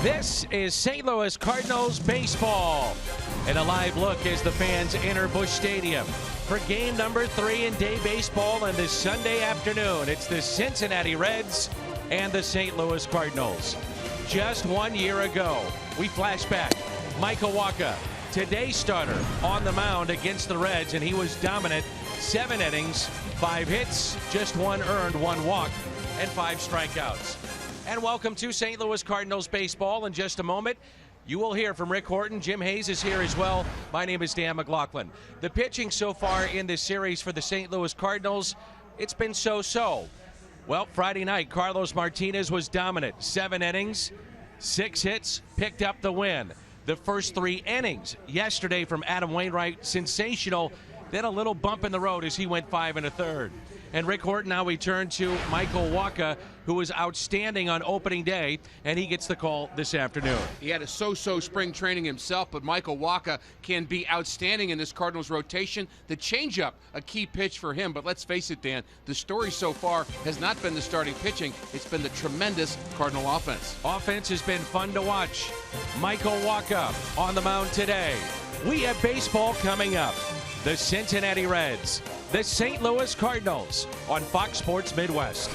This is St. Louis Cardinals baseball. And a live look as the fans enter Busch Stadium for game number 3 in day baseball on this Sunday afternoon. It's the Cincinnati Reds and the St. Louis Cardinals. Just 1 year ago, we flash back. Michael Wacha, today's starter, on the mound against the Reds, and he was dominant. 7 innings, 5 hits, just 1 earned, 1 walk, and 5 strikeouts. And welcome to St. Louis Cardinals baseball. In just a moment, you will hear from Rick Horton. Jim Hayes is here as well. My name is Dan McLaughlin. The pitching so far in this series for the St. Louis Cardinals, it's been so-so. Well, Friday night, Carlos Martinez was dominant. 7 innings, 6 hits, picked up the win. The first 3 innings yesterday from Adam Wainwright, sensational. Then a little bump in the road as he went 5 1/3. And Rick Horton, now we turn to Michael Wacha, who was outstanding on opening day, and he gets the call this afternoon. He had a so-so spring training himself, but Michael Wacha can be outstanding in this Cardinals rotation. The changeup, a key pitch for him, but let's face it, Dan, the story so far has not been the starting pitching. It's been the tremendous Cardinal offense. Offense has been fun to watch. Michael Wacha on the mound today. We have baseball coming up. The Cincinnati Reds, the St. Louis Cardinals on Fox Sports Midwest.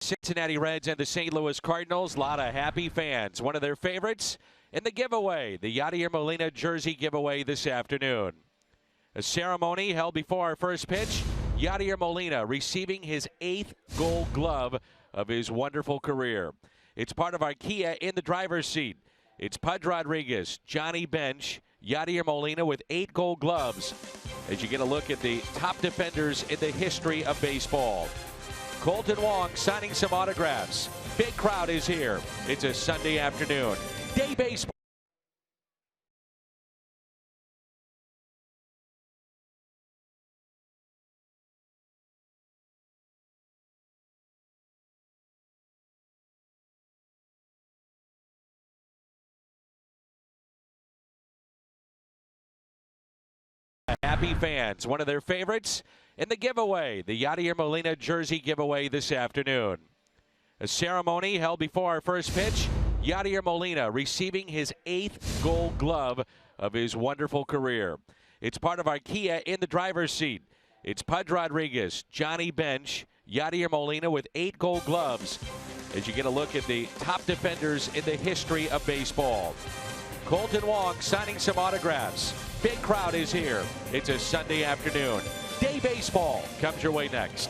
Cincinnati Reds and the St. Louis Cardinals. A lot of happy fans. One of their favorites in the giveaway, the Yadier Molina jersey giveaway this afternoon. A ceremony held before our first pitch. Yadier Molina receiving his 8th Gold Glove of his wonderful career. It's part of our Kia in the driver's seat. It's Pudge Rodriguez, Johnny Bench, Yadier Molina with 8 Gold Gloves as you get a look at the top defenders in the history of baseball. Colton Wong signing some autographs. Big crowd is here. It's a Sunday afternoon. Day baseball. Happy fans. One of their favorites in the giveaway, the Yadier Molina jersey giveaway this afternoon. A ceremony held before our first pitch. Yadier Molina receiving his 8th Gold Glove of his wonderful career. It's part of our Kia in the driver's seat. It's Pudge Rodriguez, Johnny Bench, Yadier Molina with 8 Gold Gloves as you get a look at the top defenders in the history of baseball. Colton Wong signing some autographs. Big crowd is here. It's a Sunday afternoon. Day baseball comes your way next.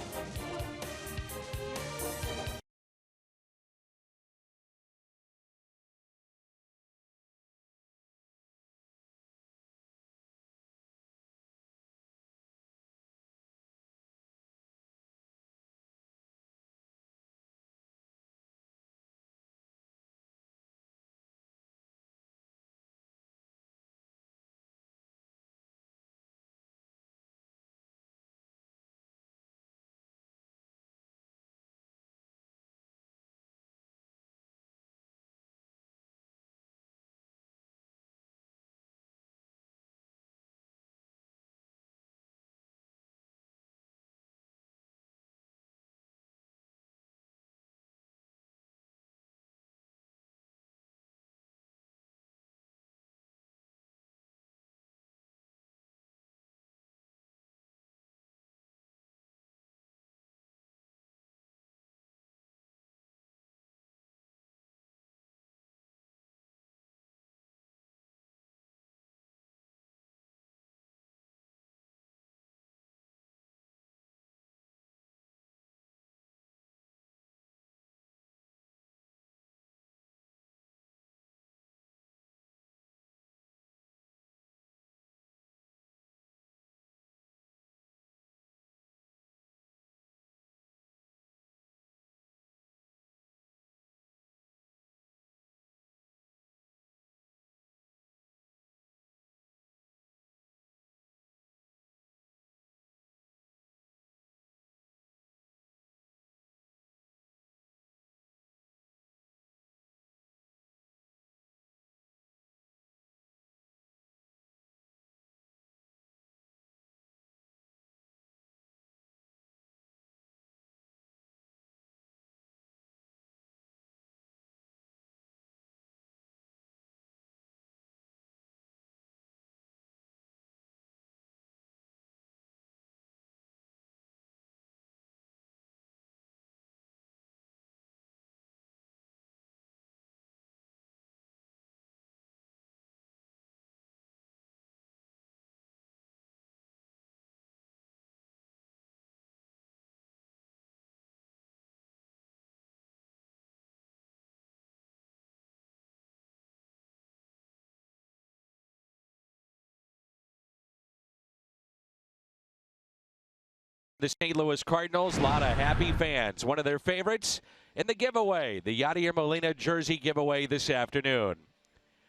The St. Louis Cardinals, a lot of happy fans. One of their favorites in the giveaway, the Yadier Molina jersey giveaway this afternoon.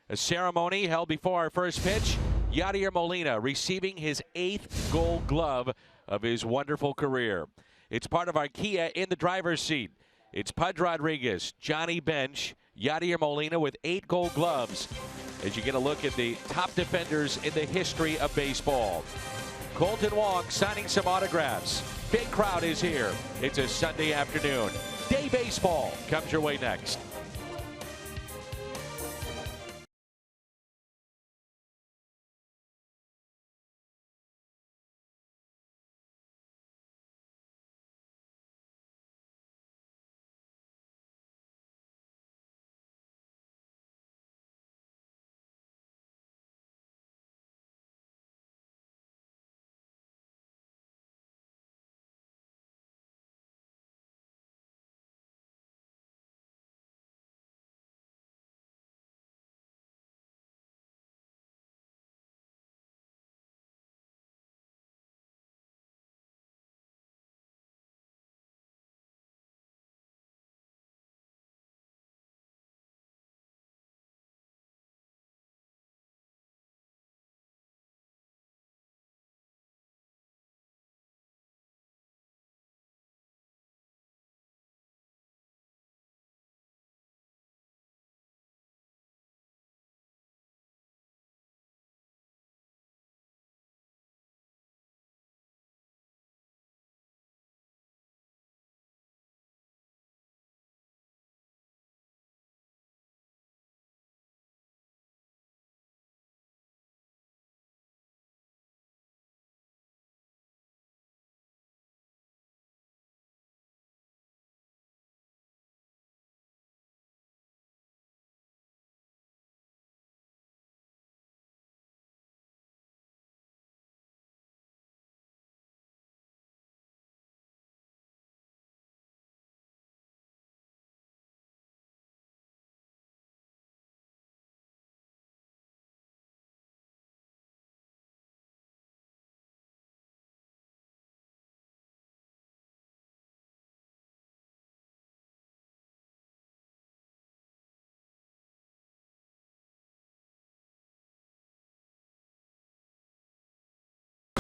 A ceremony held before our first pitch. Yadier Molina receiving his 8th Gold Glove of his wonderful career. It's part of our Kia in the driver's seat. It's Pudge Rodriguez, Johnny Bench, Yadier Molina with 8 Gold Gloves as you get a look at the top defenders in the history of baseball. Colton Wong signing some autographs. Big crowd is here. It's a Sunday afternoon. Day baseball comes your way next.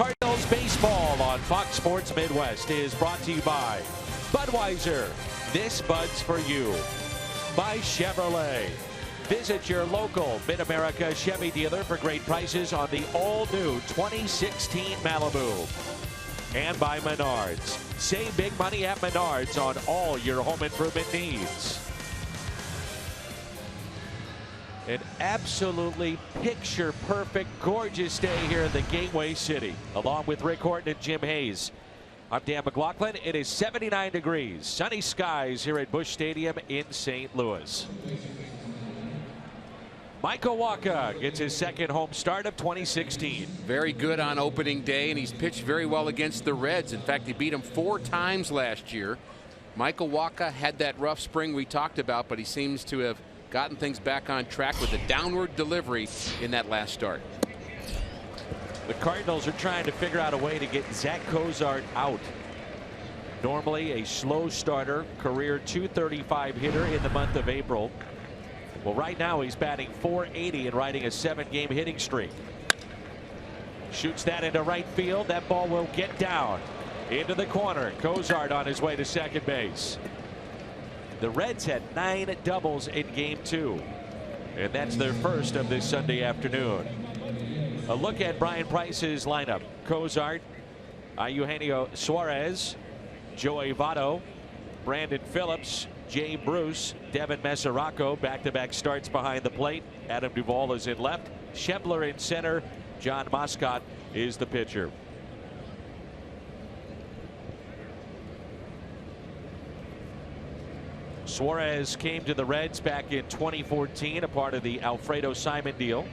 Cardinals baseball on Fox Sports Midwest is brought to you by Budweiser. This Bud's for you. By Chevrolet. Visit your local Mid-America Chevy dealer for great prices on the all-new 2016 Malibu. And by Menards. Save big money at Menards on all your home improvement needs. An absolutely picture-perfect, gorgeous day here in the Gateway City, along with Rick Horton and Jim Hayes. I'm Dan McLaughlin. It is 79 degrees, sunny skies here at Busch Stadium in St. Louis. Michael Wacha gets his second home start of 2016. Very good on opening day, and he's pitched very well against the Reds. In fact, he beat them 4 times last year. Michael Wacha had that rough spring we talked about, but he seems to have gotten things back on track with a downward delivery in that last start. The Cardinals are trying to figure out a way to get Zach Cozart out. Normally a slow starter, career .235 hitter in the month of April. Well, right now he's batting .480 and riding a 7-game hitting streak. Shoots that into right field. That ball will get down into the corner. Cozart on his way to second base. The Reds had 9 doubles in game 2, and that's their first of this Sunday afternoon. A look at Brian Price's lineup. Cozart, Eugenio Suarez, Joey Votto, Brandon Phillips, Jay Bruce, Devin Mesoraco, back-to-back starts behind the plate. Adam Duvall is in left. Schebler in center. John Moscott is the pitcher. Suarez came to the Reds back in 2014, a part of the Alfredo Simon deal.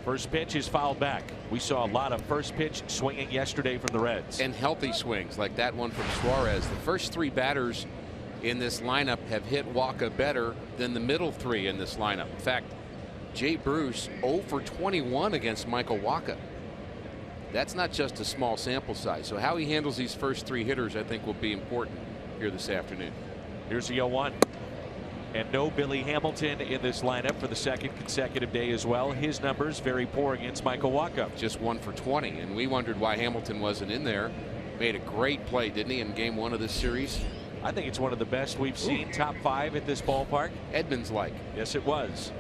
First pitch is fouled back. We saw a lot of first pitch swinging yesterday from the Reds. And healthy swings like that one from Suarez. The first 3 batters in this lineup have hit Wacha better than the middle 3 in this lineup. In fact, Jay Bruce 0 for 21 against Michael Wacha. That's not just a small sample size. So how he handles these first 3 hitters, I think, will be important here this afternoon. Here's the 0-1. And no Billy Hamilton in this lineup for the second consecutive day as well. His numbers very poor against Michael Wacha. Just 1 for 20, and we wondered why Hamilton wasn't in there. Made a great play, didn't he, in game 1 of this series? I think it's one of the best we've seen. Top 5 at this ballpark. Edmonds like. Yes, it was.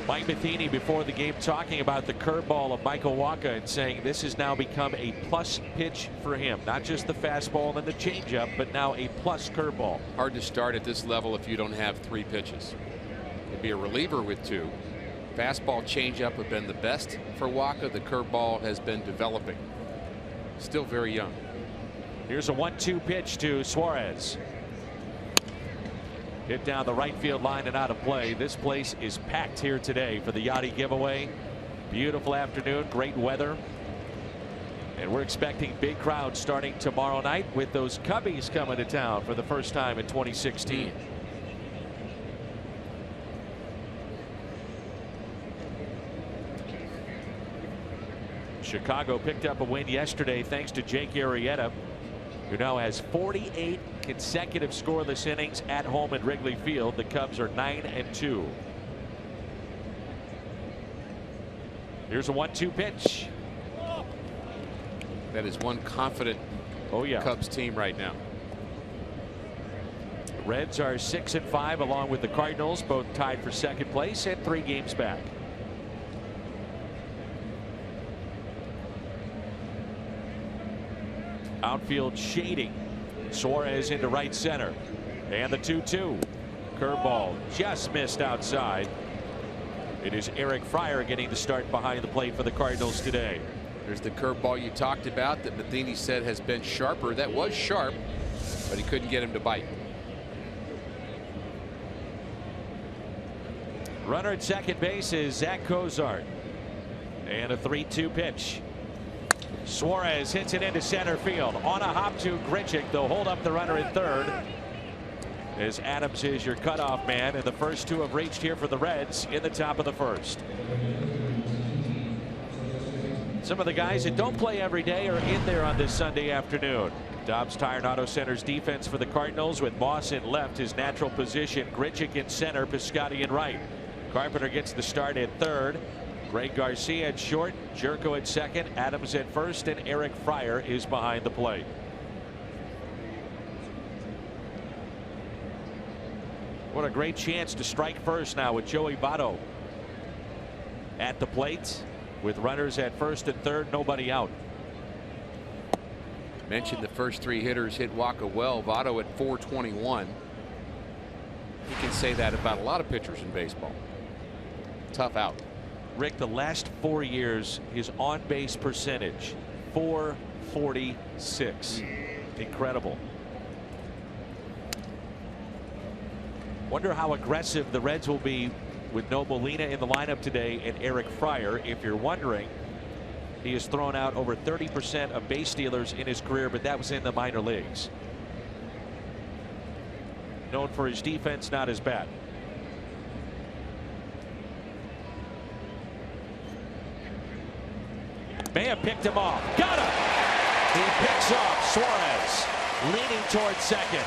Mike Matheny before the game talking about the curveball of Michael Wacha and saying this has now become a plus pitch for him. Not just the fastball and the changeup, but now a plus curveball. Hard to start at this level if you don't have 3 pitches. It'd be a reliever with 2. Fastball, changeup have been the best for Wacha. The curveball has been developing. Still very young. Here's a 1-2 pitch to Suarez. Hit down the right field line and out of play. This place is packed here today for the Yachty giveaway. Beautiful afternoon, great weather. And we're expecting big crowds starting tomorrow night with those Cubbies coming to town for the first time in 2016. Chicago picked up a win yesterday thanks to Jake Arrieta, who now has 48 consecutive scoreless innings at home at Wrigley Field. The Cubs are 9-2. Here's a 1-2 pitch. That is one confident Cubs team right now. Reds are 6-5 along with the Cardinals, both tied for second place and 3 games back. Outfield shading. Suarez into right center. And the 2-2. Curveball just missed outside. It is Eric Fryer getting the start behind the plate for the Cardinals today. There's the curveball you talked about that Matheny said has been sharper. That was sharp, but he couldn't get him to bite. Runner at second base is Zach Cozart. And a 3-2 pitch. Suarez hits it into center field on a hop to Grichuk. They'll hold up the runner at third as Adams is your cutoff man, and the first 2 have reached here for the Reds in the top of the first. Some of the guys that don't play every day are in there on this Sunday afternoon. Dobbs Tire and Auto Center's defense for the Cardinals with Moss in left, his natural position. Grichuk in center, Piscotty in right. Carpenter gets the start at third. Greg Garcia at short, Jerko at second, Adams at first, and Eric Fryer is behind the plate. What a great chance to strike first now with Joey Votto at the plate with runners at first and third, nobody out. Mentioned the first three hitters hit Waka well. Votto at 421. You can say that about a lot of pitchers in baseball. Tough out. Rick, the last 4 years, his on-base percentage, 446. Incredible. Wonder how aggressive the Reds will be with No Molina in the lineup today and Eric Fryer. If you're wondering, he has thrown out over 30% of base stealers in his career, but that was in the minor leagues. Known for his defense, not his bat. May have picked him off. Got him. He picks off Suarez, leaning towards second.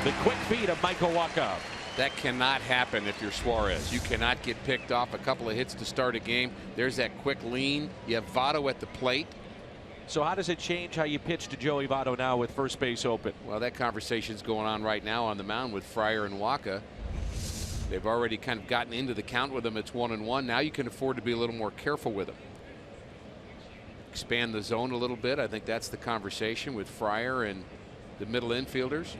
The quick feed of Michael Waka. That cannot happen if you're Suarez. You cannot get picked off. A couple of hits to start a game. There's that quick lean. You have Votto at the plate. So how does it change how you pitch to Joey Votto now with first base open? Well, that conversation's going on right now on the mound with Fryer and Waka. They've already kind of gotten into the count with him. It's 1-1. Now you can afford to be a little more careful with him. Expand the zone a little bit. I think that's the conversation with Fryer and the middle infielders.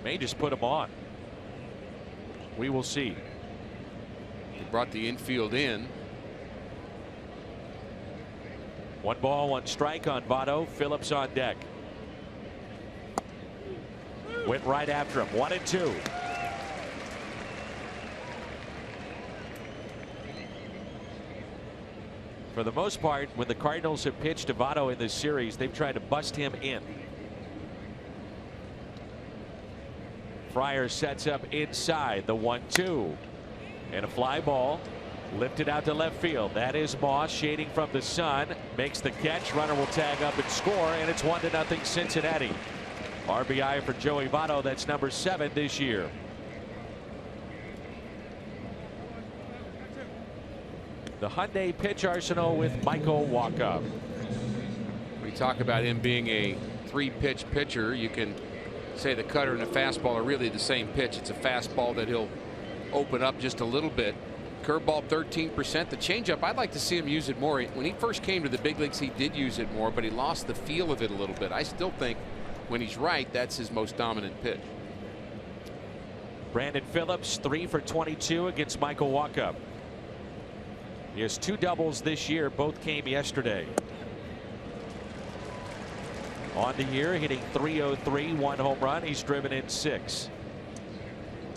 May just put him on. We will see. He brought the infield in. 1 ball, 1 strike on Votto. Phillips on deck. Went right after him. 1-2. For the most part, when the Cardinals have pitched to Votto in this series, they've tried to bust him in. Fryer sets up inside the 1-2 and a fly ball lifted out to left field. That is Moss shading from the sun, makes the catch. Runner will tag up and score, and it's 1-0 Cincinnati. RBI for Joey Votto. That's number 7 this year. The Hyundai pitch arsenal with Michael Waka. We talk about him being a 3-pitch pitcher. You can say the cutter and the fastball are really the same pitch. It's a fastball that he'll open up just a little bit. Curveball 13%. The changeup, I'd like to see him use it more. When he first came to the big leagues, he did use it more, but he lost the feel of it a little bit. I still think when he's right, that's his most dominant pitch. Brandon Phillips 3 for 22 against Michael Waka. He has 2 doubles this year. Both came yesterday. On the year, hitting .303, 1 home run. He's driven in 6.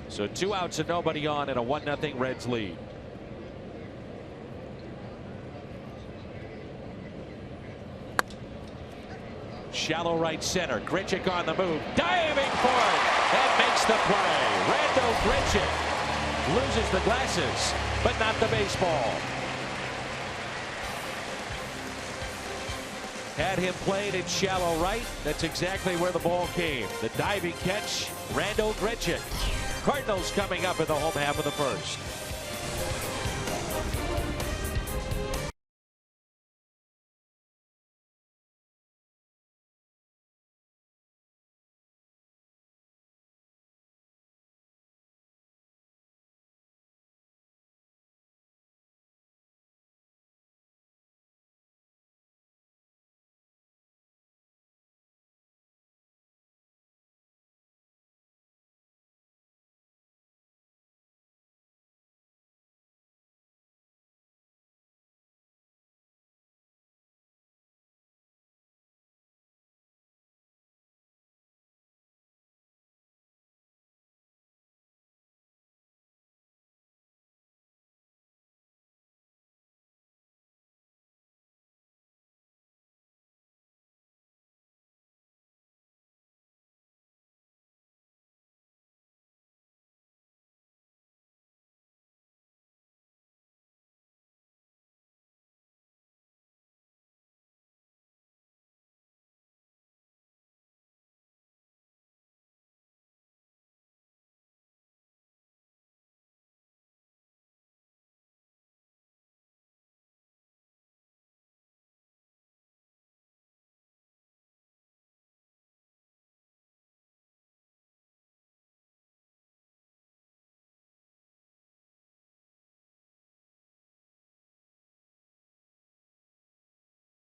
So 2 outs and nobody on in a 1-0 Reds lead. Shallow right center. Grichuk on the move. Diving for it. And makes the play. Randall Grichuk loses the glasses, but not the baseball. Had him played in shallow right. That's exactly where the ball came. The diving catch, Randall Grichuk. Cardinals coming up in the home half of the first.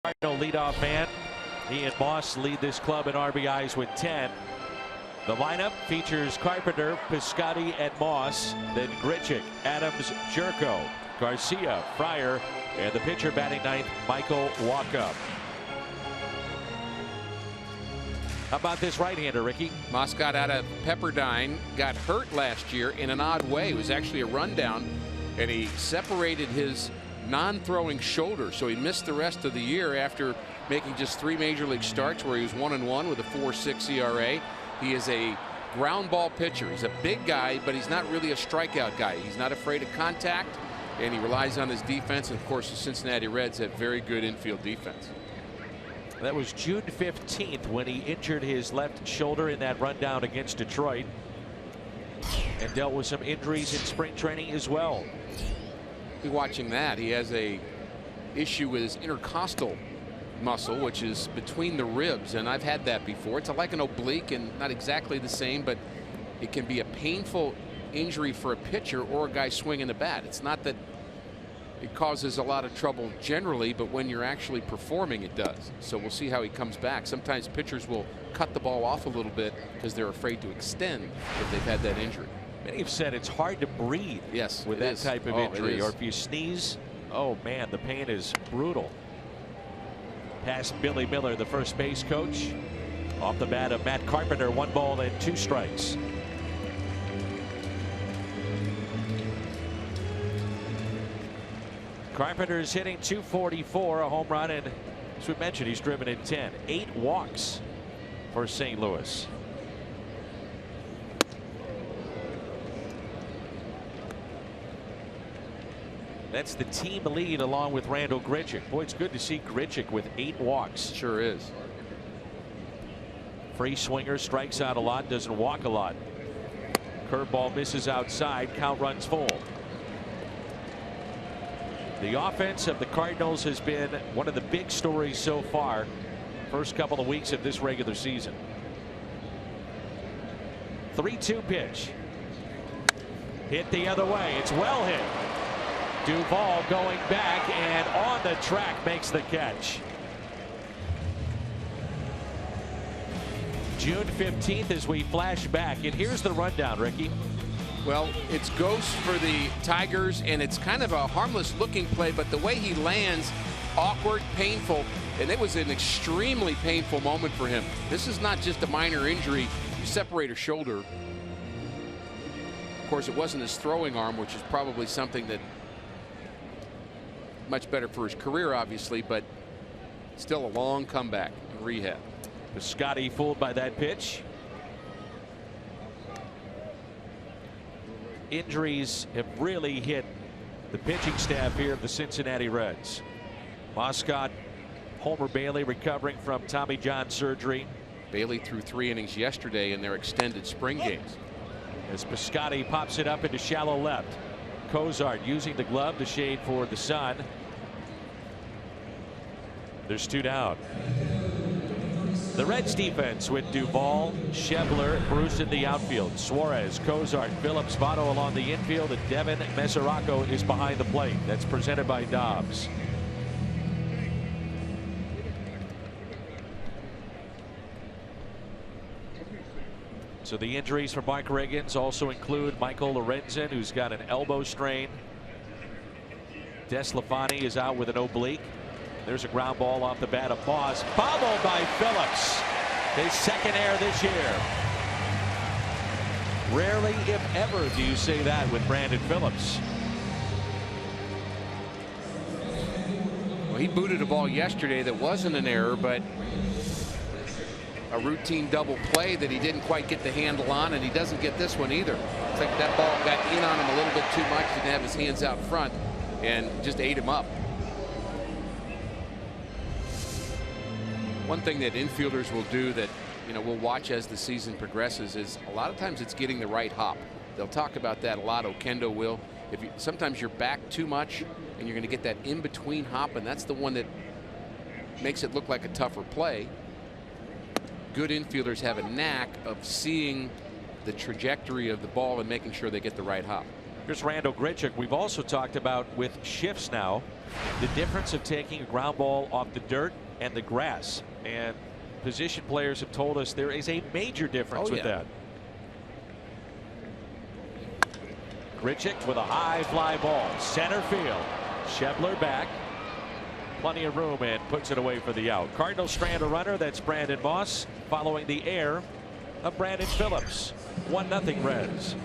Cardinal leadoff man. He and Moss lead this club in RBIs with 10. The lineup features Carpenter, Piscotty, and Moss. Then Grichuk, Adams, Jerko, Garcia, Fryer, and the pitcher batting ninth, Michael Wacha. How about this right-hander, Ricky? Moss got out of Pepperdine, got hurt last year in an odd way. It was actually a rundown, and he separated his non-throwing shoulder, so he missed the rest of the year after making just 3 major league starts where he was 1-1 with a 4.6 ERA. He is a ground ball pitcher. He's a big guy, but he's not really a strikeout guy. He's not afraid of contact, and he relies on his defense. And of course, the Cincinnati Reds have very good infield defense. That was June 15th when he injured his left shoulder in that rundown against Detroit, and dealt with some injuries in spring training as well. Be watching that. He has a issue with his intercostal muscle, which is between the ribs, and I've had that before. It's like an oblique and not exactly the same, but it can be a painful injury for a pitcher or a guy swinging the bat. It's not that it causes a lot of trouble generally, but when you're actually performing, it does. So we'll see how he comes back. Sometimes pitchers will cut the ball off a little bit because they're afraid to extend if they've had that injury. Many have said it's hard to breathe with that type of injury, or if you sneeze, oh man, the pain is brutal. Past Billy Miller, the first base coach. Off the bat of Matt Carpenter, 1 ball and 2 strikes. Carpenter's hitting .244, a home run, and as we mentioned, he's driven in 10. 8 walks for St. Louis. That's the team lead along with Randal Grichuk. Boy, it's good to see Grichuk with 8 walks. Sure is. Free swinger, strikes out a lot, doesn't walk a lot. Curveball misses outside, count runs full. The offense of the Cardinals has been one of the big stories so far. First couple of weeks of this regular season. 3-2 pitch. Hit the other way. It's well hit. Duvall going back and on the track makes the catch. June 15th as we flash back, and here's the rundown, Ricky. Well, it's ghosts for the Tigers, and it's kind of a harmless looking play, but the way he lands, awkward, painful, and it was an extremely painful moment for him. This is not just a minor injury. You separate a shoulder. Of course, it wasn't his throwing arm, which is probably something that much better for his career, obviously, but still a long comeback in rehab. Piscotty fooled by that pitch. Injuries have really hit the pitching staff here of the Cincinnati Reds. Moscott, Homer Bailey recovering from Tommy John surgery. Bailey threw 3 innings yesterday in their extended spring games. As Piscotty pops it up into shallow left. Cozart using the glove to shade for the sun. There's 2 down. The Reds defense with Duvall, Schebler, Bruce in the outfield. Suarez, Cozart, Phillips, Votto along the infield, and Devin Mesoraco is behind the plate. That's presented by Dobbs. So the injuries for Mike Riggins also include Michael Lorenzen, who's got an elbow strain. Deslafani is out with an oblique. There's a ground ball off the bat of Moss, fouled by Phillips. His second error this year. Rarely, if ever, do you say that with Brandon Phillips. Well, he booted a ball yesterday that wasn't an error, but a routine double play that he didn't quite get the handle on, and he doesn't get this one either. It's like that ball got in on him a little bit too much, didn't have his hands out front, and just ate him up. One thing that infielders will do that, you know, we'll watch as the season progresses is a lot of times it's getting the right hop. They'll talk about that a lot. Okendo will. If you, sometimes you're back too much and you're going to get that in between hop, and that's the one that makes it look like a tougher play. Good infielders have a knack of seeing the trajectory of the ball and making sure they get the right hop. Here's Randal Grichuk. We've also talked about with shifts now the difference of taking a ground ball off the dirt and the grass, and position players have told us there is a major difference with that. Grichuk with a high fly ball, center field. Schebler back, plenty of room, and puts it away for the out. Cardinals strand a runner. That's Brandon Moss following the error of Brandon Phillips. 1-0 Reds.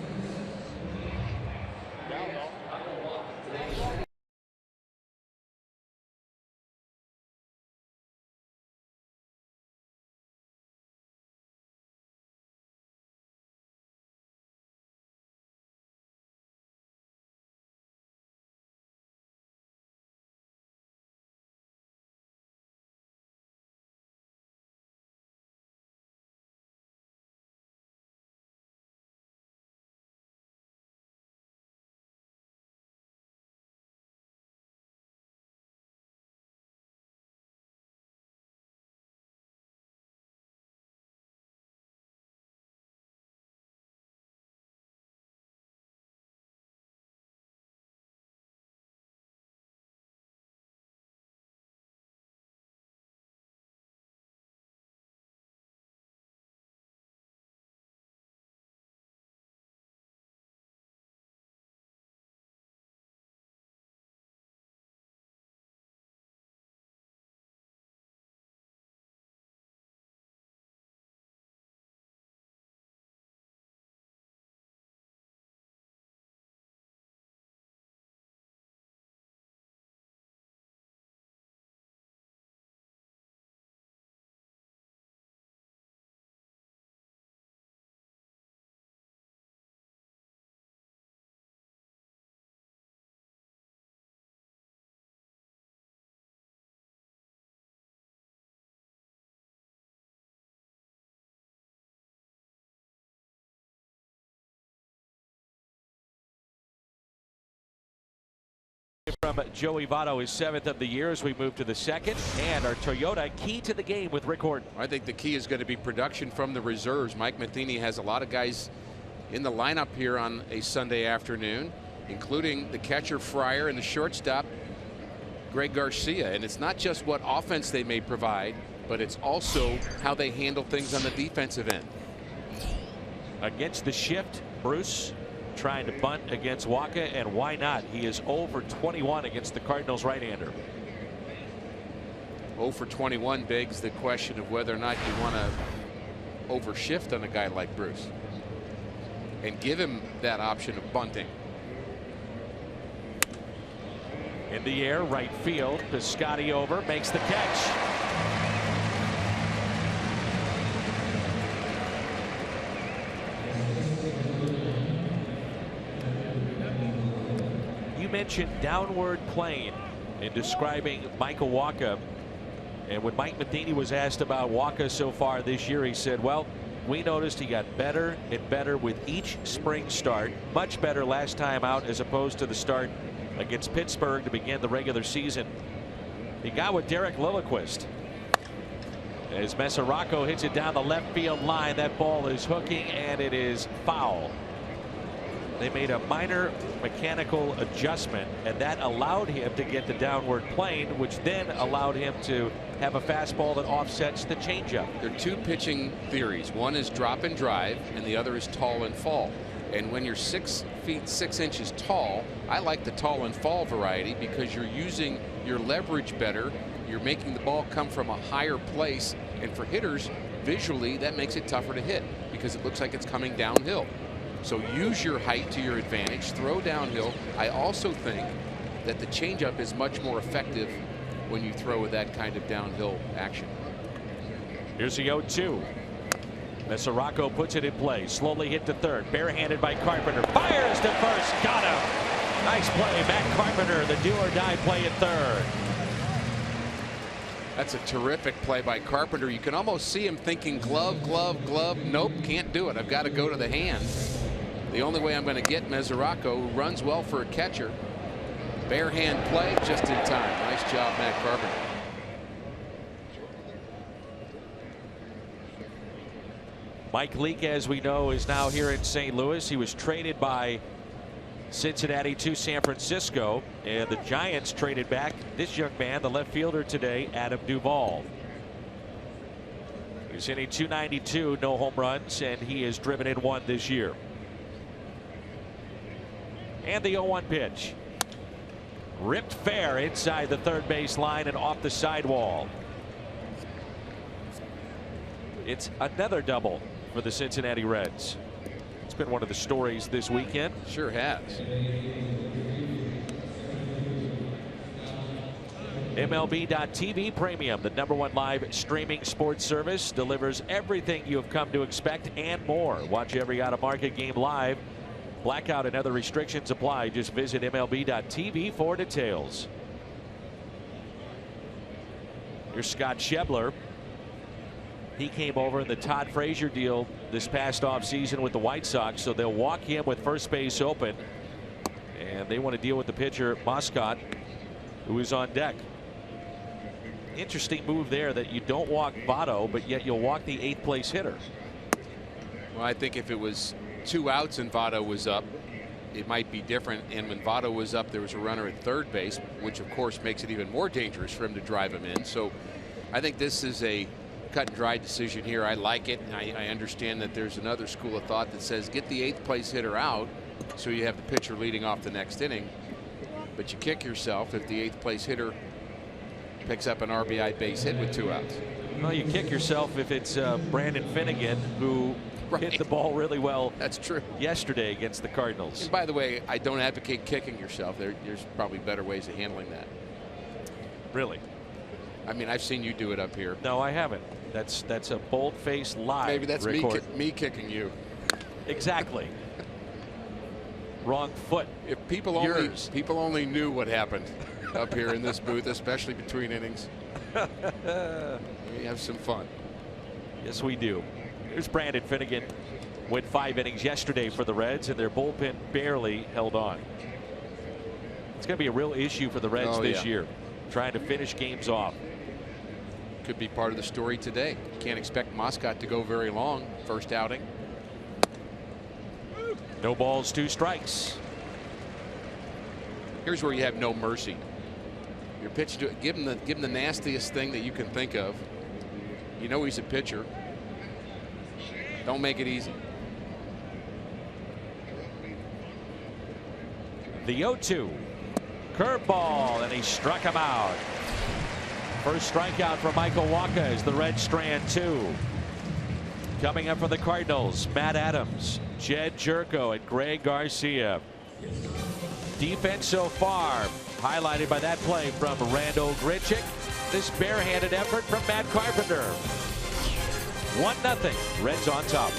From Joey Votto, his 7th of the year, as we move to the 2nd, and our Toyota key to the game with Rick Horton. I think the key is going to be production from the reserves. Mike Matheny has a lot of guys in the lineup here on a Sunday afternoon, including the catcher Fryer and the shortstop Greg Garcia. And it's not just what offense they may provide, but it's also how they handle things on the defensive end. Against the shift, Bruce trying to bunt against Wacha, and why not? He is 0 for 21 against the Cardinals right-hander. 0 for 21 begs the question of whether or not you want to overshift on a guy like Bruce and give him that option of bunting. In the air, right field. Piscotty over, makes the catch. You mentioned downward plane in describing Michael Wacha, and when Mike Matheny was asked about Wacha so far this year, he said, well, we noticed he got better and better with each spring start. Much better last time out as opposed to the start against Pittsburgh to begin the regular season. He got with Derek Lilliquist as Mesoraco hits it down the left field line. That ball is hooking, and it is foul. They made a minor mechanical adjustment, and that allowed him to get the downward plane, which then allowed him to have a fastball that offsets the changeup. There are two pitching theories. One is drop and drive, and the other is tall and fall. And when you're 6 feet 6 inches tall, I like the tall and fall variety because you're using your leverage better. You're making the ball come from a higher place, and for hitters, visually, that makes it tougher to hit because it looks like it's coming downhill. So use your height to your advantage, throw downhill. I also think that the changeup is much more effective when you throw with that kind of downhill action. Here's the 0-2. Mesoraco puts it in play, slowly hit to third, barehanded by Carpenter, fires to first, got him. Nice play, Matt Carpenter, the do-or-die play at third. That's a terrific play by Carpenter. You can almost see him thinking glove, glove, glove. Nope, can't do it. I've got to go to the hand. The only way I'm going to get Mesoraco, who runs well for a catcher. Bare hand play just in time. Nice job, Matt Carpenter. Mike Leake, as we know, is now here in St. Louis. He was traded by Cincinnati to San Francisco, and the Giants traded back this young man, the left fielder today, Adam Duvall. He's hitting .292, no home runs, and he has driven in one this year. And the 0-1 pitch. Ripped fair inside the third base line and off the sidewall. It's another double for the Cincinnati Reds. It's been one of the stories this weekend. Sure has. MLB.TV Premium, the #1 live streaming sports service, delivers everything you have come to expect and more. Watch every out-of-market game live. Blackout and other restrictions apply. Just visit MLB.TV for details. Here's Scott Schebler. He came over in the Todd Frazier deal this past offseason with the White Sox, so they'll walk him with first base open. And they want to deal with the pitcher, Moscott, who is on deck. Interesting move there that you don't walk Votto, but yet you'll walk the 8th place hitter. Well, I think if it was 2 outs and Votto was up, it might be different. And when Votto was up, there was a runner at third base, which of course makes it even more dangerous for him to drive him in. So I think this is a cut and dry decision here. I like it. I understand that there's another school of thought that says get the 8th place hitter out so you have the pitcher leading off the next inning. But you kick yourself if the 8th place hitter picks up an RBI base hit with 2 outs. Well, you kick yourself if it's Brandon Finnegan, who hit the ball really well. That's true. Yesterday against the Cardinals. And by the way, I don't advocate kicking yourself. There's probably better ways of handling that. Really? I mean, I've seen you do it up here. No, I haven't. That's a bold-faced lie. Maybe that's me kicking you. Exactly. Wrong foot. If people only knew what happened up here in this booth, especially between innings. We have some fun. Yes, we do. Here's Brandon Finnegan. Went 5 innings yesterday for the Reds, and their bullpen barely held on. It's going to be a real issue for the Reds this year, trying to finish games off. Could be part of the story today. Can't expect Moscott to go very long. First outing. No balls, 2 strikes. Here's where you have no mercy. Your pitch, give him the nastiest thing that you can think of. You know he's a pitcher. Don't make it easy. The 0-2. Curveball, and he struck him out. First strikeout for Michael Wacha as the Reds strand 2. Coming up for the Cardinals, Matt Adams, Jed Jerko, and Greg Garcia. Defense so far highlighted by that play from Randall Grichuk. This barehanded effort from Matt Carpenter. 1-0. Reds on top.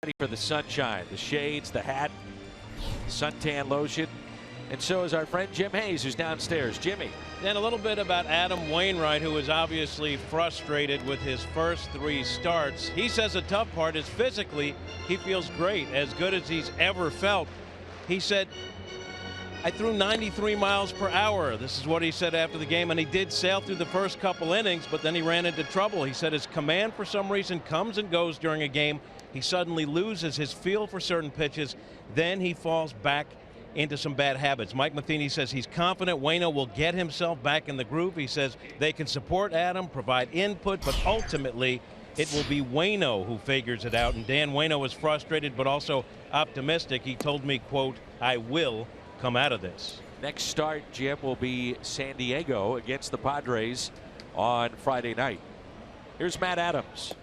Ready for the sunshine, the shades, the hat, suntan lotion, and so is our friend Jim Hayes, who's downstairs. Jimmy. And a little bit about Adam Wainwright, who is obviously frustrated with his first 3 starts. He says the tough part is physically he feels great, as good as he's ever felt. He said, I threw 93 miles per hour. This is what he said after the game, and he did sail through the first couple innings, but then he ran into trouble. He said his command for some reason comes and goes during a game. He suddenly loses his feel for certain pitches. Then he falls back into some bad habits. Mike Matheny says he's confident Waino will get himself back in the groove. He says they can support Adam, provide input, but ultimately it will be Waino who figures it out. And Dan Waino was frustrated but also optimistic. He told me, quote, I will come out of this. Next start, Jim, will be San Diego against the Padres on Friday night. Here's Matt Adams.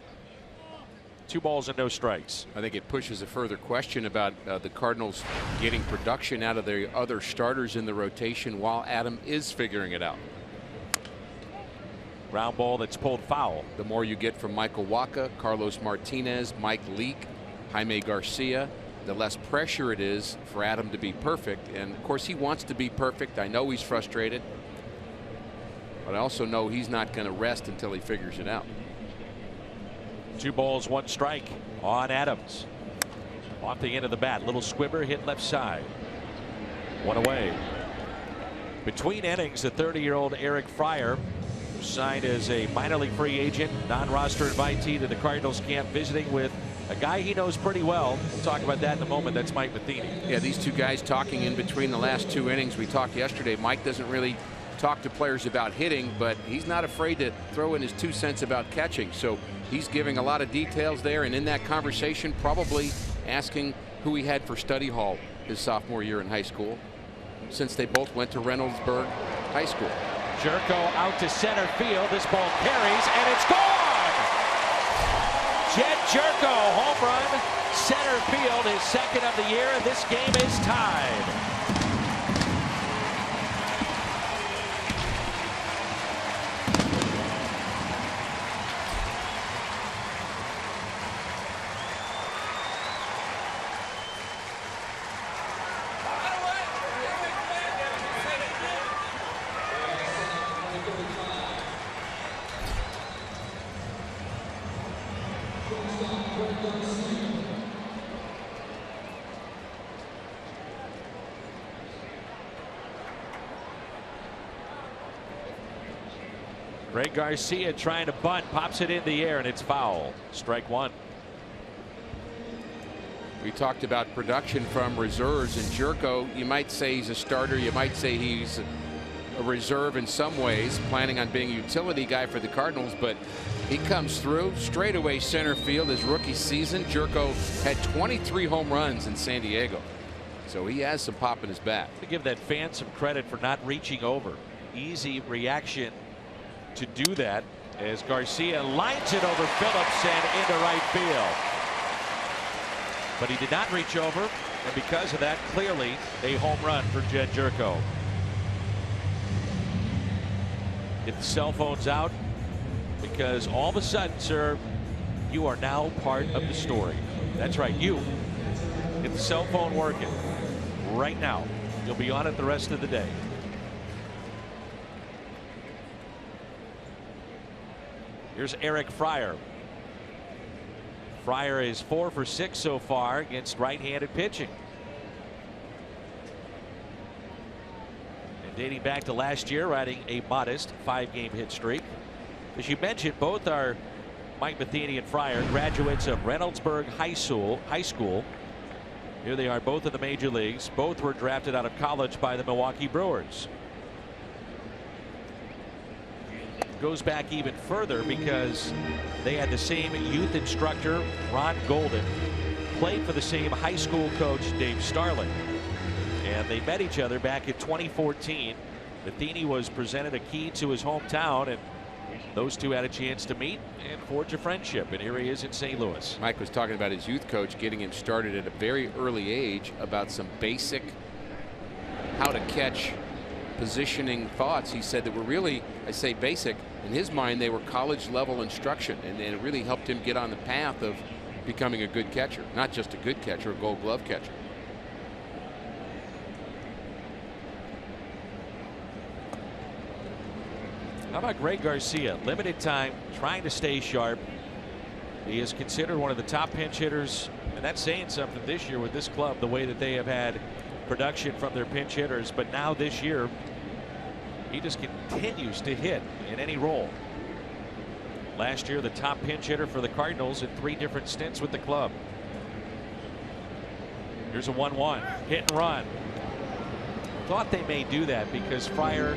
2 balls and no strikes. I think it pushes a further question about the Cardinals getting production out of the other starters in the rotation while Adam is figuring it out. Ground ball that's pulled foul. The more you get from Michael Wacha, Carlos Martinez, Mike Leake, Jaime Garcia, the less pressure it is for Adam to be perfect. And of course he wants to be perfect. I know he's frustrated, but I also know he's not going to rest until he figures it out. 2 balls, 1 strike on Adams. Off the end of the bat, little squibber hit left side. 1 away. Between innings, the 30-year-old Eric Fryer, who signed as a minor league free agent, non-roster invitee to the Cardinals camp, visiting with a guy he knows pretty well. We'll talk about that in a moment. That's Mike Matheny. Yeah, these 2 guys talking in between the last 2 innings. We talked yesterday. Mike doesn't really talk to players about hitting, but he's not afraid to throw in his 2 cents about catching. So he's giving a lot of details there, and in that conversation probably asking who he had for study hall his sophomore year in high school, since they both went to Reynoldsburg High School. Jerko out to center field. This ball carries, and it's gone! Jed Jerko, home run, center field, his 2nd of the year, and this game is tied. Greg Garcia trying to bunt, pops it in the air, and it's foul. Strike 1. We talked about production from reserves, and Jerko, you might say he's a starter, you might say he's a reserve in some ways, planning on being a utility guy for the Cardinals, but he comes through straightaway center field his rookie season. Jerko had 23 home runs in San Diego, so he has some pop in his bat. To give that fan some credit for not reaching over. Easy reaction to do that as Garcia lines it over Phillips and into right field. But he did not reach over, and because of that, clearly a home run for Jed Jerko. Get the cell phones out, because all of a sudden, sir, you are now part of the story. That's right, you. Get the cell phone working right now. You'll be on it the rest of the day. Here's Eric Fryer. Fryer is 4 for 6 so far against right-handed pitching. And dating back to last year, riding a modest 5-game hit streak. As you mentioned, both are Mike Matheny and Fryer, graduates of Reynoldsburg High School. Here they are, both in the major leagues. Both were drafted out of college by the Milwaukee Brewers. Goes back even further because they had the same youth instructor, Ron Golden, played for the same high school coach, Dave Starling, and they met each other back in 2014. Matheny was presented a key to his hometown, and those two had a chance to meet and forge a friendship, and here he is in St. Louis. Mike was talking about his youth coach getting him started at a very early age about some basic how to catch positioning thoughts. He said that were really, I say basic, in his mind they were college level instruction, and it really helped him get on the path of becoming a good catcher, not just a good catcher, a Gold Glove catcher. How about Greg Garcia? Limited time, trying to stay sharp. He is considered one of the top pinch hitters, and that's saying something this year with this club, the way that they have had production from their pinch hitters. But now this year, he just continues to hit in any role. Last year, the top pinch hitter for the Cardinals in 3 different stints with the club. Here's a 1-1, hit and run. Thought they may do that because Fryer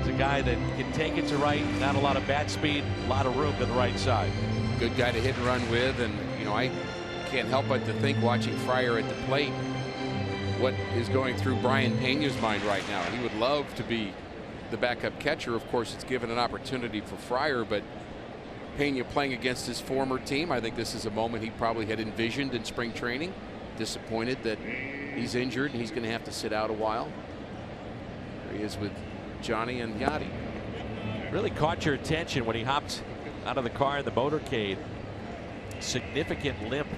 is a guy that can take it to right, not a lot of bat speed, a lot of room to the right side. Good guy to hit and run with, and you know, I can't help but to think, watching Fryer at the plate, what is going through Brian Pena's mind right now. He would love to be the backup catcher. Of course, it's given an opportunity for Fryer, but Pena playing against his former team, I think this is a moment he probably had envisioned in spring training. Disappointed that he's injured and he's going to have to sit out a while. There he is with Johnny and Yachty. Really caught your attention when he hopped out of the car in the motorcade. Significant limp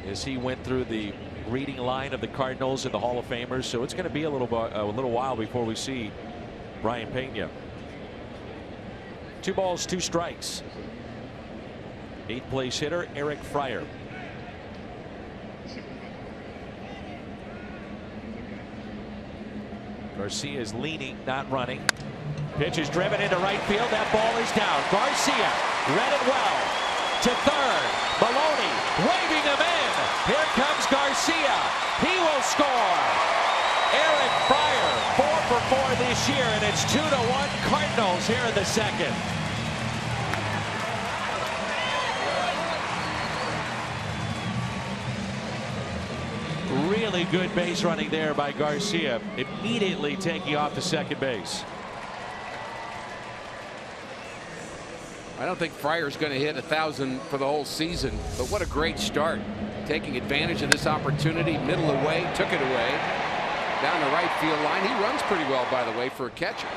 as he went through the greeting line of the Cardinals and the Hall of Famers. So it's going to be a little while before we see Brian Pena. 2 balls, 2 strikes. 8th place hitter Eric Fryer. Garcia is leaning, not running. Pitch is driven into right field. That ball is down. Garcia read it well to third. Maloney waving him in. Here comes Garcia. He will score. Eric Fryer 4 for 4 this year, and it's 2-1 Cardinals here in the second. Really good base running there by Garcia, immediately taking off to second base. I don't think Fryer's going to hit 1,000 for the whole season, but what a great start. Taking advantage of this opportunity, middle away, took it away, down the right field line. He runs pretty well, by the way, for a catcher.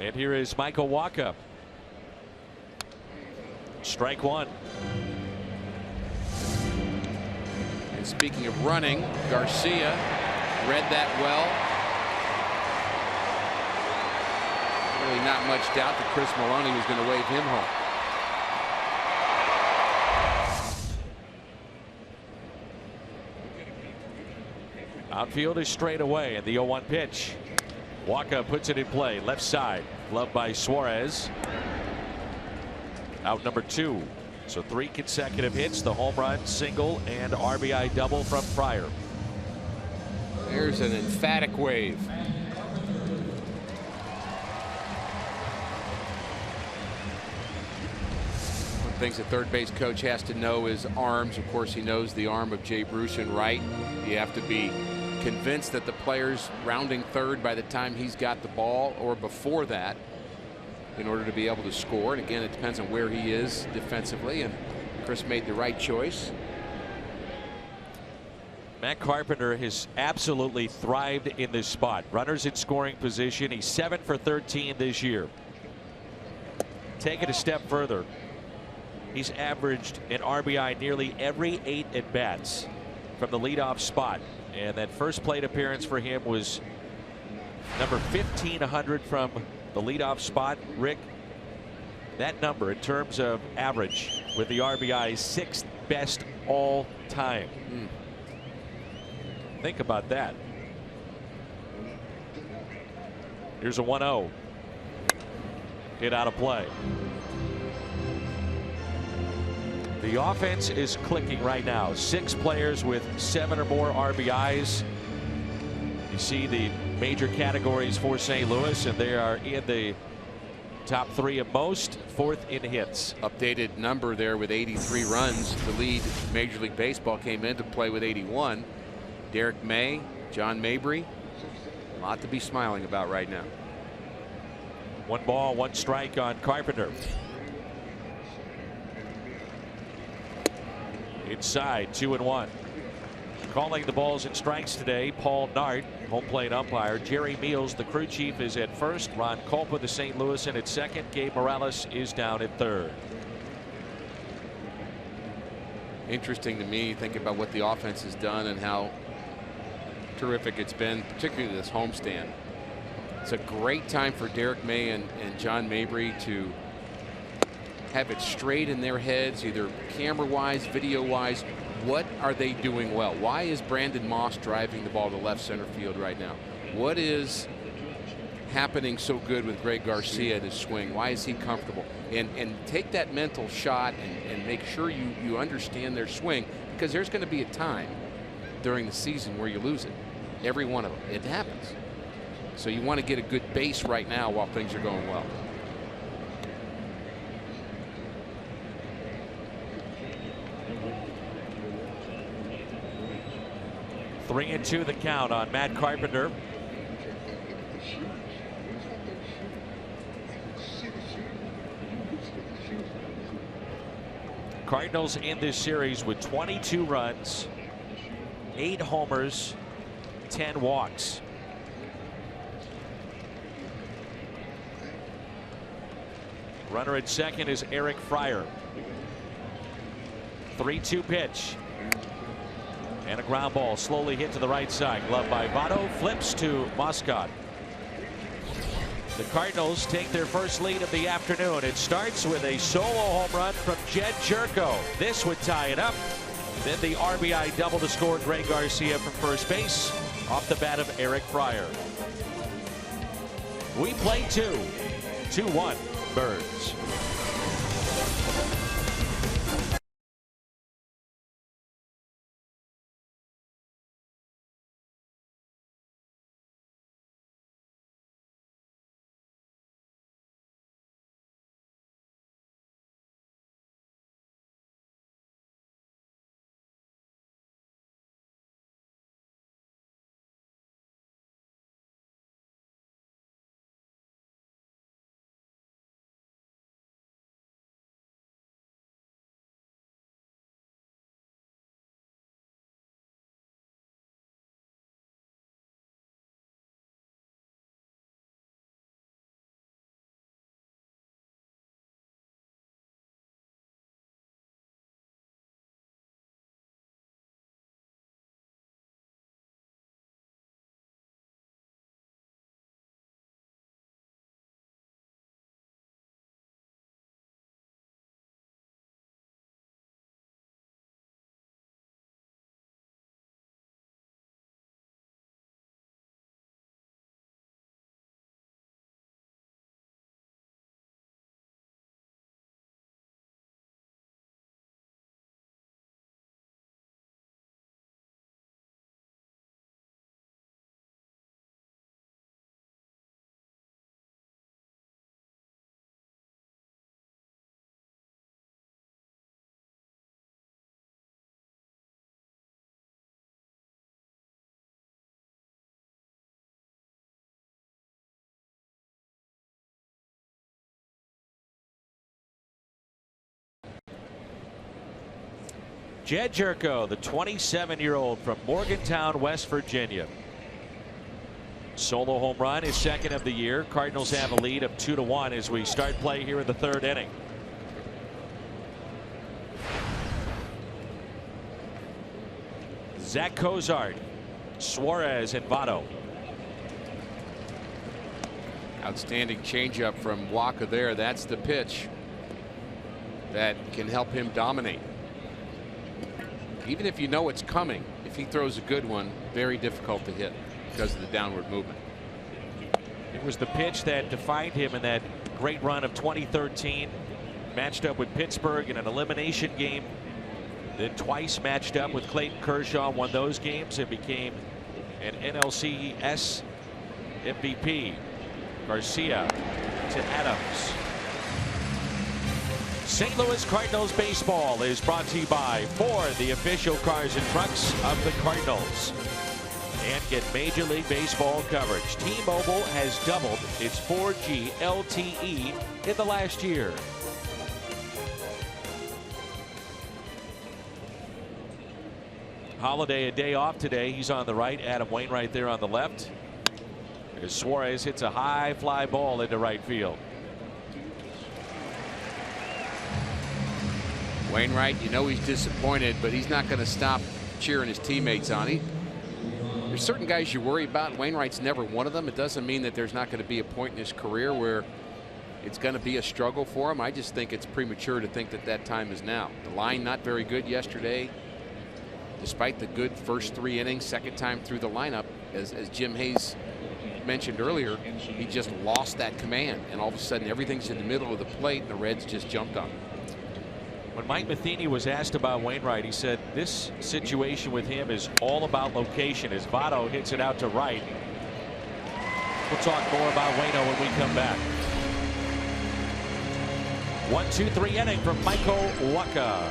And here is Michael Wacha. Strike 1. And speaking of running, Garcia read that well. Really not much doubt that Chris Maloney was going to wave him home. Outfield is straight away, and the 0-1 pitch. Wacha puts it in play, left side, gloved by Suarez. Out number 2. So 3 consecutive hits, the home run, single, and RBI double from Fryer. There's an emphatic wave. One of the things the third base coach has to know is arms. Of course, he knows the arm of Jay Bruce in right. You have to be convinced that the player's rounding third by the time he's got the ball or before that in order to be able to score. And again, it depends on where he is defensively, and Chris made the right choice. Matt Carpenter has absolutely thrived in this spot. Runners in scoring position. He's 7 for 13 this year. Take it a step further. He's averaged an RBI nearly every 8 at bats from the leadoff spot. And that first plate appearance for him was number 1,500 from the leadoff spot. Rick, that number in terms of average with the RBI, 6th best all time. Think about that. Here's a 1-0. Hit out of play. The offense is clicking right now. 6 players with 7 or more RBIs. You see the major categories for St. Louis, and they are in the top 3 of most, 4th in hits. Updated number there with 83 runs. The lead Major League Baseball came into play with 81. Derek May, John Mabry, a lot to be smiling about right now. 1 ball, 1 strike on Carpenter. Inside, 2-1. Calling the balls and strikes today, Paul Nart, home plate umpire. Jerry Meals, the crew chief, is at first. Ron Culpa, the St. Louisan, at second. Gabe Morales is down at third. interesting to me, thinking about what the offense has done and how terrific it's been, particularly this homestand. It's a great time for Derek May and John Mabry to have it straight in their heads, either camera-wise, video-wise. What are they doing well? Why is Brandon Moss driving the ball to left center field right now? What is happening so good with Greg Garcia at his swing? Why is he comfortable? And take that mental shot and make sure you understand their swing, because there's going to be a time during the season where you lose it. Every one of them. It happens. So you want to get a good base right now while things are going well. Three and two the count on Matt Carpenter. Cardinals in this series with 22 runs, 8 homers, 10 walks. Runner at second is Eric Fryer. 3-2 pitch. And a ground ball slowly hit to the right side. Glove by Votto, flips to Moscot. The Cardinals take their first lead of the afternoon. It starts with a solo home run from Jed Jerko. This would tie it up. Then the RBI double to score Greg Garcia from first base off the bat of Eric Fryer. We play 2-1 Birds. Jed Jerko, the 27-year-old from Morgantown, West Virginia. Solo home run, his second of the year. Cardinals have a lead of 2-1 as we start play here in the third inning. Zach Cozart, Suarez, and Votto. Outstanding changeup from Waka there. That's the pitch that can help him dominate. Even if you know it's coming, if he throws a good one, very difficult to hit because of the downward movement. It was the pitch that defined him in that great run of 2013. Matched up with Pittsburgh in an elimination game. Then twice matched up with Clayton Kershaw, won those games and became an NLCS MVP. Garcia to Adams. St. Louis Cardinals baseball is brought to you by Ford, the official cars and trucks of the Cardinals. And get Major League Baseball coverage. T-Mobile has doubled its 4G LTE in the last year. Holiday a day off today. He's on the right. Adam Wainwright there on the left. As Suarez hits a high fly ball into right field. Wainwright, you know he's disappointed, but he's not going to stop cheering his teammates on. There's certain guys you worry about. Wainwright's never one of them. It doesn't mean that there's not going to be a point in his career where it's going to be a struggle for him. I just think it's premature to think that that time is now. The line not very good yesterday, despite the good first 3 innings. Second time through the lineup, as Jim Hayes mentioned earlier, he just lost that command, and all of a sudden everything's in the middle of the plate, and the Reds just jumped on him. When Mike Matheny was asked about Wainwright, he said this situation with him is all about location. As Votto hits it out to right. We'll talk more about Waino when we come back. 1-2-3 inning from Michael Wacha.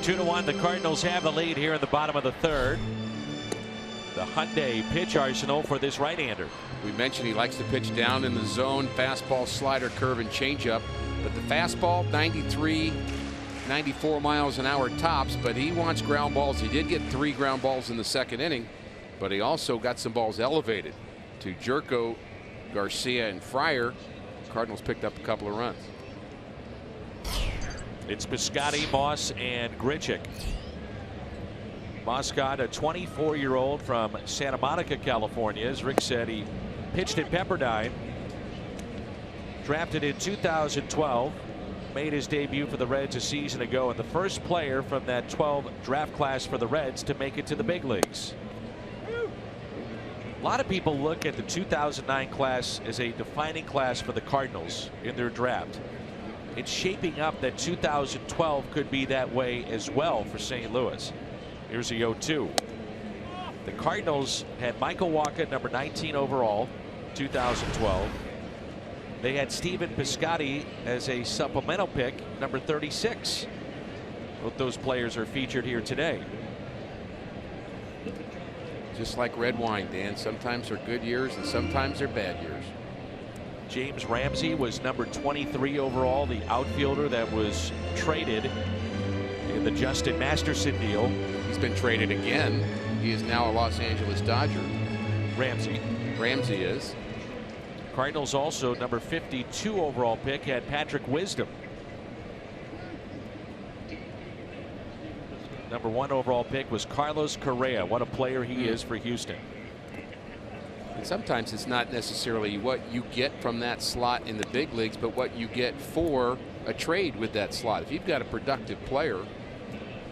Two to one, the Cardinals have the lead here in the bottom of the third. The Hyundai pitch arsenal for this right-hander. We mentioned he likes to pitch down in the zone, fastball, slider, curve, and changeup. But the fastball, 93, 94 miles an hour tops, but he wants ground balls. He did get 3 ground balls in the second inning, but he also got some balls elevated to Jerko, Garcia, and Fryer. Cardinals picked up a couple of runs. It's Piscotty, Moss, and Grichuk. Moscott, a 24-year-old from Santa Monica, California. As Rick said, he pitched at Pepperdine. Drafted in 2012. Made his debut for the Reds a season ago, and the first player from that 12 draft class for the Reds to make it to the big leagues. A lot of people look at the 2009 class as a defining class for the Cardinals in their draft. It's shaping up that 2012 could be that way as well for St. Louis. Here's a 0-2. The Cardinals had Michael Wacha, number 19 overall, 2012. They had Stephen Piscotty as a supplemental pick, number 36. Both those players are featured here today. Just like red wine, Dan. Sometimes they're good years and sometimes they're bad years. James Ramsey was number 23 overall, the outfielder that was traded in the Justin Masterson deal. He's been traded again. He is now a Los Angeles Dodger. Ramsey is. Cardinals also number 52 overall pick had Patrick Wisdom. Number 1 overall pick was Carlos Correa. What a player he is for Houston. And sometimes it's not necessarily what you get from that slot in the big leagues, but what you get for a trade with that slot. If you've got a productive player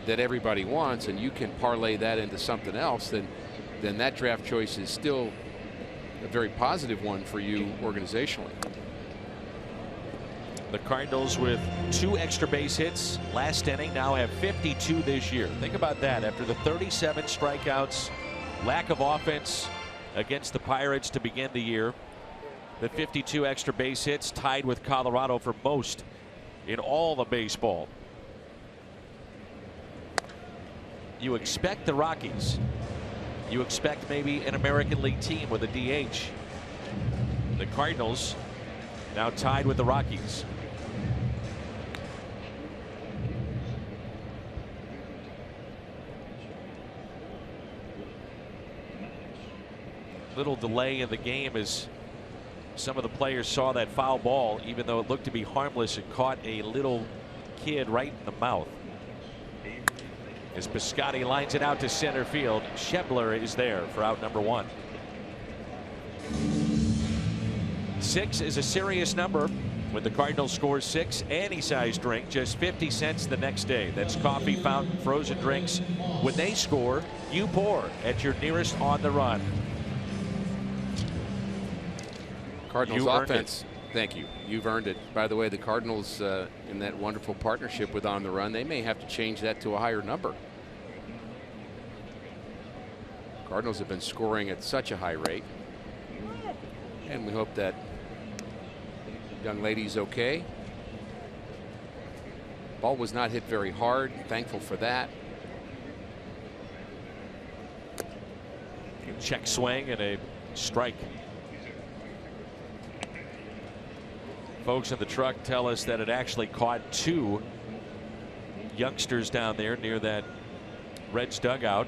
that everybody wants and you can parlay that into something else, then that draft choice is still a very positive one for you organizationally. The Cardinals with 2 extra base hits last inning now have 52 this year. Think about that. After the 37 strikeouts, lack of offense against the Pirates to begin the year, the 52 extra base hits tied with Colorado for most in all of baseball. You expect the Rockies. You expect maybe an American League team with a DH. The Cardinals now tied with the Rockies. Little delay in the game as some of the players saw that foul ball, even though it looked to be harmless. It caught a little kid right in the mouth. As Piscotty lines it out to center field, Schebler is there for out number 1. 6 is a serious number. When the Cardinals score 6, any size drink, just 50 cents the next day. That's coffee, fountain, frozen drinks. When they score, you pour at your nearest On the Run. Cardinals offense. Thank you. You've earned it. By the way, the Cardinals in that wonderful partnership with On the Run, they may have to change that to a higher number. Cardinals have been scoring at such a high rate, and we hope that young lady's okay. Ball was not hit very hard. Thankful for that. Check swing and a strike. Folks in the truck tell us that it actually caught 2 youngsters down there near that Reds dugout.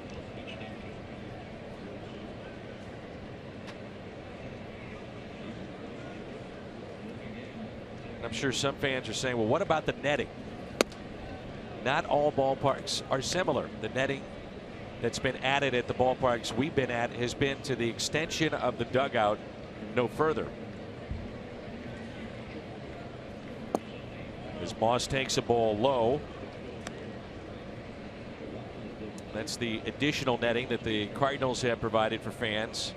I'm sure some fans are saying, well, what about the netting? Not all ballparks are similar. The netting that's been added at the ballparks we've been at has been to the extension of the dugout, no further. As Moss takes a ball low. That's the additional netting that the Cardinals have provided for fans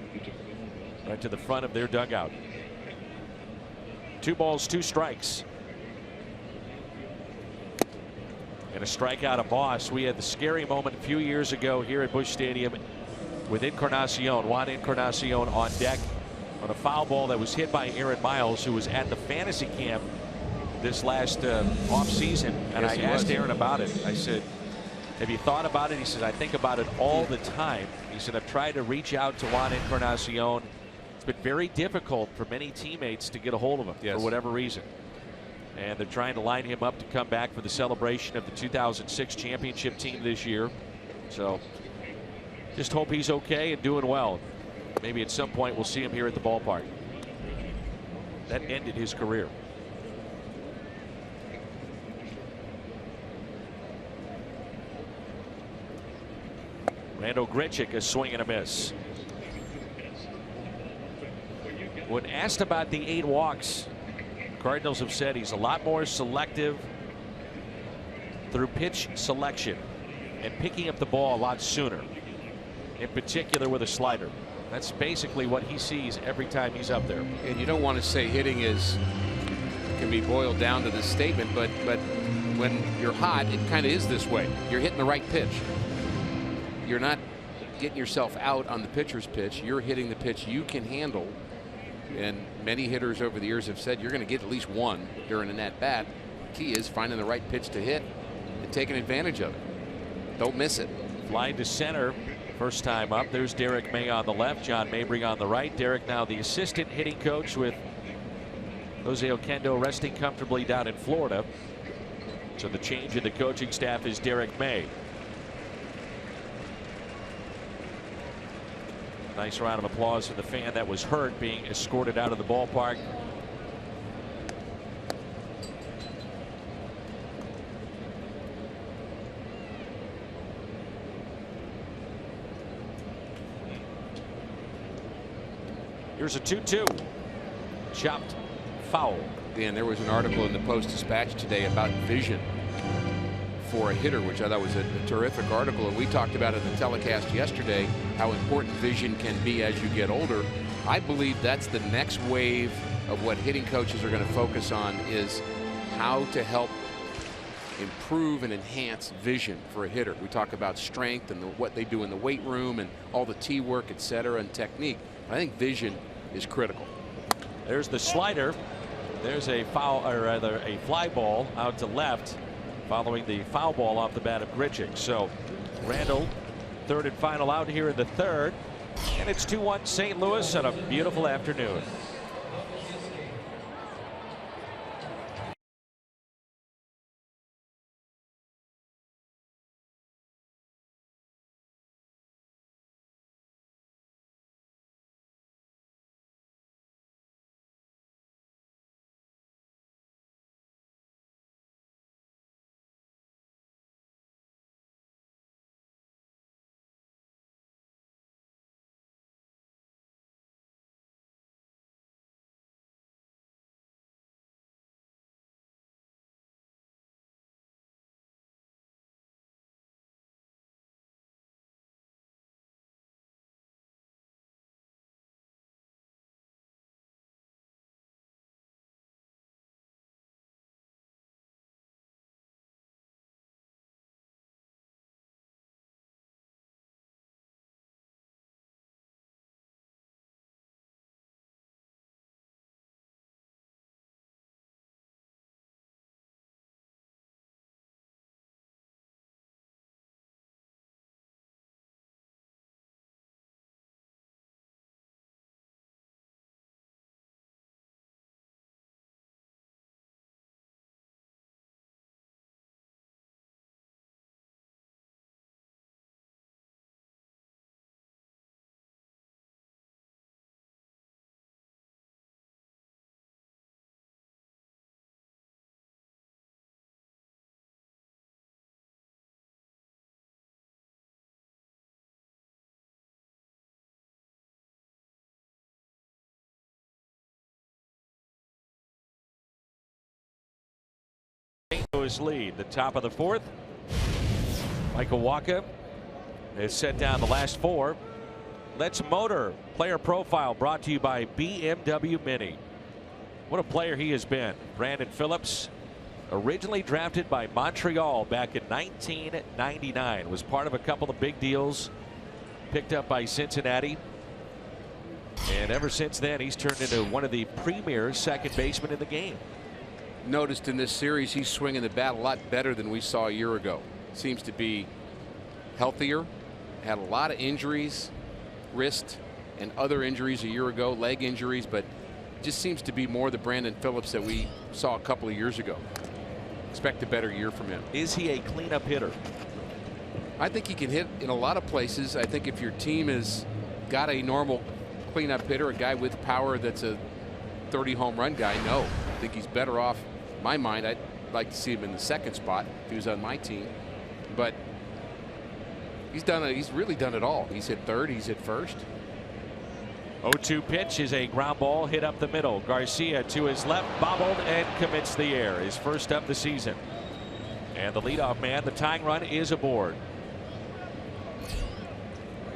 right to the front of their dugout. 2 balls, 2 strikes. And a strikeout of Moss. We had the scary moment a few years ago here at Busch Stadium with Encarnacion, Juan Encarnacion on deck on a foul ball that was hit by Aaron Miles, who was at the fantasy camp this last off season. And I asked Aaron about it. I said, have you thought about it? He says, I think about it all the time. He said, I've tried to reach out to Juan Encarnacion. It's been very difficult for many teammates to get a hold of him for whatever reason. And they're trying to line him up to come back for the celebration of the 2006 championship team this year. So just hope he's okay and doing well. Maybe at some point we'll see him here at the ballpark. That ended his career. Randall Grichuk, a swing and a miss. When asked about the 8 walks, Cardinals have said he's a lot more selective through pitch selection and picking up the ball a lot sooner, in particular with a slider. That's basically what he sees every time he's up there. And you don't want to say hitting can be boiled down to this statement, but when you're hot, it kind of is this way. You're hitting the right pitch. You're not getting yourself out on the pitcher's pitch. You're hitting the pitch you can handle. And many hitters over the years have said you're going to get at least 1 during an at-bat. Key is finding the right pitch to hit and taking advantage of it. Don't miss it. Fly to center. First time up. There's Derek May on the left, John Mabry on the right. Derek now the assistant hitting coach with Jose Oquendo resting comfortably down in Florida. So the change in the coaching staff is Derek May. Nice round of applause for the fan that was hurt being escorted out of the ballpark. Here's a 2-2. Chopped foul. Dan, there was an article in the Post-Dispatch today about vision for a hitter, which I thought was a terrific article, and we talked about it in the telecast yesterday, how important vision can be as you get older. I believe that's the next wave of what hitting coaches are going to focus on, is how to help improve and enhance vision for a hitter. We talk about strength and what they do in the weight room and all the tee work, etc., and technique. I think vision is critical. There's the slider. There's a foul, or rather a fly ball out to left, following the foul ball off the bat of Grichuk. So Randall, third and final out here in the third, and it's 2-1 St. Louis on a beautiful afternoon. St. Louis lead, the top of the fourth. Michael Wacha has set down the last four. Let's Motor player profile brought to you by BMW Mini. What a player he has been. Brandon Phillips, originally drafted by Montreal back in 1999, was part of a couple of big deals, picked up by Cincinnati, and ever since then he's turned into one of the premier second basemen in the game. Noticed in this series he's swinging the bat a lot better than we saw a year ago. Seems to be healthier, had a lot of injuries, wrist and other injuries a year ago, leg injuries, but just seems to be more the Brandon Phillips that we saw a couple of years ago. Expect a better year from him. Is he a cleanup hitter? I think he can hit in a lot of places. I think if your team has got a normal cleanup hitter, a guy with power that's a 30 home run guy, no. I think he's better off. In my mind, I'd like to see him in the second spot if he was on my team. But he's really done it all. He's hit third, he's hit first. 0-2 pitch is a ground ball hit up the middle. Garcia to his left, bobbled and commits the air. His first of the season. And the leadoff man, the tying run, is aboard.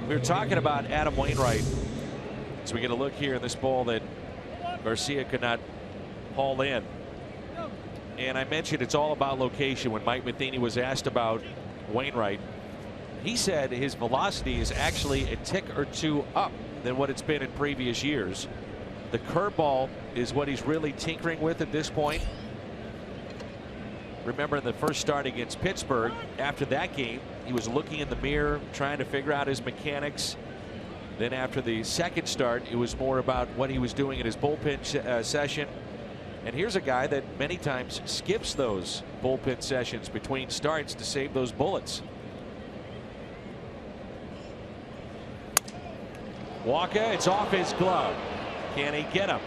We were talking about Adam Wainwright. So we get a look here in this ball that Garcia could not haul in. And I mentioned it's all about location when Mike Matheny was asked about Wainwright. He said his velocity is actually a tick or two up than what it's been in previous years. The curveball is what he's really tinkering with at this point. Remember in the first start against Pittsburgh, after that game, he was looking in the mirror, trying to figure out his mechanics. Then after the second start, it was more about what he was doing in his bullpen session. And here's a guy that many times skips those bullpen sessions between starts to save those bullets. Wacha, it's off his glove. Can he get him?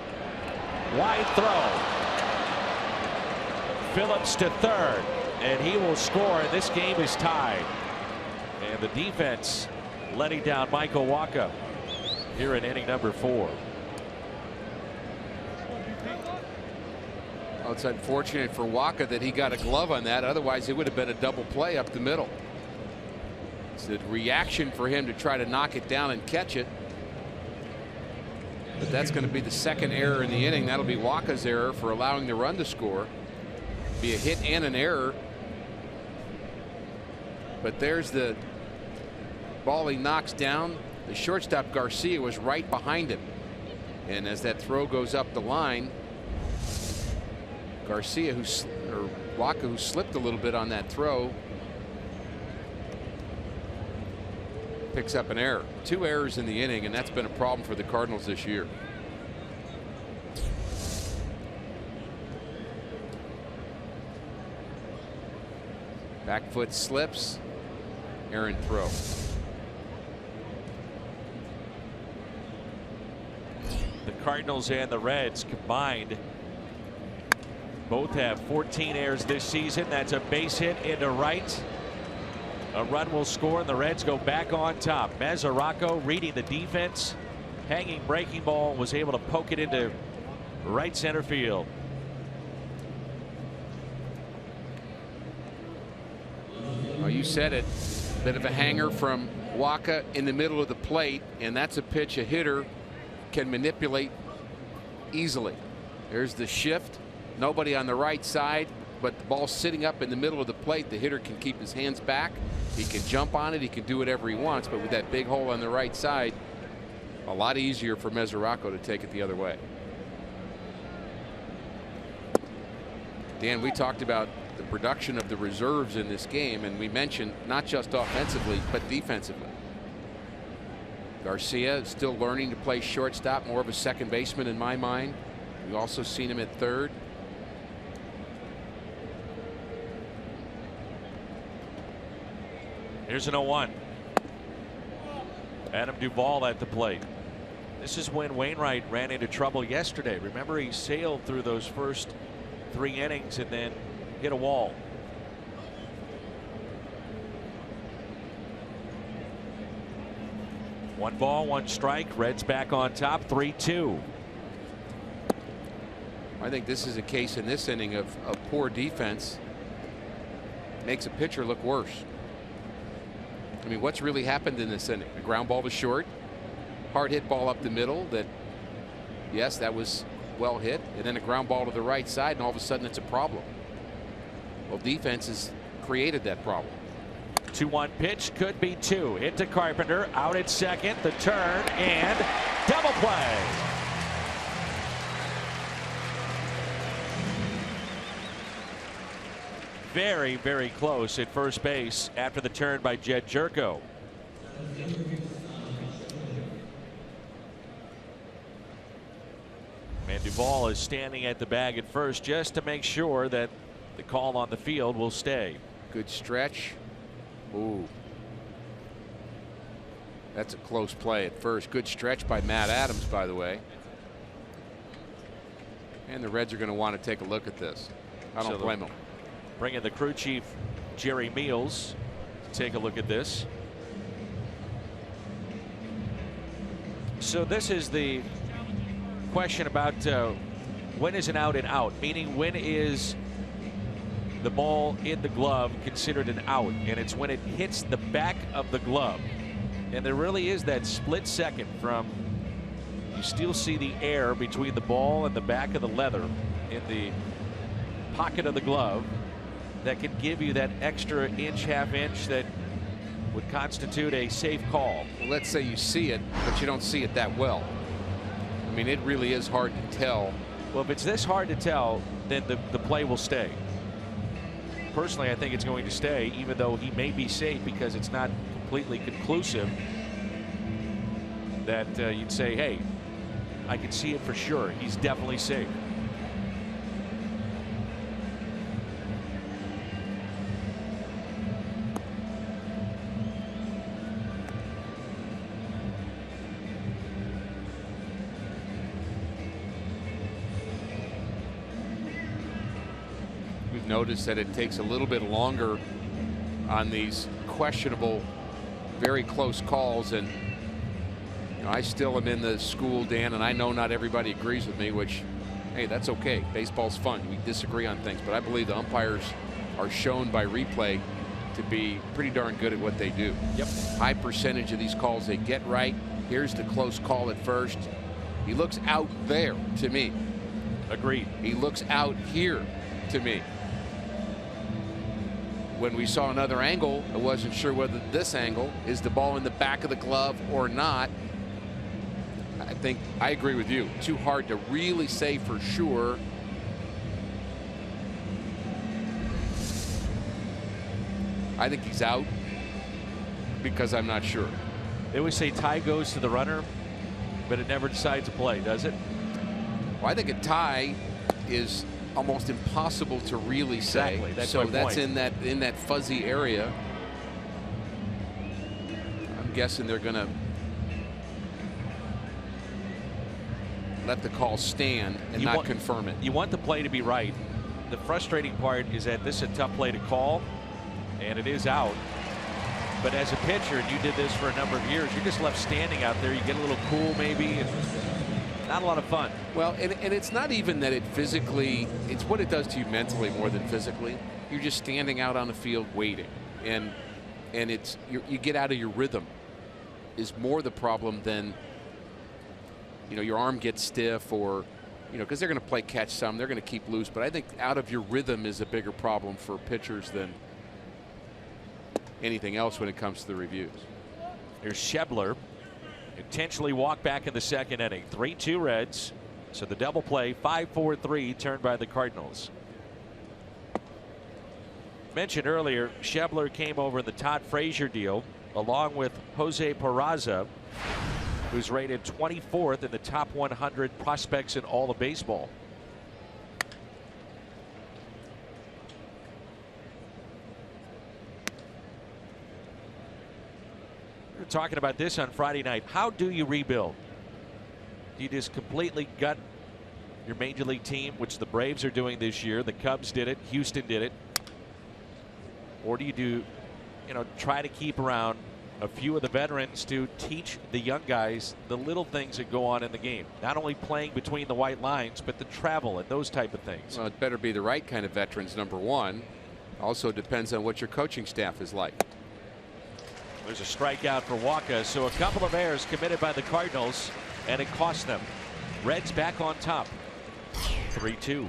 Wide throw. Phillips to third, and he will score. This game is tied. And the defense letting down Michael Wacha here in inning number 4. Well, it's unfortunate for Wacha that he got a glove on that. Otherwise, it would have been a double play up the middle. It's a reaction for him to try to knock it down and catch it. But that's going to be the second error in the inning. That'll be Wacha's error for allowing the run to score. Be a hit and an error. But there's the ball he knocks down. The shortstop Garcia was right behind him. And as that throw goes up the line, Garcia, or Waka, who slipped a little bit on that throw, picks up an error. 2 errors in the inning, and that's been a problem for the Cardinals this year. Back foot slips. Errant throw. The Cardinals and the Reds combined both have 14 errors this season. That's a base hit into right. A run will score, and the Reds go back on top. Mesoraco reading the defense. Hanging breaking ball, was able to poke it into right center field. Oh, you said it. Bit of a hanger from Waka in the middle of the plate, and that's a pitch a hitter can manipulate easily. There's the shift. Nobody on the right side, but the ball sitting up in the middle of the plate. The hitter can keep his hands back. He can jump on it. He can do whatever he wants. But with that big hole on the right side, a lot easier for Mesoraco to take it the other way. Dan, we talked about the production of the reserves in this game, and we mentioned not just offensively but defensively. Garcia is still learning to play shortstop, more of a second baseman in my mind. We've also seen him at third. Here's an 0-1. Adam Duvall at the plate. This is when Wainwright ran into trouble yesterday. Remember, he sailed through those first 3 innings and then hit a wall. One ball, 1 strike. Reds back on top, 3-2. I think this is a case in this inning of poor defense. Makes a pitcher look worse. I mean, what's really happened in this inning? A ground ball to short, hard hit ball up the middle that, yes, that was well hit, and then a ground ball to the right side, and all of a sudden it's a problem. Well, defense has created that problem. 2-1 pitch, could be 2. Hit to Carpenter, out at second, the turn, and double play. Very, very close at first base after the turn by Jed Jerko. And Duvall is standing at the bag at first just to make sure that the call on the field will stay. Good stretch. Ooh. That's a close play at first. Good stretch by Matt Adams, by the way. And the Reds are going to want to take a look at this. I don't blame them. Bringing the crew chief, Jerry Meals, to take a look at this. So this is the question about when is an out and out, meaning when is the ball in the glove considered an out, and it's when it hits the back of the glove. And there really is that split second from, you still see the air between the ball and the back of the leather in the pocket of the glove that can give you that extra inch, half inch that would constitute a safe call. Well, let's say you see it, but you don't see it that well. I mean, it really is hard to tell. Well, if it's this hard to tell, then the play will stay. Personally, I think it's going to stay, even though he may be safe because it's not completely conclusive. That you'd say, hey, I can see it for sure. He's definitely safe. Notice that it takes a little bit longer on these questionable, very close calls, and you know, I still am in the school, Dan, and I know not everybody agrees with me, which, hey, that's okay. Baseball's fun. We disagree on things, but I believe the umpires are shown by replay to be pretty darn good at what they do. Yep. High percentage of these calls they get right. Here's the close call at first. He looks out there to me. Agreed. He looks out here to me. When we saw another angle, I wasn't sure whether this angle is the ball in the back of the glove or not. I think I agree with you. Too hard to really say for sure. I think he's out because I'm not sure. They always say tie goes to the runner, but it never decides to play, does it? Well, I think a tie is almost impossible to really say. Exactly. That's so my that's point. in that fuzzy area. I'm guessing they're going to let the call stand and not confirm it. You want the play to be right. The frustrating part is that this is a tough play to call, and it is out. But as a pitcher, and you did this for a number of years, you're just left standing out there. You get a little cool maybe, and not a lot of fun. Well, and it's not even that it physically, it's what it does to you mentally more than physically. You're just standing out on the field waiting, and it's you get out of your rhythm is more the problem than, you know, your arm gets stiff, or, you know, because they're going to play catch some, they're going to keep loose. But I think out of your rhythm is a bigger problem for pitchers than anything else when it comes to the reviews. Here's Schebler. Intentionally walked back in the second inning. 3-2 Reds. So the double play, 5-4-3 turned by the Cardinals. Mentioned earlier, Schebler came over in the Todd Frazier deal along with Jose Peraza, who's rated 24th in the top 100 prospects in all of baseball. We were talking about this on Friday night. How do you rebuild? Do you just completely gut your major league team, which the Braves are doing this year? The Cubs did it. Houston did it. Or do you try to keep around a few of the veterans to teach the young guys the little things that go on in the game? Not only playing between the white lines, but the travel and those type of things. Well, it better be the right kind of veterans, number one. Also depends on what your coaching staff is like. There's a strikeout for Walker, so a couple of errors committed by the Cardinals, and it cost them. Reds back on top. 3-2.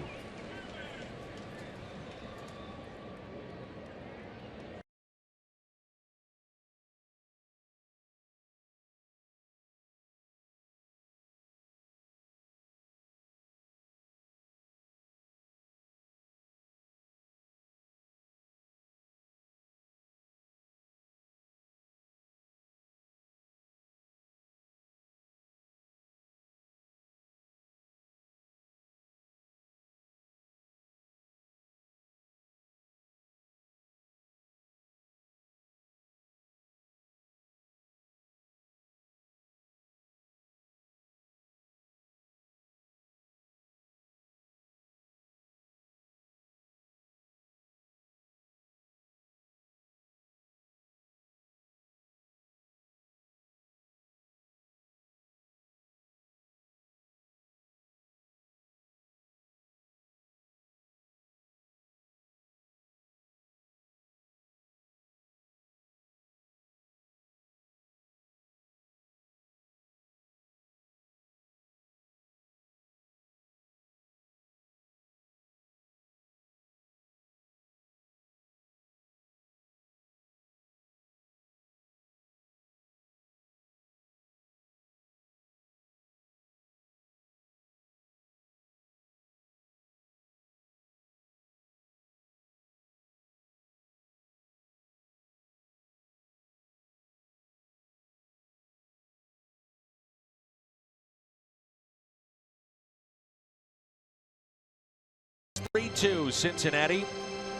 Cincinnati.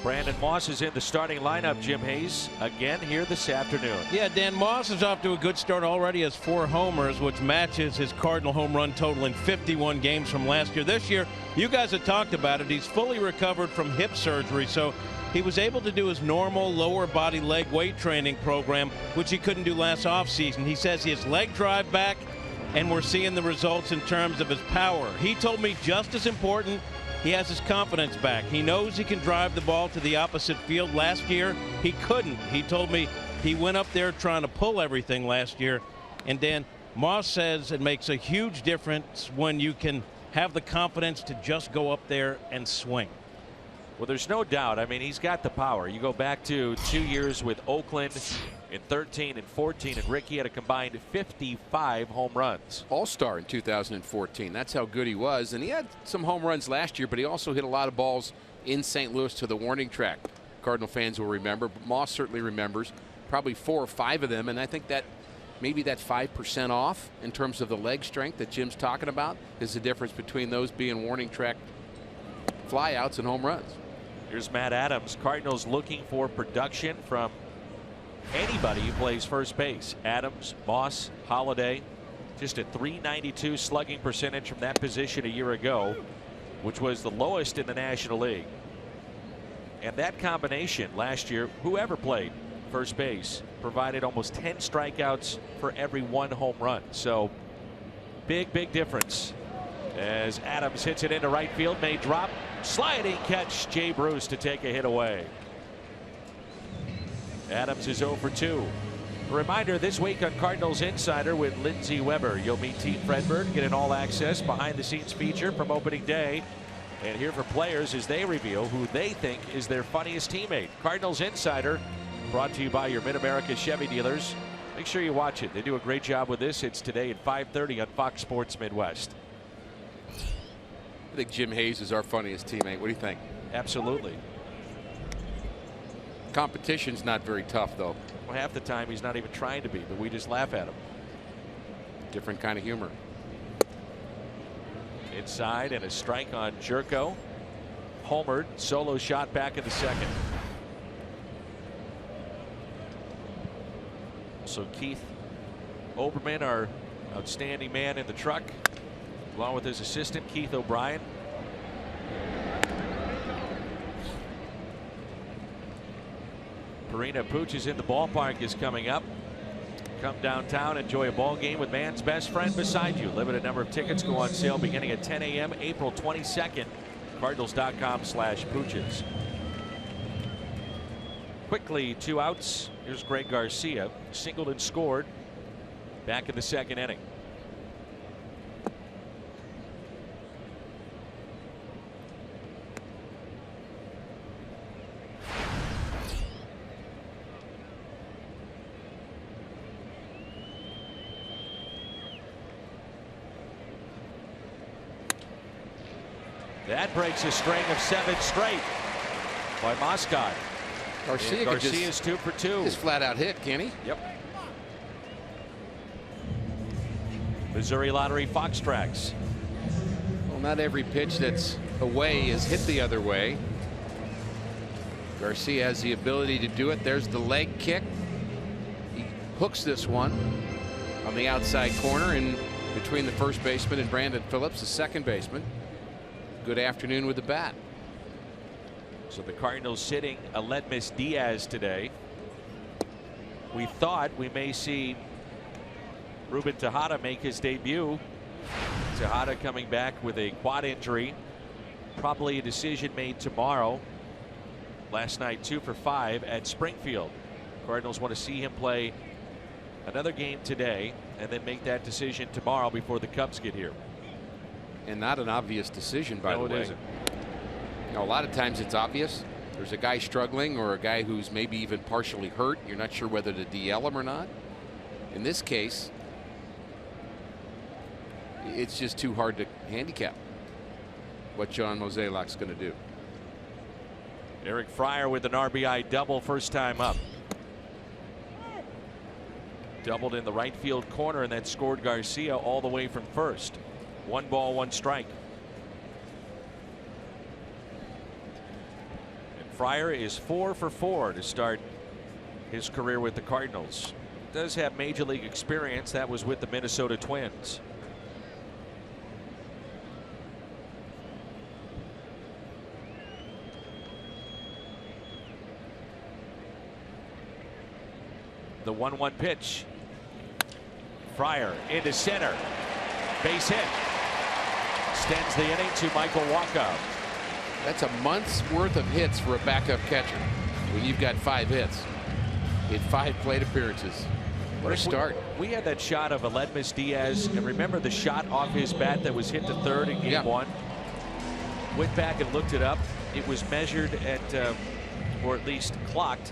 Brandon Moss is in the starting lineup. Jim Hayes again here this afternoon. Yeah, Dan, Moss is off to a good start already. Has 4 homers, which matches his Cardinal home run total in 51 games from last year. This year, you guys have talked about it, he's fully recovered from hip surgery, so he was able to do his normal lower body leg weight training program, which he couldn't do last offseason. He says he has leg drive back, and we're seeing the results in terms of his power. He told me just as important, he has his confidence back. He knows he can drive the ball to the opposite field. Last year, he couldn't. He told me he went up there trying to pull everything last year. And Dan, Moss says it makes a huge difference when you can have the confidence to just go up there and swing. Well, there's no doubt. I mean, he's got the power. You go back to 2 years with Oakland in 13 and 14, and Ricky had a combined 55 home runs. All-star in 2014. That's how good he was. And he had some home runs last year, but he also hit a lot of balls in St. Louis to the warning track. Cardinal fans will remember. Moss certainly remembers probably 4 or 5 of them, and I think that maybe that 5% off in terms of the leg strength that Jim's talking about is the difference between those being warning track flyouts and home runs. Here's Matt Adams. Cardinals looking for production from anybody who plays first base. Adams, Moss, Holiday. Just a .392 slugging percentage from that position a year ago, which was the lowest in the National League. And that combination last year, whoever played first base, provided almost 10 strikeouts for every 1 home run. So big difference as Adams hits it into right field. May drop, sliding catch, Jay Bruce to take a hit away. Adams is 0 for 2. A reminder this week on Cardinals Insider with Lindsey Weber. You'll meet Team Fredberg, get an all-access behind-the-scenes feature from opening day, and hear from players as they reveal who they think is their funniest teammate. Cardinals Insider, brought to you by your Mid-America Chevy dealers. Make sure you watch it. They do a great job with this. It's today at 5:30 on Fox Sports Midwest. I think Jim Hayes is our funniest teammate. What do you think? Absolutely. Competition's not very tough, though. Well, half the time he's not even trying to be, but we just laugh at him. Different kind of humor. Inside and a strike on Jerko. Homered, solo shot back in the second. So Keith Oberman, our outstanding man in the truck, along with his assistant Keith O'Brien. Perina Pooch's in the ballpark is coming up. Come downtown, enjoy a ball game with man's best friend beside you. Limited number of tickets go on sale beginning at 10 a.m. April 22nd. Cardinals.com/Pooches. Quickly, 2 outs. Here's Greg Garcia. Singled and scored back in the second inning. That breaks a string of 7 straight by Moscot. Garcia's 2 for 2. Just flat out hit, can he? Yep. Missouri Lottery Fox Tracks. Well, not every pitch that's away is hit the other way. Garcia has the ability to do it. There's the leg kick. He hooks this one on the outside corner in between the first baseman and Brandon Phillips, the second baseman. Good afternoon with the bat. So the Cardinals sitting Aledmys Diaz today. We thought we may see Ruben Tejada make his debut. Tejada coming back with a quad injury. Probably a decision made tomorrow. Last night 2 for 5 at Springfield. Cardinals want to see him play another game today and then make that decision tomorrow before the Cubs get here. And not an obvious decision, by the way. No, it isn't. You know, a lot of times it's obvious. There's a guy struggling or a guy who's maybe even partially hurt. You're not sure whether to DL him or not. In this case, it's just too hard to handicap what John Mozeliak's going to do. Eric Fryer with an RBI double first time up. Doubled in the right field corner and that scored Garcia all the way from first. 1 ball, 1 strike. And Fryer is 4 for 4 to start his career with the Cardinals. Does have major league experience. That was with the Minnesota Twins. The 1-1 pitch. Fryer into center. Base hit. Extends the inning to Michael Wacha. That's a month's worth of hits for a backup catcher when you've got 5 hits in 5 plate appearances. What a start. We had that shot of Aledmys Diaz, and remember the shot off his bat that was hit to third in game 1? Went back and looked it up. It was measured at, or at least clocked,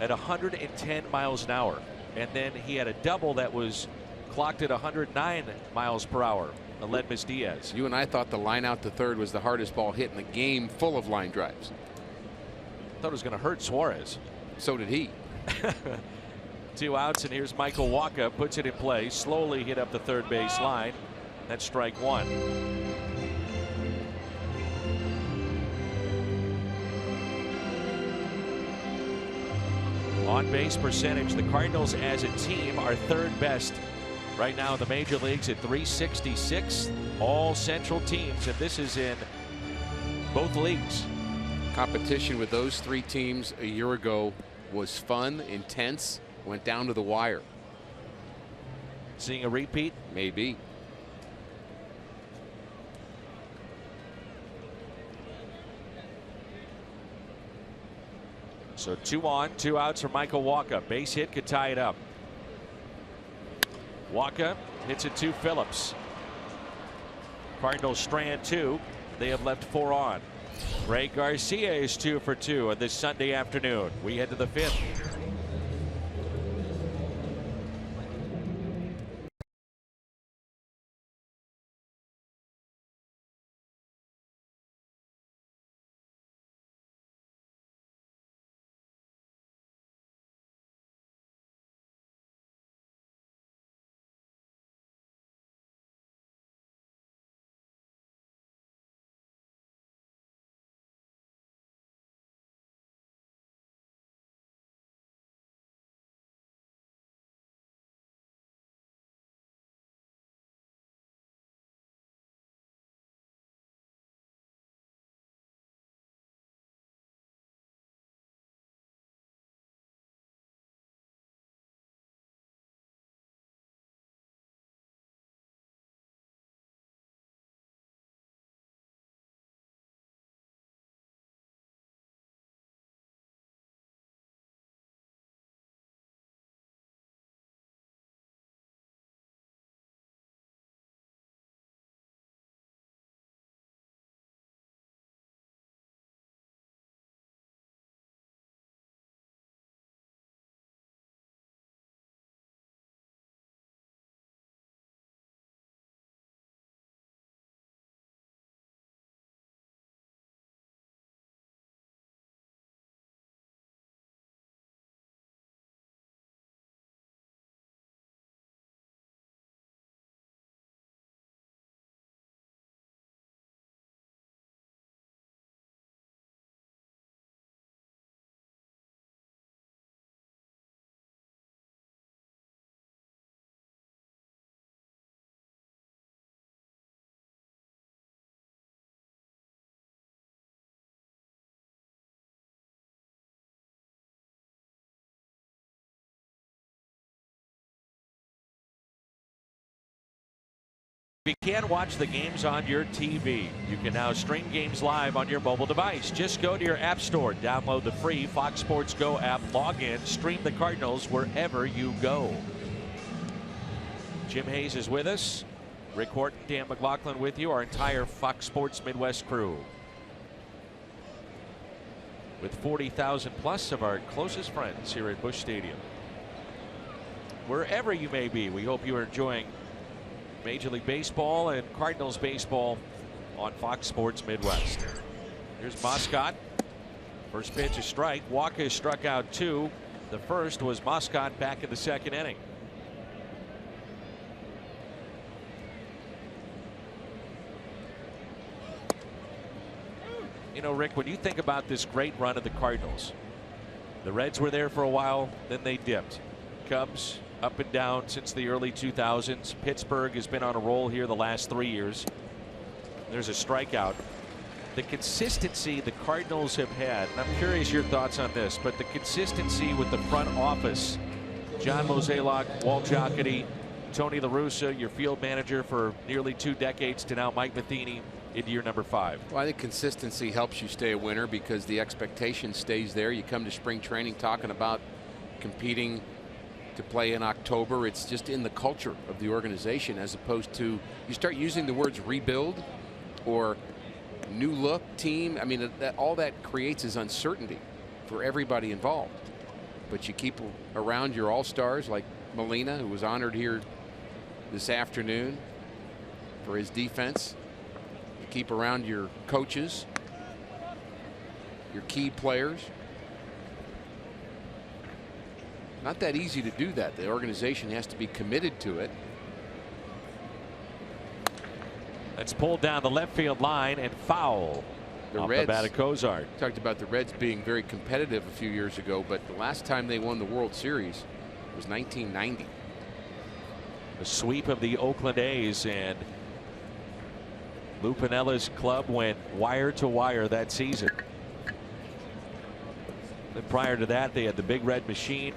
at 110 miles an hour. And then he had a double that was clocked at 109 miles per hour. Aledmys Diaz. You and I thought the line out to third was the hardest ball hit in the game, full of line drives. thought it was going to hurt Suarez. So did he. 2 outs, and here's Michael Wacha, puts it in play, slowly hit up the third base line. That's strike 1. On base percentage, the Cardinals as a team are 3rd best right now in the major leagues at .366. All Central teams, and this is in both leagues. Competition with those 3 teams a year ago was fun, intense, went down to the wire. Seeing a repeat? Maybe. So 2 on, 2 outs for Michael Wacha. Base hit could tie it up. Wacha hits it to Phillips. Cardinals strand 2. They have left 4 on. Ray Garcia is 2 for 2 on this Sunday afternoon. We head to the 5th. If you can't watch the games on your TV, you can now stream games live on your mobile device. Just go to your app store, download the free Fox Sports Go app, log in, stream the Cardinals wherever you go. Jim Hayes is with us. Rick Horton, Dan McLaughlin with you, our entire Fox Sports Midwest crew. With 40,000 plus of our closest friends here at Busch Stadium. Wherever you may be, we hope you are enjoying Major League Baseball and Cardinals baseball on Fox Sports Midwest. Here's Moscott. First pitch, a strike. Wacha struck out 2. The first was Moscott back in the 2nd inning. You know, Rick, when you think about this great run of the Cardinals, the Reds were there for a while, then they dipped. Cubs up and down since the early 2000s. Pittsburgh has been on a roll here the last 3 years. There's a strikeout. The consistency the Cardinals have had, and I'm curious your thoughts on this, but the consistency with the front office, John Mozeliak, Walt Jocketty, Tony La Russa, your field manager for nearly 2 decades, to now Mike Matheny into year number 5. Well, I think consistency helps you stay a winner because the expectation stays there. You come to spring training talking about competing to play in October. It's just in the culture of the organization, as opposed to, you start using the words rebuild or new look team. I mean, all that creates is uncertainty for everybody involved. But you keep around your all-stars like Molina, who was honored here this afternoon for his defense. You keep around your coaches, your key players, Not that easy to do that. The organization has to be committed to it. That's pulled down the left field line and foul. The off Reds, the bat of Cozart. Talked about the Reds being very competitive a few years ago, but the last time they won the World Series was 1990. A sweep of the Oakland A's, and Lou Pinella's club went wire to wire that season. And prior to that, they had the Big Red Machine.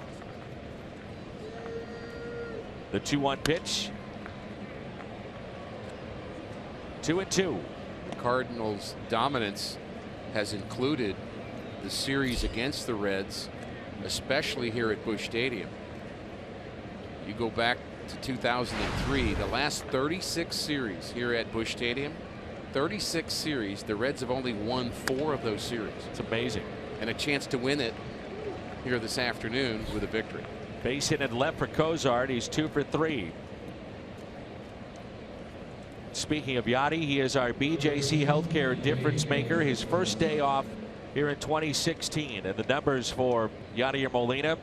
The 2-1 pitch. 2-2. The Cardinals' dominance has included the series against the Reds, especially here at Busch Stadium. You go back to 2003, the last 36 series here at Busch Stadium, 36 series, the Reds have only won 4 of those series. It's amazing. And a chance to win it here this afternoon with a victory. Base hit and left for Cozart. He's 2 for 3. Speaking of Yachty, he is our BJC Healthcare difference maker. His first day off here in 2016. And the numbers for Yadier Molina. I'm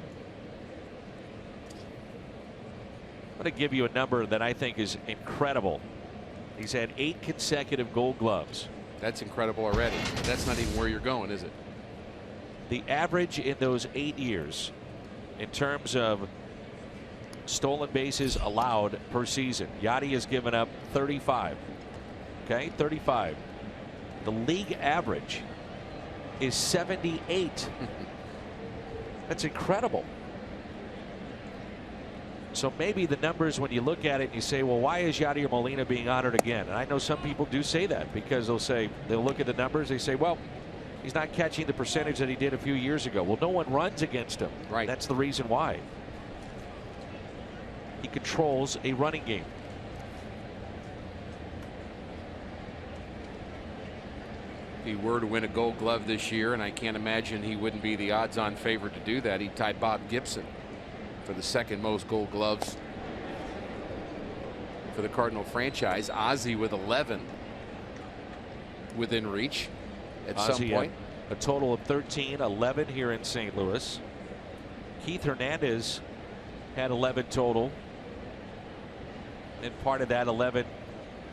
going to give you a number that I think is incredible. He's had 8 consecutive Gold Gloves. That's incredible already. But that's not even where you're going, is it? The average in those 8 years in terms of stolen bases allowed per season, Yachty has given up 35. Okay, 35. The league average is 78. That's incredible. So maybe the numbers, when you look at it and you say, well, why is Yadier Molina being honored again? And I know some people do say that because they'll look at the numbers. They say, well, he's not catching the percentage that he did a few years ago. Well, no one runs against him. Right. That's the reason why. He controls a running game. If he were to win a Gold Glove this year, and I can't imagine he wouldn't be the odds-on favorite to do that, he'd tie Bob Gibson for the second most Gold Gloves for the Cardinal franchise. Ozzie with 11 within reach at some point. A total of 13, 11 here in St. Louis. Keith Hernandez had 11 total. And part of that 11,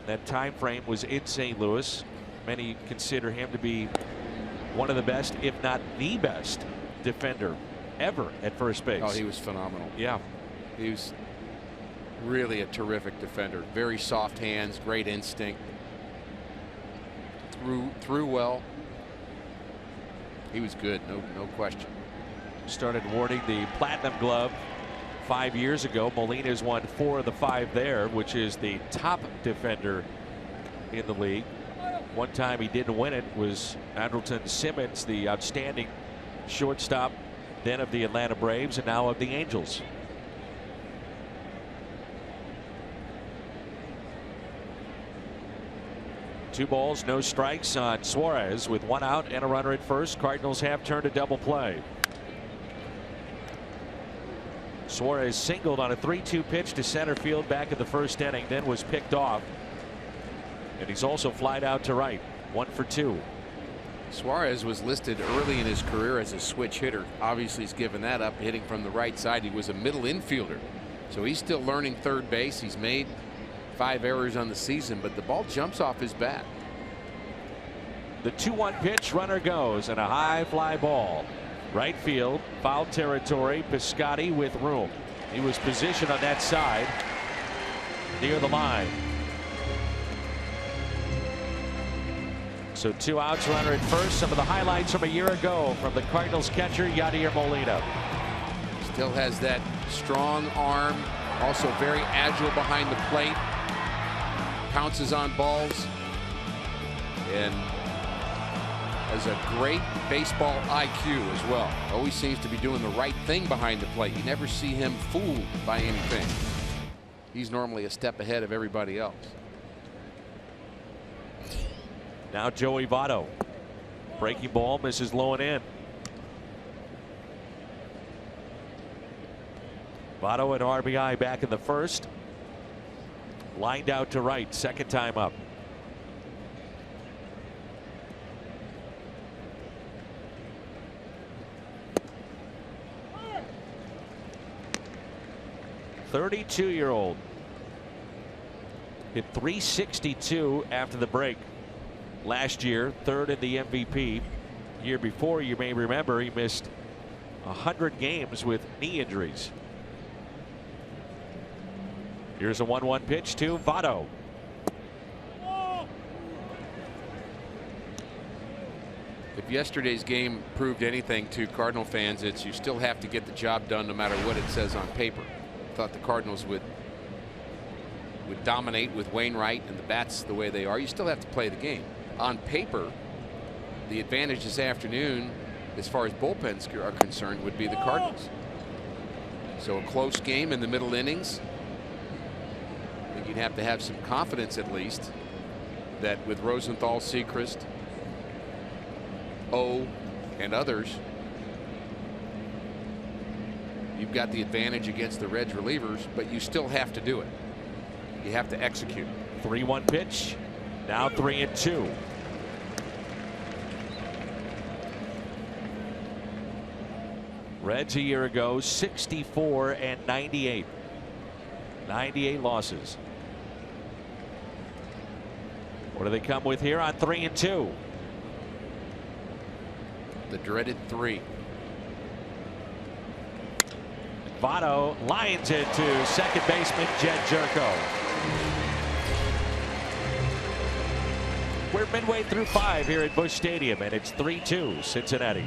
that time frame was in St. Louis. Many consider him to be one of the best, if not the best, defender ever at first base. Oh, he was phenomenal. Yeah. He was really a terrific defender. Very soft hands, great instinct. Threw well. He was good, no question. Started awarding the Platinum Glove 5 years ago. Molina's won 4 of the 5 there, which is the top defender in the league. One time he didn't win it was Andrelton Simmons, the outstanding shortstop then of the Atlanta Braves and now of the Angels. Two balls, no strikes on Suarez with 1 out and a runner at first. Cardinals have turned a double play. Suarez singled on a 3-2 pitch to center field back in the first inning, then was picked off. And he's also flied out to right. 1 for 2. Suarez was listed early in his career as a switch hitter. Obviously he's given that up, hitting from the right side. He was a middle infielder, so he's still learning third base. He's made 5 errors on the season, but the ball jumps off his bat. The 2-1 pitch, runner goes, and a high fly ball. Right field, foul territory. Piscotty with room. He was positioned on that side near the line. So 2 outs, runner at first. Some of the highlights from a year ago from the Cardinals catcher Yadier Molina. Still has that strong arm, also very agile behind the plate, pounces on balls, and has a great baseball IQ as well. Always seems to be doing the right thing behind the plate. You never see him fooled by anything. He's normally a step ahead of everybody else. Now Joey Votto. Breaking ball, misses low and in. Votto at RBI back in the first. Lined out to right, second time up. 32-year-old. Hit .362 after the break last year, third in the MVP. Year before, you may remember, he missed 100 games with knee injuries. Here's a 1-1 pitch to Votto. If yesterday's game proved anything to Cardinal fans, it's you still have to get the job done no matter what it says on paper. Thought the Cardinals would dominate with Wainwright and the bats the way they are. You still have to play the game. On paper, the advantage this afternoon, as far as bullpens are concerned, would be the Cardinals. So a close game in the middle innings. I think you'd have to have some confidence at least that with Rosenthal, Sechrist, O, and others, you've got the advantage against the Reds relievers, but you still have to do it. You have to execute. 3-1 pitch. Now 3-2. Reds a year ago 64-98. 98 losses. What do they come with here on 3-2? The dreaded 3. Votto lines it to second baseman Jed Jerko. We're midway through 5 here at Busch Stadium, and it's 3-2 Cincinnati.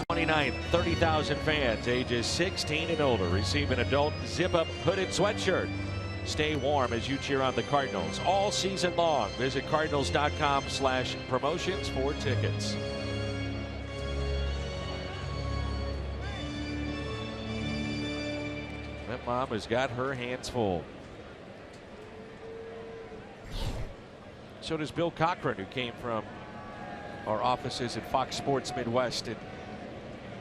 '29, 30,000 fans ages 16 and older receive an adult zip-up hooded sweatshirt. Stay warm as you cheer on the Cardinals all season long. Visit cardinals.com/promotions for tickets. That mom has got her hands full. So does Bill Cochran, who came from our offices at Fox Sports Midwest, and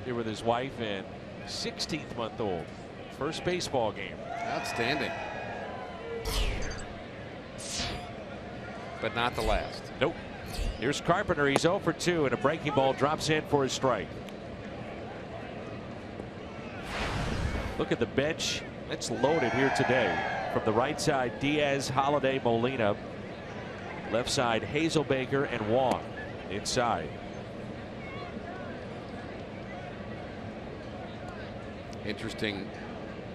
here with his wife and 16th month old. First baseball game. Outstanding. But not the last. Nope. Here's Carpenter. He's 0 for 2, and a breaking ball drops in for a strike. Look at the bench. It's loaded here today. From the right side, Diaz, Holiday, Molina. Left side, Hazelbaker and Wong. Inside. Interesting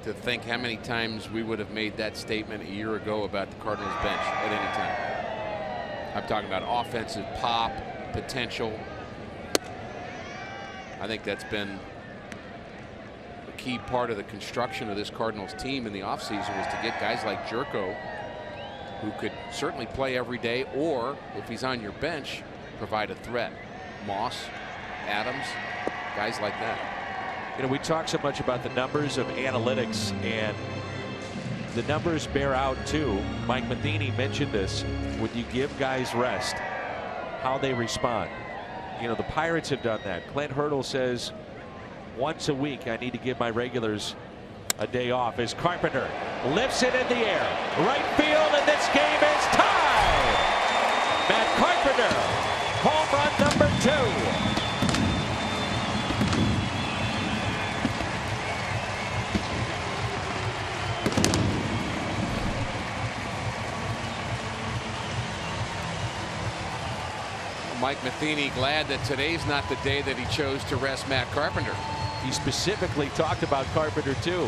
to think how many times we would have made that statement a year ago about the Cardinals bench at any time. I'm talking about offensive pop, potential. I think that's been a key part of the construction of this Cardinals team in the offseason, was to get guys like Jerko, who could certainly play every day, or if he's on your bench, provide a threat. Moss, Adams, guys like that. You know, we talk so much about the numbers of analytics, and the numbers bear out too. Mike Matheny mentioned this. When you give guys rest, how they respond. You know, the Pirates have done that. Clint Hurdle says once a week I need to give my regulars a day off. As Carpenter lifts it in the air, right field, and this game is tied. Matt Carpenter, home run number 2. Mike Matheny glad that today's not the day that he chose to rest Matt Carpenter. He specifically talked about Carpenter too,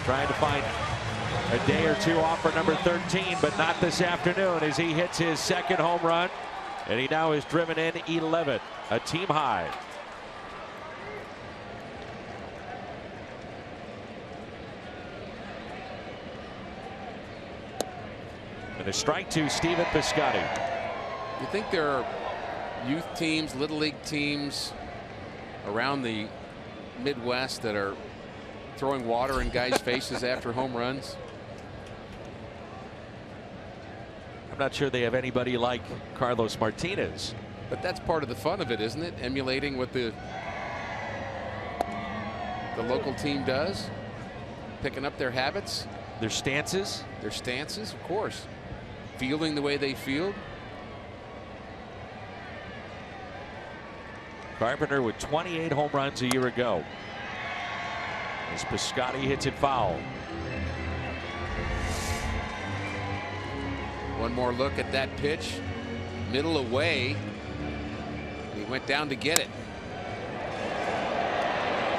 trying to find a day or two off for number 13, but not this afternoon as he hits his second home run, and he now has driven in 11, a team high. And a strike to Stephen Piscotty. You think there are youth teams, little league teams around the Midwest that are throwing water in guys' faces after home runs? I'm not sure they have anybody like Carlos Martinez. But that's part of the fun of it, isn't it? Emulating what the local team does, picking up their habits, their stances, of course, fielding the way they field. Carpenter with 28 home runs a year ago. As Piscotty hits it foul. One more look at that pitch. Middle away. He went down to get it.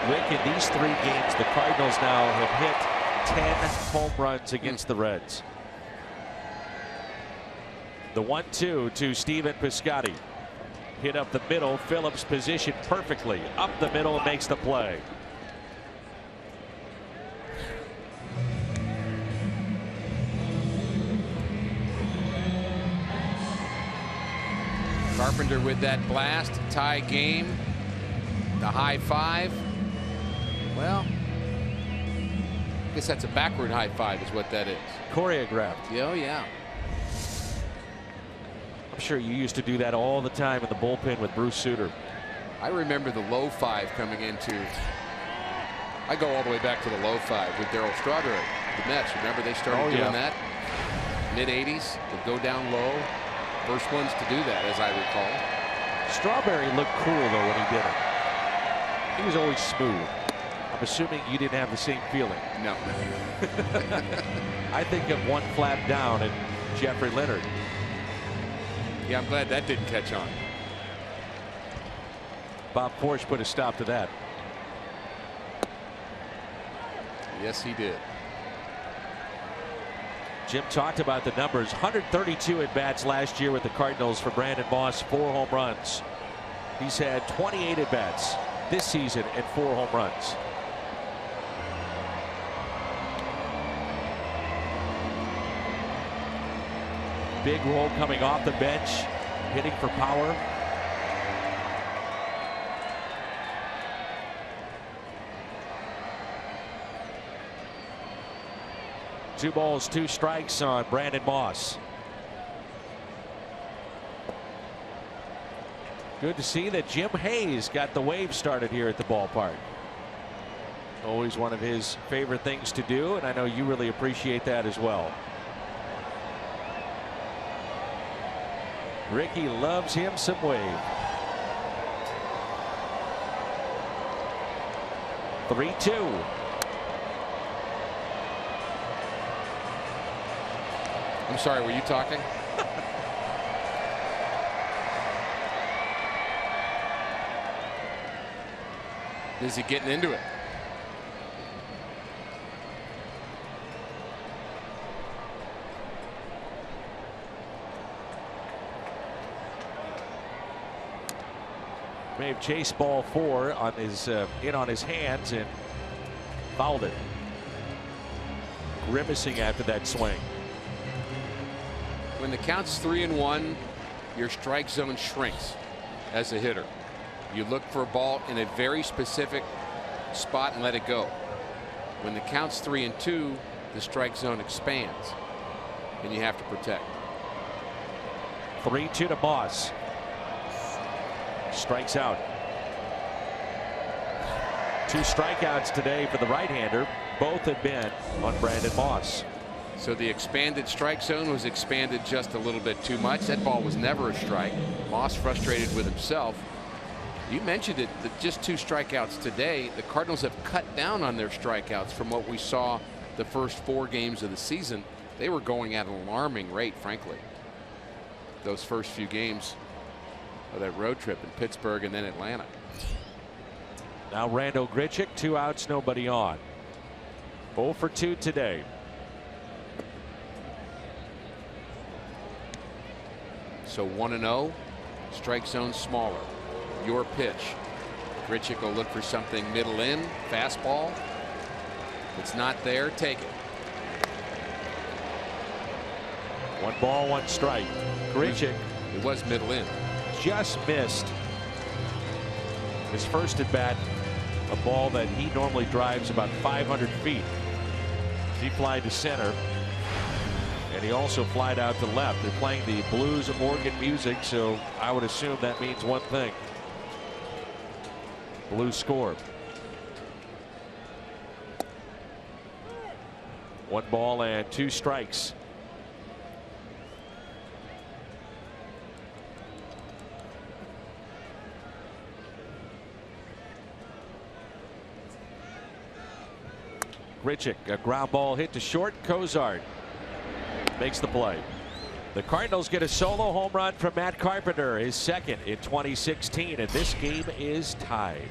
Rick, in these 3 games, the Cardinals now have hit 10 home runs against the Reds. The 1-2 to Stephen Piscotty. Hit up the middle. Phillips positioned perfectly up the middle and makes the play. Carpenter with that blast, tie game. The high five. Well, I guess that's a backward high five is what that is. Choreographed. Oh yeah. I'm sure you used to do that all the time in the bullpen with Bruce Sutter. I remember the low five coming into. I go all the way back to the low five with Darryl Strawberry, the Mets. Remember they started doing that? Mid-'80s, they'd go down low. First ones to do that, as I recall. Strawberry looked cool though when he did it. He was always smooth. I'm assuming you didn't have the same feeling. No. I think of one flap down and Jeffrey Leonard. Yeah, I'm glad that didn't catch on. Bob Porsche put a stop to that. Yes, he did. Jim talked about the numbers. 132 at bats last year with the Cardinals for Brandon Moss, 4 home runs. He's had 28 at bats this season and 4 home runs. Big role coming off the bench, hitting for power. Two balls, 2 strikes on Brandon Moss. Good to see that Jim Hayes got the wave started here at the ballpark. Always one of his favorite things to do, and I know you really appreciate that as well. Ricky loves him some wave. 3-2. I'm sorry, were you talking? Is he getting into it? May have chased ball 4 on his in on his hands and fouled it. Grimacing after that swing. When the count's 3-1, your strike zone shrinks as a hitter. You look for a ball in a very specific spot and let it go. When the count's 3-2, the strike zone expands, and you have to protect. 3-2 to Moss. Strikes out. 2 strikeouts today for the right-hander. Both have been on Brandon Moss. So the expanded strike zone was expanded just a little bit too much. That ball was never a strike. Moss frustrated with himself. You mentioned it, that just 2 strikeouts today. The Cardinals have cut down on their strikeouts from what we saw the first 4 games of the season. They were going at an alarming rate, frankly, those first few games of that road trip in Pittsburgh and then Atlanta. Now Randal Grichuk, 2 outs, nobody on. 0 for 2 today. So 1-0, strike zone smaller. Your pitch. Grichuk will look for something middle in, fastball. If it's not there, take it. 1 ball, 1 strike. Grichuk, it was middle in. Just missed his first at bat, a ball that he normally drives about 500 feet. He flied to center, and he also flied out to left. They're playing the blues organ music, so I would assume that means one thing. Blues score. 1 ball and 2 strikes. Grichuk, a ground ball hit to short. Cozart makes the play. The Cardinals get a solo home run from Matt Carpenter, his second in 2016, and this game is tied.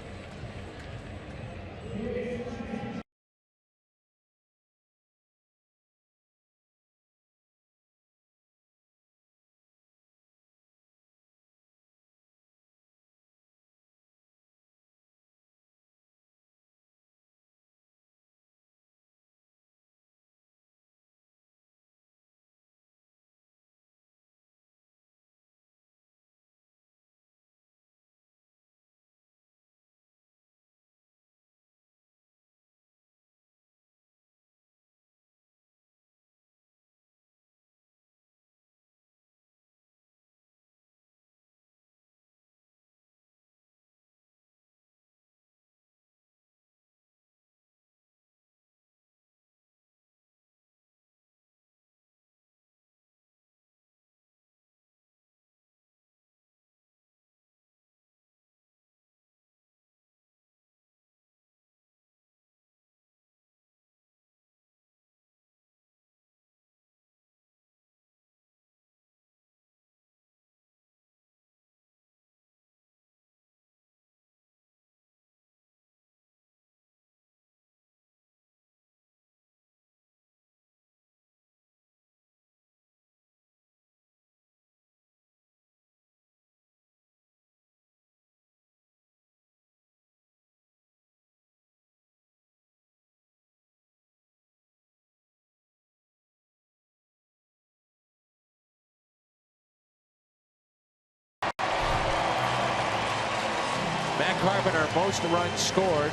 Matt Carpenter, most runs scored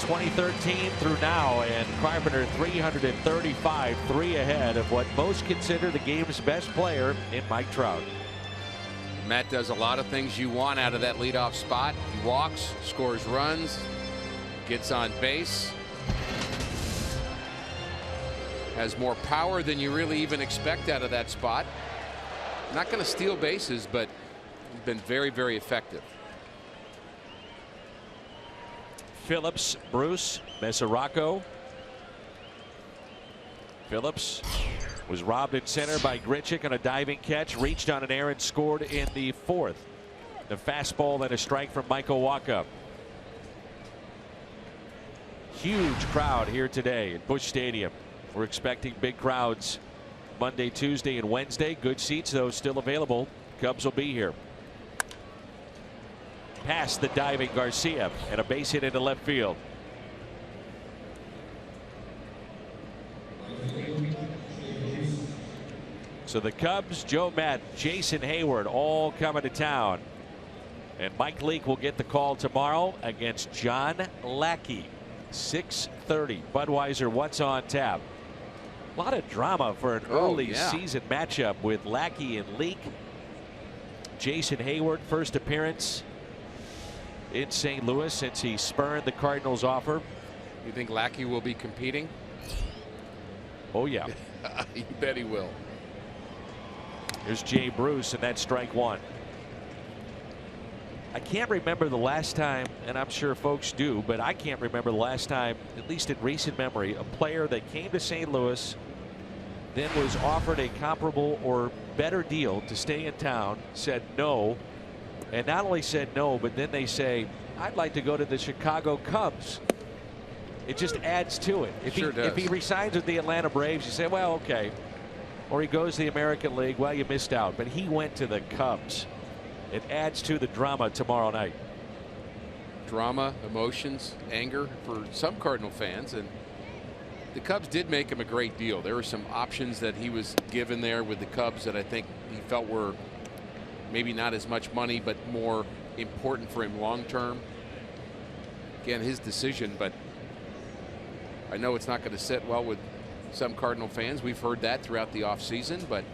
2013 through now, and Carpenter 335, 3 ahead of what most consider the game's best player in Mike Trout. Matt does a lot of things you want out of that leadoff spot. He walks, scores runs, gets on base, has more power than you really even expect out of that spot. Not going to steal bases, but been very, very effective. Phillips, Bruce, Mesoraco. Phillips was robbed in center by Grichuk on a diving catch, reached on an error and scored in the 4th. The fastball and a strike from Michael Wacha. Huge crowd here today at Busch Stadium. We're expecting big crowds Monday, Tuesday, and Wednesday. Good seats, though, still available. Cubs will be here. Past the diving Garcia and a base hit into left field. So the Cubs, Joe Matt, Jason Hayward all coming to town And Mike Leake will get the call tomorrow against John Lackey. 6:30. Budweiser, what's on tap? A lot of drama for an early season matchup with Lackey and Leake. Jason Hayward, first appearance in St. Louis since he spurned the Cardinals offer. You think Lackey will be competing? Oh, yeah. You bet he will. There's Jay Bruce, and that's strike one. I can't remember the last time, and I'm sure folks do, but I can't remember the last time, at least in recent memory, a player that came to St. Louis, then was offered a comparable or better deal to stay in town, said no, and not only said no, but then they say, I'd like to go to the Chicago Cubs. It just adds to it. If he resigns with the Atlanta Braves, you say, well, okay. Or he goes to the American League, well, you missed out. But he went to the Cubs. It adds to the drama tomorrow night. Drama, emotions, anger for some Cardinal fans. And the Cubs did make him a great deal. There were some options that he was given there with the Cubs that I think he felt were maybe not as much money, but more important for him long term. Again, his decision, but I know it's not going to sit well with some Cardinal fans. We've heard that throughout the offseason, but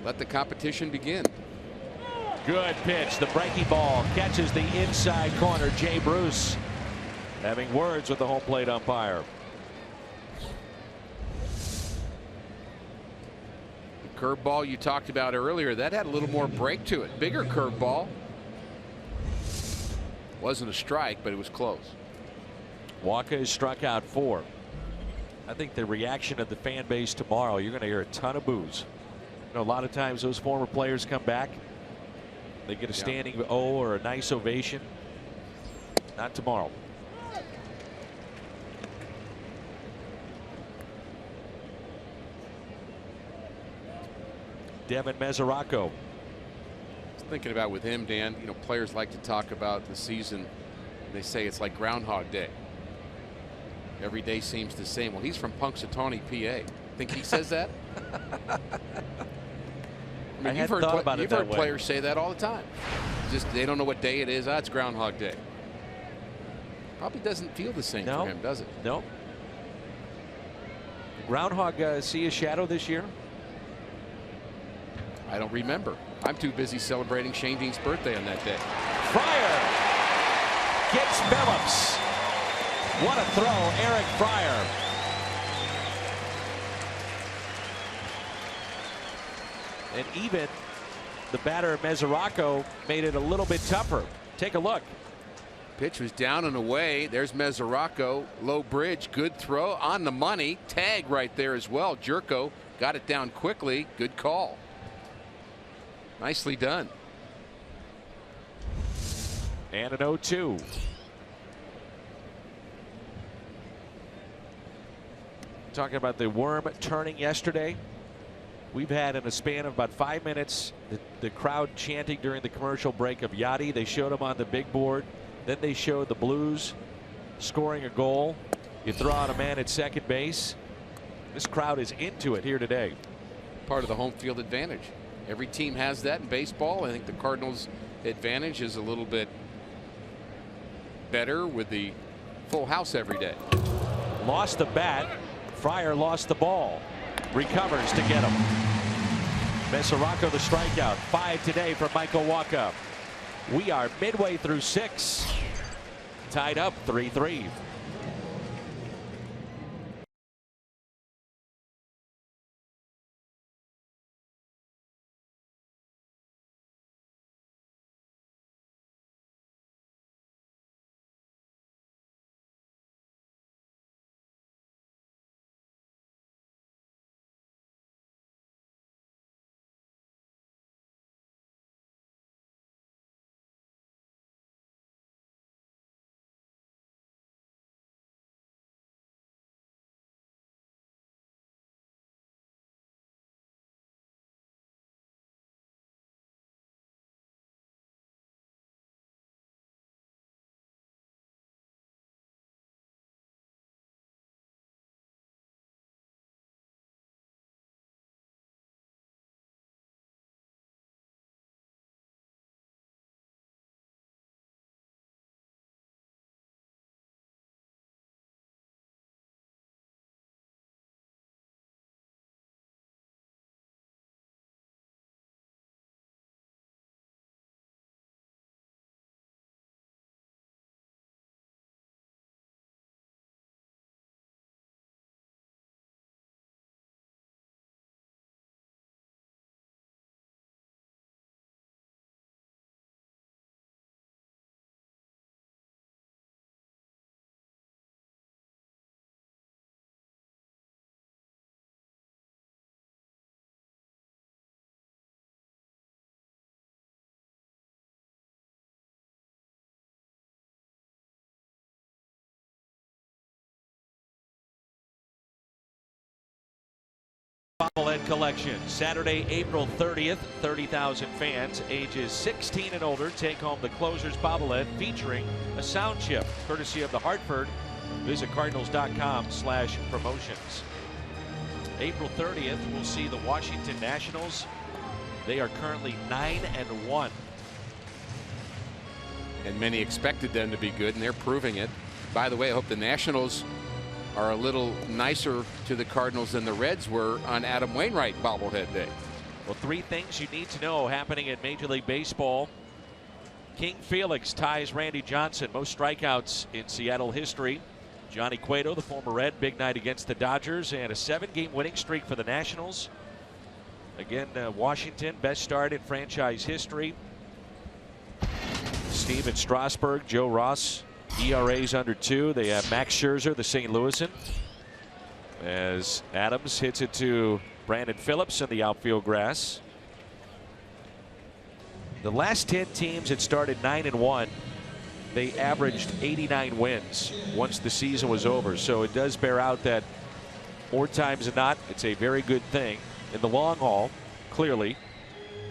let the competition begin. Good pitch. The breaking ball catches the inside corner. Jay Bruce having words with the home plate umpire. The curveball you talked about earlier, that had a little more break to it. Bigger curveball. Wasn't a strike, but it was close. Walker has struck out 4. I think the reaction of the fan base tomorrow, you're going to hear a ton of boos. You know, a lot of times those former players come back, they get a standing O or a nice ovation. Not tomorrow. Devin Mesoraco. Thinking about with him, Dan, you know, players like to talk about the season. They say it's like Groundhog Day. Every day seems the same. Well, he's from Punxsutawney, PA. Think he says that? I mean, you've heard players say that all the time. Just they don't know what day it is. It's Groundhog Day. Probably doesn't feel the same for him, does it? No. Groundhog see a shadow this year? I don't remember. I'm too busy celebrating Shane Dean's birthday on that day. Fryer gets Phillips. What a throw, Eric Fryer. And even the batter Mesoraco made it a little bit tougher. Take a look. Pitch was down and away. There's Mesoraco. Low bridge. Good throw on the money. Tag right there as well. Jerko got it down quickly. Good call. Nicely done. And an 0-2. Talking about the worm turning yesterday. We've had in a span of about 5 minutes the crowd chanting during the commercial break of Yachty. They showed him on the big board. Then they showed the Blues scoring a goal. You throw out a man at second base. This crowd is into it here today. Part of the home field advantage. Every team has that in baseball. I think the Cardinals' advantage is a little bit better with the full house every day. Lost the bat. Fryer lost the ball. Recovers to get him. Mesoraco the strikeout. 5 today for Michael Wacha. We are midway through 6. Tied up 3-3. bobblehead collection. Saturday, April 30th, 30,000 fans ages 16 and older take home the Closers bobblehead featuring a sound chip, courtesy of the Hartford. Visit cardinals.com/promotions. April 30th, we'll see the Washington Nationals. They are currently 9-1. And many expected them to be good, and they're proving it. By the way, I hope the Nationals are a little nicer to the Cardinals than the Reds were on Adam Wainwright bobblehead day. Well, 3 things you need to know happening at Major League Baseball. King Felix ties Randy Johnson, most strikeouts in Seattle history. Johnny Cueto, the former Red, big night against the Dodgers, and a 7-game winning streak for the Nationals. Again, Washington, best start in franchise history. Steven Strasburg, Joe Ross, ERAs under 2. They have Max Scherzer, the St. Louisan, as Adams hits it to Brandon Phillips in the outfield grass. The last 10 teams that started 9-1, they averaged 89 wins once the season was over. So it does bear out that more times than not, it's a very good thing in the long haul, clearly.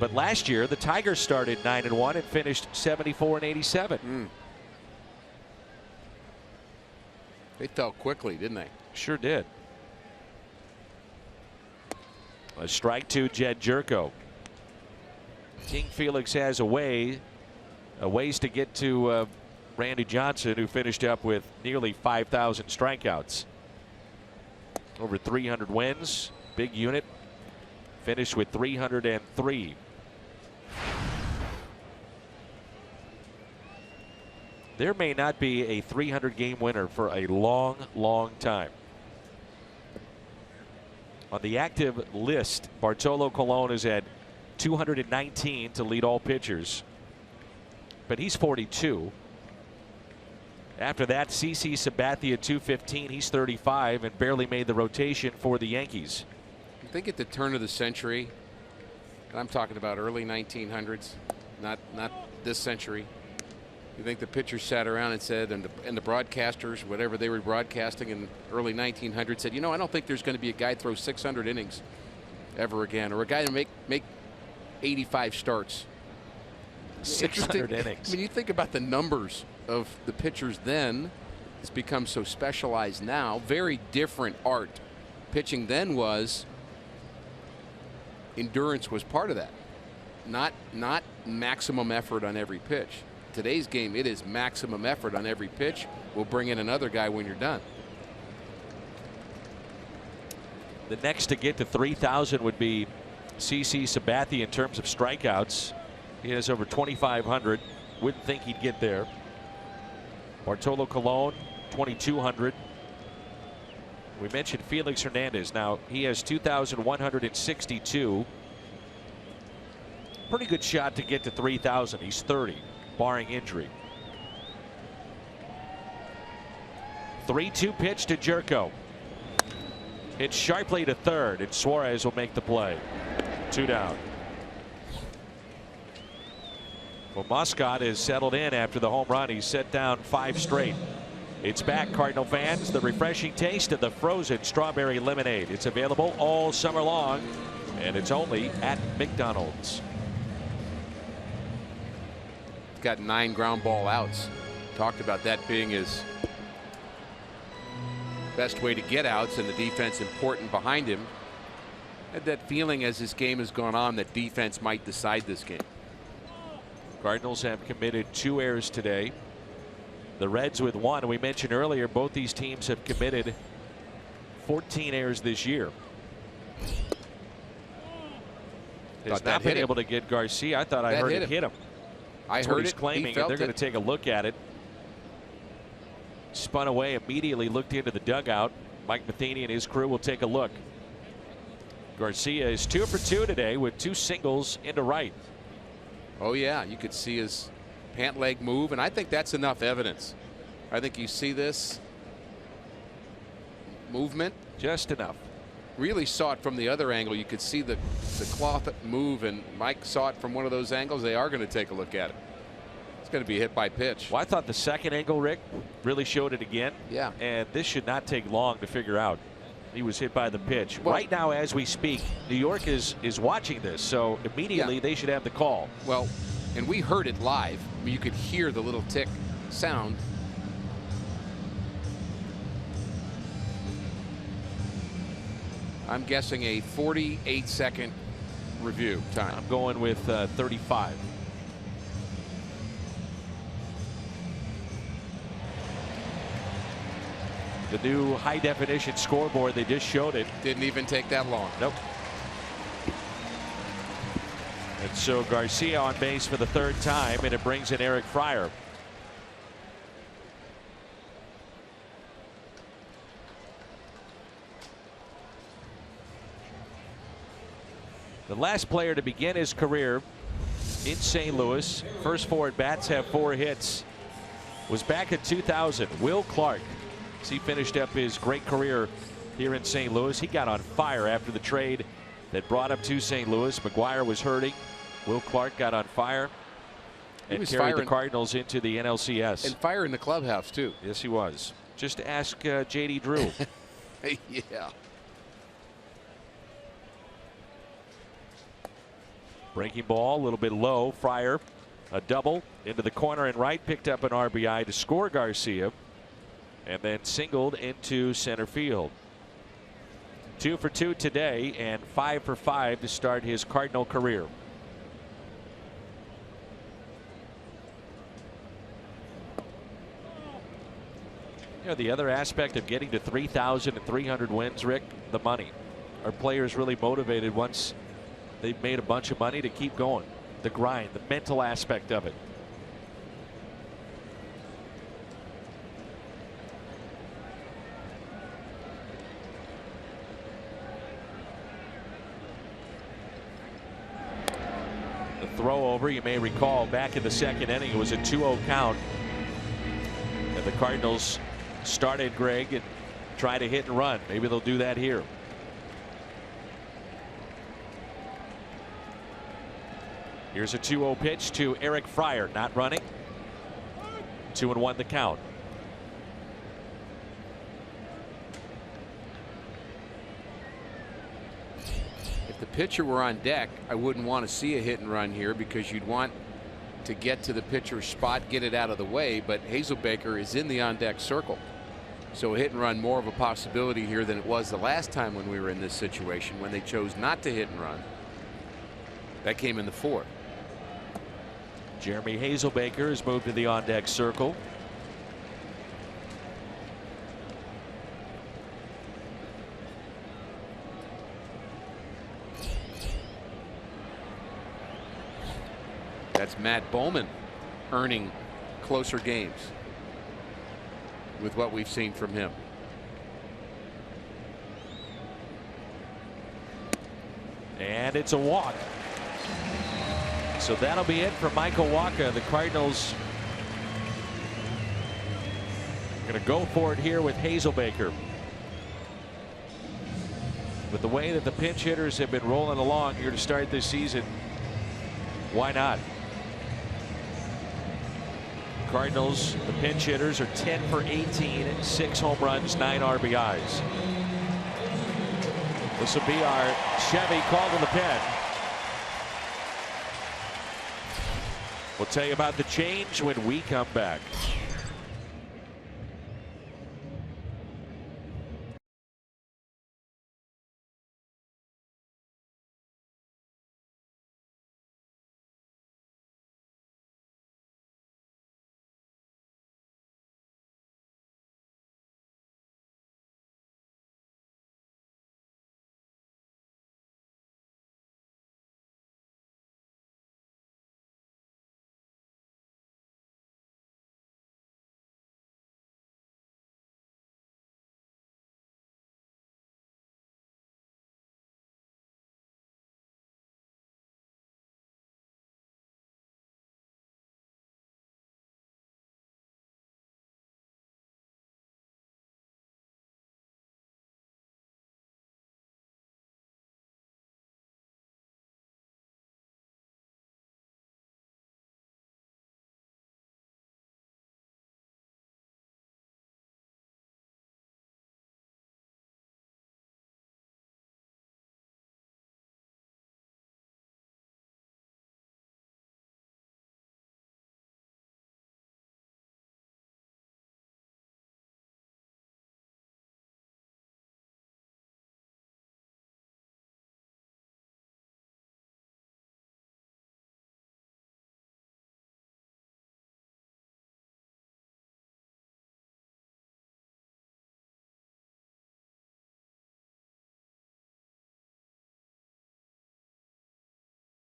But last year, the Tigers started 9-1 and finished 74-87. They fell quickly, didn't they? Sure did. A strike to Jed Jerko. King Felix has a ways to get to Randy Johnson, who finished up with nearly 5,000 strikeouts. Over 300 wins, big unit. Finished with 303. There may not be a 300-game winner for a long, long time. On the active list, Bartolo Colon is at 219 to lead all pitchers, but he's 42. After that, CC Sabathia 215. He's 35 and barely made the rotation for the Yankees. I think at the turn of the century, and I'm talking about early 1900s, not this century. You think the pitchers sat around and said, and the broadcasters, whatever they were broadcasting in early 1900s, said, you know, I don't think there's going to be a guy throw 600 innings ever again, or a guy to make 85 starts. 600 innings. I mean, you think about the numbers of the pitchers then. It's become so specialized now. Very different art. Pitching then was endurance was part of that. Not maximum effort on every pitch. Today's game, it is maximum effort on every pitch. We'll bring in another guy when you're done. The next to get to 3,000 would be CC Sabathia in terms of strikeouts. He has over 2,500. Wouldn't think he'd get there. Bartolo Colon, 2,200. We mentioned Felix Hernandez. Now he has 2,162. Pretty good shot to get to 3,000. He's 30, barring injury. 3-2 pitch to Jerko. Hit sharply to third, and Suarez will make the play. 2 down. Well, Muscat is settled in after the home run. He's set down 5 straight. It's back, Cardinal fans. The refreshing taste of the frozen strawberry lemonade. It's available all summer long, and it's only at McDonald's. Got 9 ground ball outs. Talked about that being his best way to get outs, and the defense important behind him. Had that feeling as this game has gone on that defense might decide this game. Cardinals have committed 2 errors today. The Reds with 1. We mentioned earlier both these teams have committed 14 errors this year. Has not been able to get Garcia. I thought I heard it hit him. I heard he's claiming, and they're going to take a look at it. Spun away immediately, looked into the dugout. Mike Matheny and his crew will take a look. Garcia is 2 for 2 today with 2 singles into right. Oh yeah, you could see his pant leg move, and I think that's enough evidence. I think you see this movement. Just enough. Really saw it from the other angle. You could see the cloth move, and Mike saw it from one of those angles. They are going to take a look at it. It's going to be hit by pitch. Well, I thought the second angle, Rick, really showed it again. Yeah. And this should not take long to figure out. He was hit by the pitch. Well, right now, as we speak, New York is watching this, so immediately they should have the call. Well, and we heard it live. I mean, you could hear the little tick sound. I'm guessing a 48-second review time. I'm going with 35. The new high-definition scoreboard, they just showed it. Didn't even take that long. Nope. And so Garcia on base for the third time, and it brings in Eric Fryer. The last player to begin his career in St. Louis, first 4 at-bats, have 4 hits, was back in 2000. Will Clark. As he finished up his great career here in St. Louis. He got on fire after the trade that brought him to St. Louis. McGuire was hurting. Will Clark got on fire and carried the Cardinals into the NLCS. And fire in the clubhouse, too. Yes, he was. Just ask J.D. Drew. Yeah. Breaking ball, a little bit low. Fryer, a double into the corner and right, picked up an RBI to score Garcia, and then singled into center field. 2 for 2 today and 5 for 5 to start his Cardinal career. You know, the other aspect of getting to 3,300 wins, Rick, the money. Are players really motivated once they've made a bunch of money to keep going? The grind, the mental aspect of it. The throw over, you may recall, back in the second inning, it was a 2-0 count. And the Cardinals started Greg and tried to hit and run. Maybe they'll do that here. Here's a 2-0 pitch to Eric Fryer, not running. 2-1 the count. If the pitcher were on deck, I wouldn't want to see a hit and run here because you'd want to get to the pitcher's spot, get it out of the way. But Hazelbaker is in the on deck circle. So a hit and run more of a possibility here than it was the last time when we were in this situation when they chose not to hit and run. That came in the 4th. Jeremy Hazelbaker has moved to the on deck circle. That's Matt Bowman earning closer games with what we've seen from him. And it's a walk. So that'll be it for Michael Wacha. The Cardinals are going to go for it here with Hazelbaker. With the way that the pinch hitters have been rolling along here to start this season, why not? Cardinals, the pinch hitters, are 10 for 18, 6 home runs, 9 RBIs. This will be our Chevy called in the pen. We'll tell you about the change when we come back.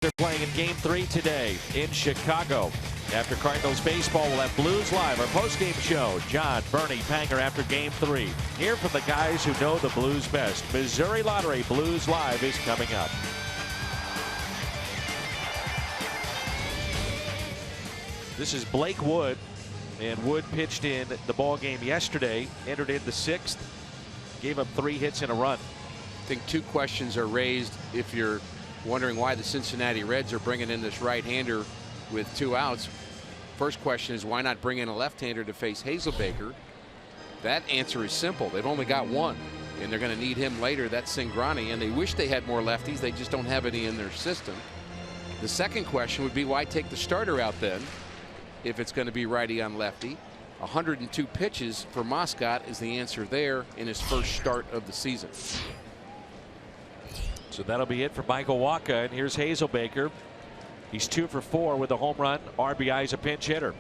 They're playing in Game 3 today in Chicago. After Cardinals baseball, we'll have Blues Live, our post-game show. John, Bernie, Panger after Game 3. Hear from the guys who know the Blues best. Missouri Lottery Blues Live is coming up. This is Blake Wood, and Wood pitched in the ball game yesterday, entered in the 6th, gave up 3 hits and a run. I think 2 questions are raised if you're wondering why the Cincinnati Reds are bringing in this right-hander with 2 outs. First question is, why not bring in a left-hander to face Hazelbaker? That answer is simple. They've only got 1, and they're going to need him later. That's Cingrani, and they wish they had more lefties. They just don't have any in their system. The second question would be, why take the starter out then if it's going to be righty on lefty? 102 pitches for Moscot is the answer there in his first start of the season. So that'll be it for Michael Wacha, and here's Hazelbaker. He's 2 for 4 with a home run. RBI is a pinch hitter.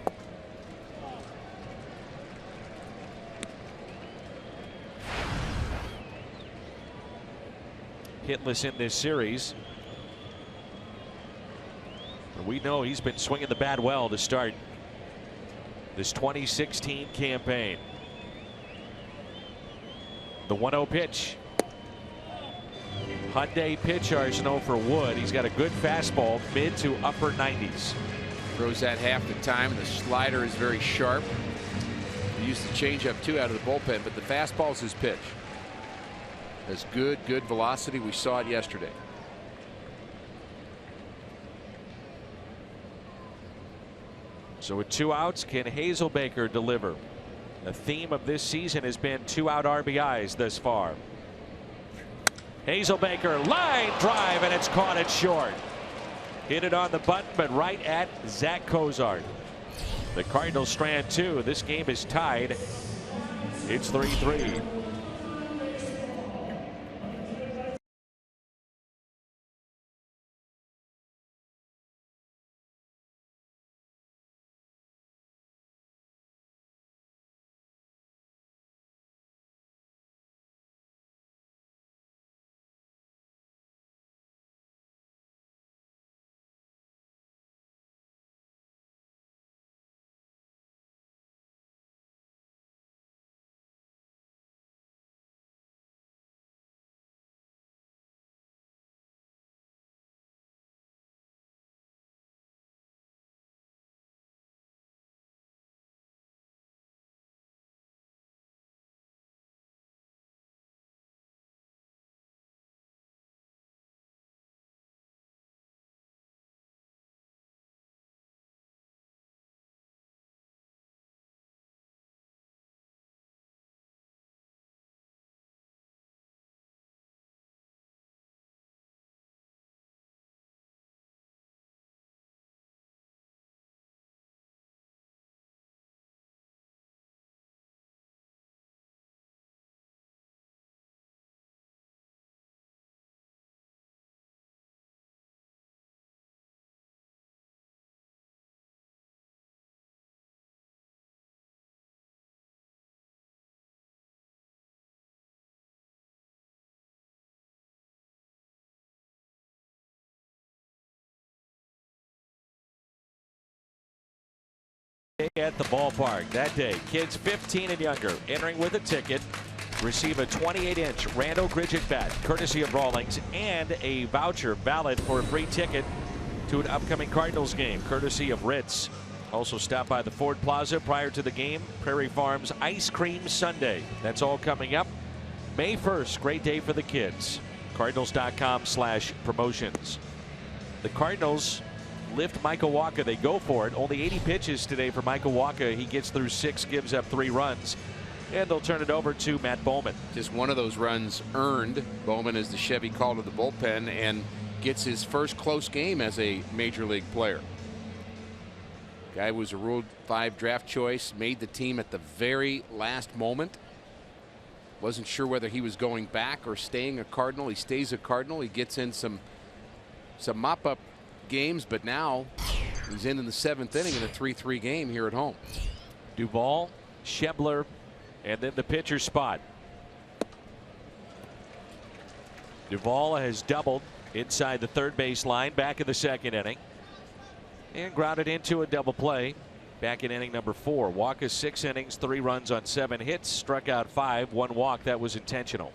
Hitless in this series. But we know he's been swinging the bat well to start this 2016 campaign. The 1-0 pitch. Hyundai pitch arsenal for Wood. He's got a good fastball, mid to upper 90s. Throws that half the time. The slider is very sharp. He used the changeup too out of the bullpen, but the fastball is his pitch. Has good velocity. We saw it yesterday. So with 2 outs, can Hazelbaker deliver? The theme of this season has been 2-out RBIs thus far. Hazelbaker, line drive, and it's caught it short. Hit it on the button, but right at Zach Cozart. The Cardinals strand 2. This game is tied. It's 3-3. At the ballpark that day, kids 15 and younger entering with a ticket receive a 28-inch Randall Gridget bat courtesy of Rawlings and a voucher valid for a free ticket to an upcoming Cardinals game courtesy of Ritz. Also stop by the Ford Plaza prior to the game. Prairie Farms Ice Cream Sundae. That's all coming up May 1st. Great day for the kids. Cardinals.com/promotions. The Cardinals lift Michael Wacha. They go for it. Only 80 pitches today for Michael Wacha. He gets through 6, gives up 3 runs, and they'll turn it over to Matt Bowman. Just one of those runs earned. Bowman is the Chevy call to the bullpen and gets his first close game as a major league player. Guy was a Rule 5 draft choice, made the team at the very last moment. Wasn't sure whether he was going back or staying a Cardinal. He stays a Cardinal. He gets in some mop-up games, but now he's in the 7th inning in a 3-3 game here at home. Duvall, Schebler, and then the pitcher spot. Duvall has doubled inside the third base line, back in the second inning, and grounded into a double play back in inning number 4. Walker 6 innings, 3 runs on 7 hits, struck out 5, 1 walk. That was intentional.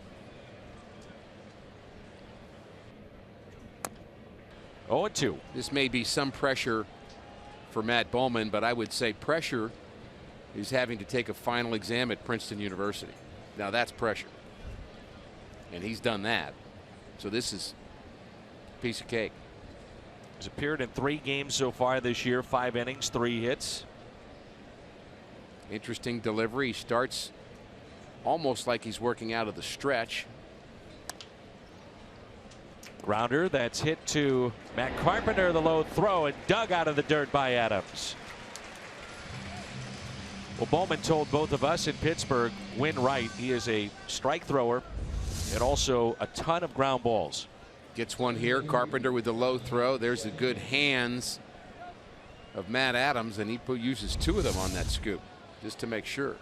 0-2. This may be some pressure for Matt Bowman, but I would say pressure is having to take a final exam at Princeton University. Now that's pressure, and he's done that. So this is a piece of cake. He's appeared in 3 games so far this year, 5 innings, 3 hits. Interesting delivery. He starts almost like he's working out of the stretch. Grounder that's hit to Matt Carpenter, the low throw, and dug out of the dirt by Adams. Well, Bowman told both of us in Pittsburgh, win right. He is a strike thrower and also a ton of ground balls. Gets one here. Carpenter with the low throw. There's the good hands of Matt Adams, and he uses 2 of them on that scoop just to make sure.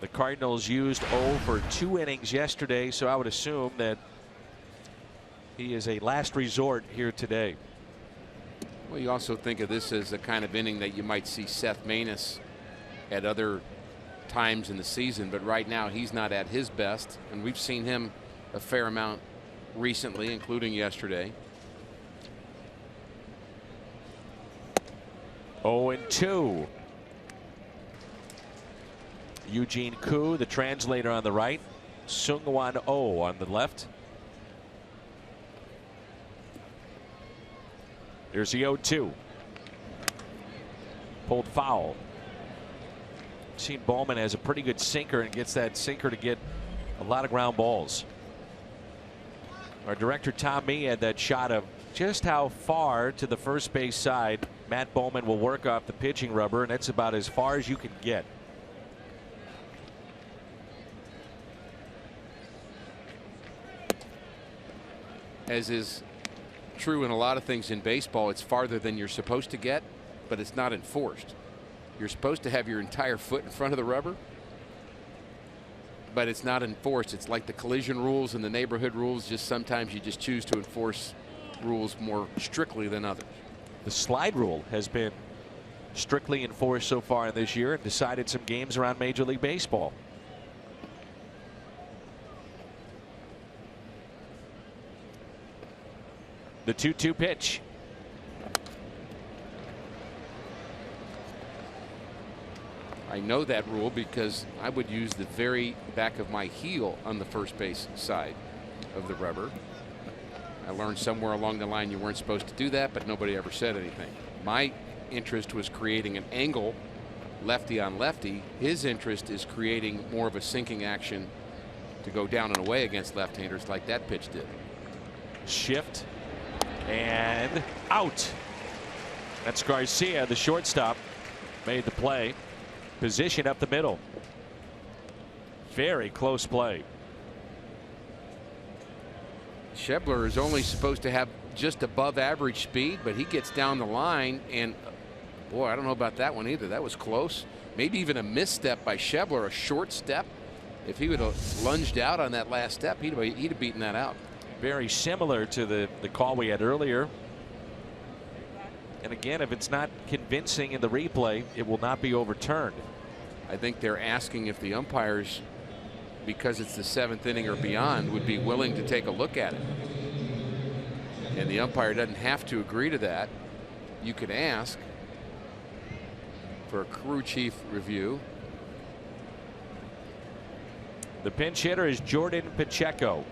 The Cardinals used 0 for 2 innings yesterday, so I would assume that he is a last resort here today. Well, you also think of this as a kind of inning that you might see Seth Maness at other times in the season, but right now he's not at his best, and we've seen him a fair amount recently, including yesterday. 0-2. Eugene Koo, the translator, on the right. Sungwon Oh on the left. There's the 0-2. Pulled foul. Seen Bowman has a pretty good sinker and gets that sinker to get a lot of ground balls. Our director Tom Mee had that shot of just how far to the first base side Matt Bowman will work off the pitching rubber, and that's about as far as you can get. As is true in a lot of things in baseball, it's farther than you're supposed to get, but it's not enforced. You're supposed to have your entire foot in front of the rubber, but it's not enforced. It's like the collision rules and the neighborhood rules. Just sometimes you just choose to enforce rules more strictly than others. The slide rule has been strictly enforced so far this year and decided some games around Major League Baseball. The 2-2 pitch. I know that rule because I would use the very back of my heel on the first base side of the rubber. I learned somewhere along the line you weren't supposed to do that, but nobody ever said anything. My interest was creating an angle lefty on lefty. His interest is creating more of a sinking action to go down and away against left-handers like that pitch did. Shift and out. That's Garcia, the shortstop, made the play. Position up the middle. Very close play. Schebler is only supposed to have just above average speed, but he gets down the line, and boy, I don't know about that one either. That was close. Maybe even a misstep by Schebler, a short step. If he would have lunged out on that last step, he'd have beaten that out. Very similar to the call we had earlier. And again, if it's not convincing in the replay, it will not be overturned. I think they're asking if the umpires, because it's the 7th inning or beyond, would be willing to take a look at it. And the umpire doesn't have to agree to that. You could ask for a crew chief review. The pinch hitter is Jordan Pacheco.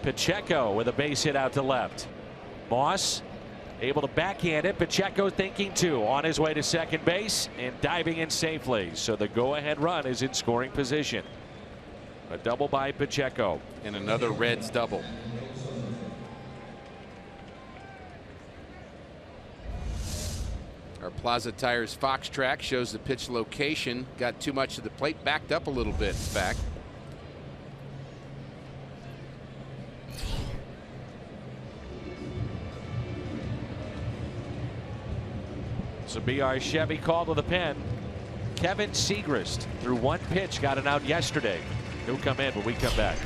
Pacheco with a base hit out to left. Moss able to backhand it. Pacheco thinking too, on his way to second base and diving in safely. So the go-ahead run is in scoring position. A double by Pacheco. And another Reds double. Our Plaza Tires Fox track shows the pitch location. Got too much of the plate, backed up a little bit, in fact. This will be our Chevy call to the pen. Kevin Segrist threw one pitch, got it out yesterday. He'll come in when we come back.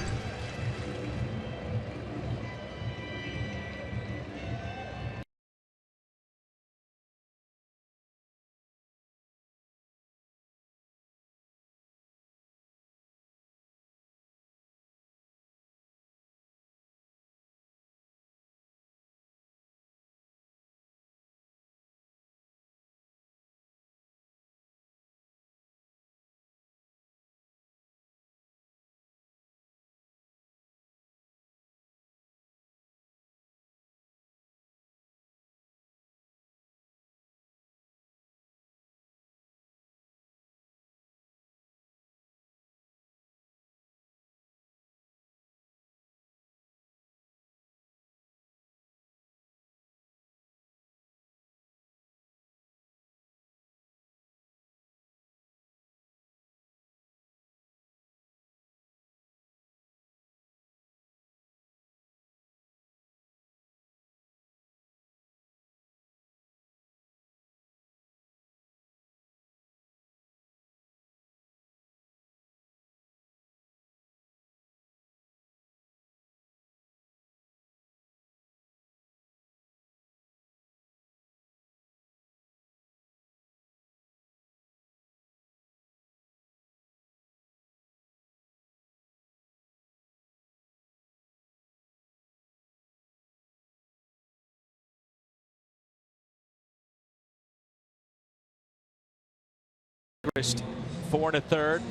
Segrist 4 1/3,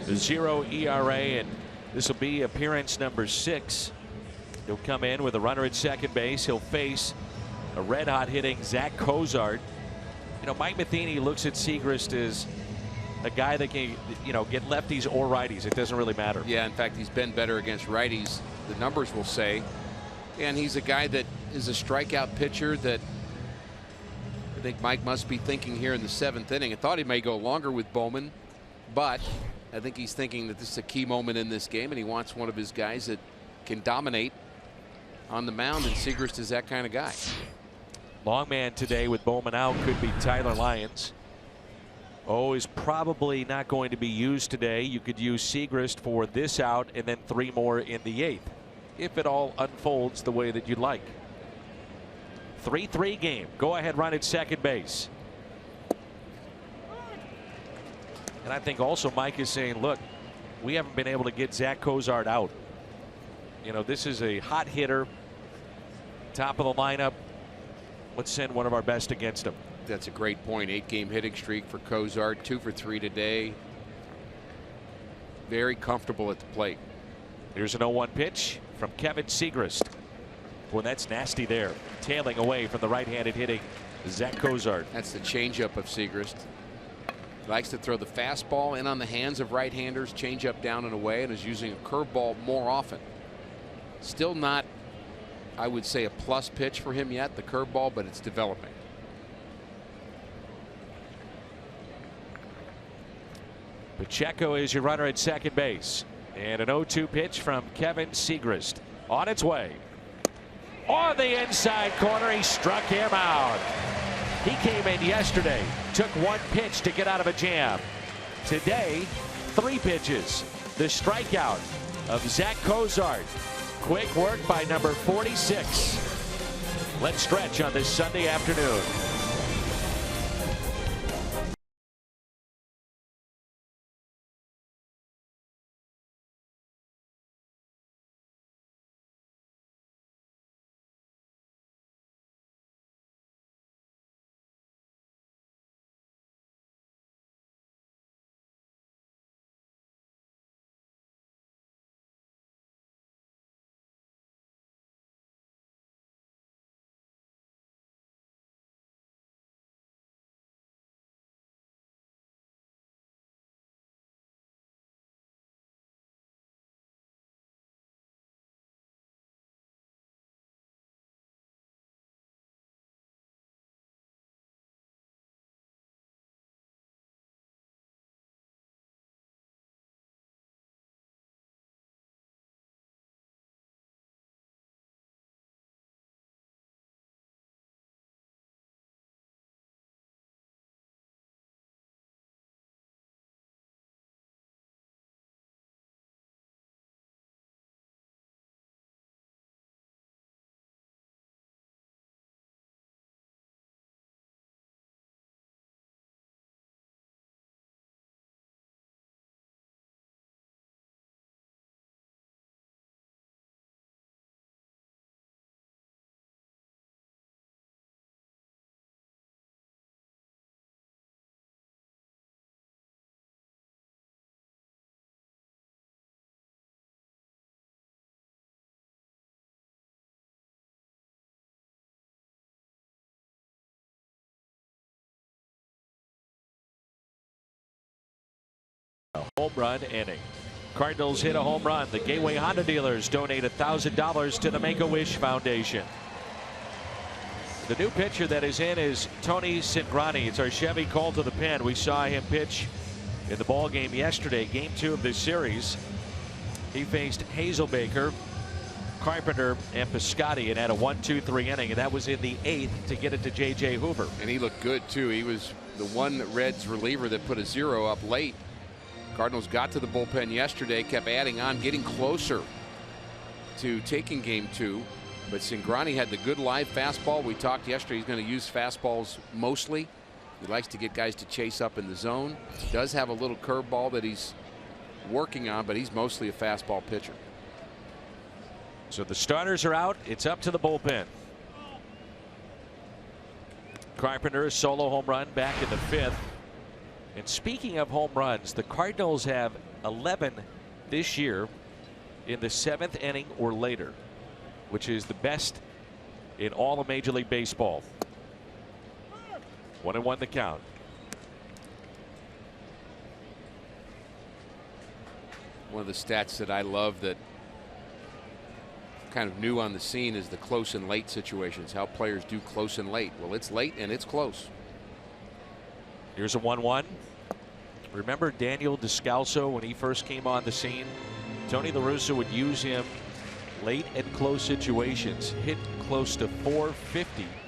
0 ERA, and this will be appearance number 6. He'll come in with a runner at second base. He'll face a red hot hitting Zach Cozart. You know, Mike Matheny looks at Segrist as a guy that can, get lefties or righties. It doesn't really matter. Yeah, in fact, he's been better against righties, the numbers will say. And he's a guy that is a strikeout pitcher that I think Mike must be thinking here in the 7th inning. I thought he may go longer with Bowman, but I think he's thinking that this is a key moment in this game, and he wants one of his guys that can dominate on the mound, and Segrist is that kind of guy. Long man today with Bowman out could be Tyler Lyons. Is probably not going to be used today. You could use Segrist for this out and then 3 more in the 8th, if it all unfolds the way that you'd like. 3-3 game. Go ahead run at second base. And I think also Mike is saying, look, we haven't been able to get Zach Cozart out. This is a hot hitter, top of the lineup. Let's send one of our best against him. That's a great point. 8-game hitting streak for Cozart, 2 for 3 today. Very comfortable at the plate. Here's an 0-1 pitch from Kevin Segrist. Boy, that's nasty there. Tailing away from the right-handed hitting Zach Cozart. That's the changeup of Segrist. Likes to throw the fastball in on the hands of right-handers, changeup down and away, and is using a curveball more often. Still not, I would say, a plus pitch for him yet, the curveball, but it's developing. Pacheco is your runner at second base. And an 0-2 pitch from Kevin Segrist. On its way. On the inside corner, he struck him out. He came in yesterday, took 1 pitch to get out of a jam. Today, 3 pitches. The strikeout of Zach Cozart. Quick work by number 46. Let's stretch on this Sunday afternoon. home run inning. Cardinals hit a home run. The Gateway Honda dealers donate $1,000 to the Make-A-Wish Foundation. The new pitcher that is in is Tony Cingrani. It's our Chevy call to the pen. We saw him pitch in the ball game yesterday, game 2 of this series. He faced Hazelbaker, Carpenter, and Piscotty, and had a 1-2-3 inning, and that was in the 8th to get it to J.J. Hoover. And he looked good too. He was the one Reds reliever that put a 0 up late. Cardinals got to the bullpen yesterday, kept adding on, getting closer to taking game 2. But Cingrani had the good live fastball. We talked yesterday, he's going to use fastballs mostly. He likes to get guys to chase up in the zone. Does have a little curveball that he's working on, but he's mostly a fastball pitcher. So the starters are out. It's up to the bullpen. Carpenter, solo home run back in the 5th. And speaking of home runs, the Cardinals have 11 this year in the 7th inning or later, which is the best in all of Major League Baseball. 1-1 the count. One of the stats that I love that kind of new on the scene is the close and late situations, how players do close and late. Well, it's late and it's close. Here's a 1-1. Remember Daniel Descalso when he first came on the scene? Tony La Russa would use him late and close situations. Hit close to .450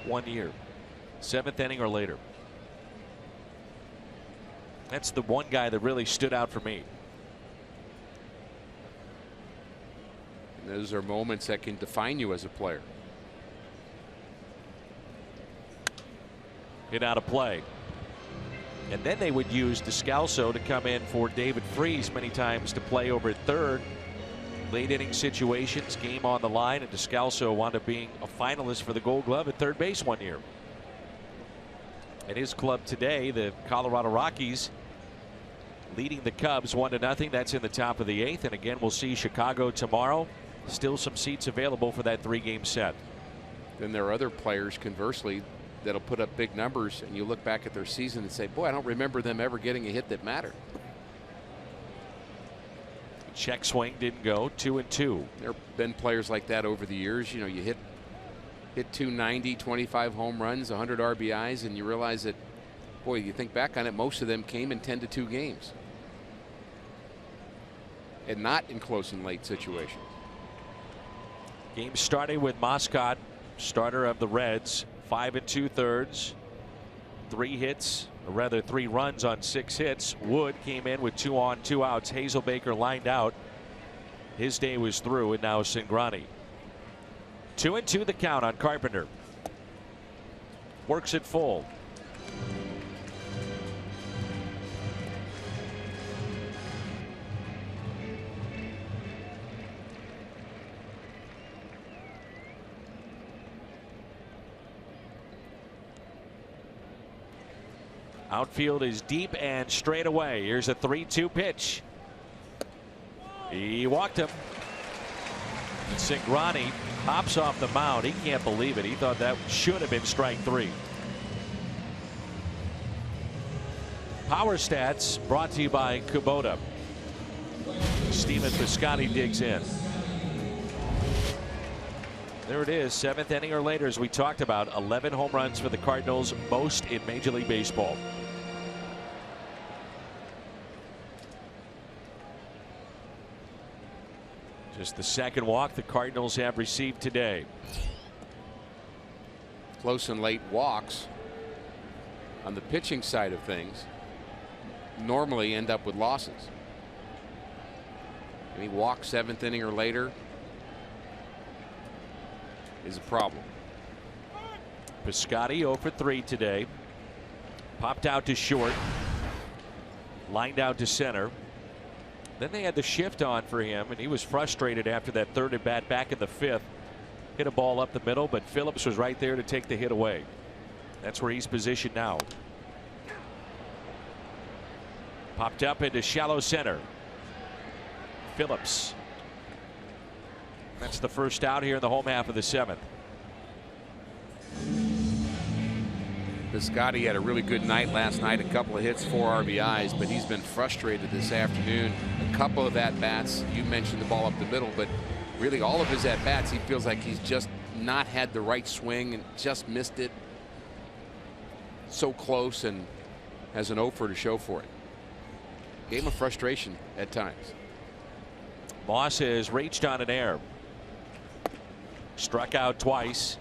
one year. 7th inning or later. That's the one guy that really stood out for me. And those are moments that can define you as a player. Hit out of play. And then they would use Descalso to come in for David Freese many times to play over at third. Late inning situations, game on the line, and Descalso wound up being a finalist for the Gold Glove at third base one year. And his club today, the Colorado Rockies, leading the Cubs 1-0. That's in the top of the 8th. And again, we'll see Chicago tomorrow. Still some seats available for that 3-game set. Then there are other players, conversely, that'll put up big numbers, and you look back at their season and say, boy, I don't remember them ever getting a hit that mattered. Check swing didn't go. 2-2. There have been players like that over the years. You know, you hit 290, 25 home runs, 100 RBIs, and you realize that, boy, you think back on it, most of them came in 10-2 games. And not in close and late situations. Game starting with Moscot, starter of the Reds, 5 2/3, 3 hits, or rather 3 runs on 6 hits. Wood came in with 2 on, 2 outs. Hazelbaker lined out. His day was through, and now Cingrani. 2-2 the count on Carpenter. Works it full. Outfield is deep and straight away. Here's a 3-2 pitch. He walked him. Cingrani hops off the mound. He can't believe it. He thought that should have been strike 3. Power Stats brought to you by Kubota. Steven Piscotty digs in. There it is, 7th inning or later, as we talked about. 11 home runs for the Cardinals, most in Major League Baseball. Just the second walk the Cardinals have received today. Close and late walks on the pitching side of things normally end up with losses. Any walk 7th inning or later is a problem. Piscotty 0 for 3 today. Popped out to short. Lined out to center. Then they had the shift on for him, and he was frustrated after that 3rd at bat back in the 5th. Hit a ball up the middle, but Phillips was right there to take the hit away. That's where he's positioned now. Popped up into shallow center. Phillips. That's the first out here in the home half of the 7th. Piscotty had a really good night last night, a couple of hits, 4 RBIs, but he's been frustrated this afternoon. A couple of at-bats, you mentioned the ball up the middle, but really all of his at-bats, he feels like he's just not had the right swing and just missed it so close, and has an 0 for to show for it. Game of frustration at times. Moss has reached on an error. Struck out twice.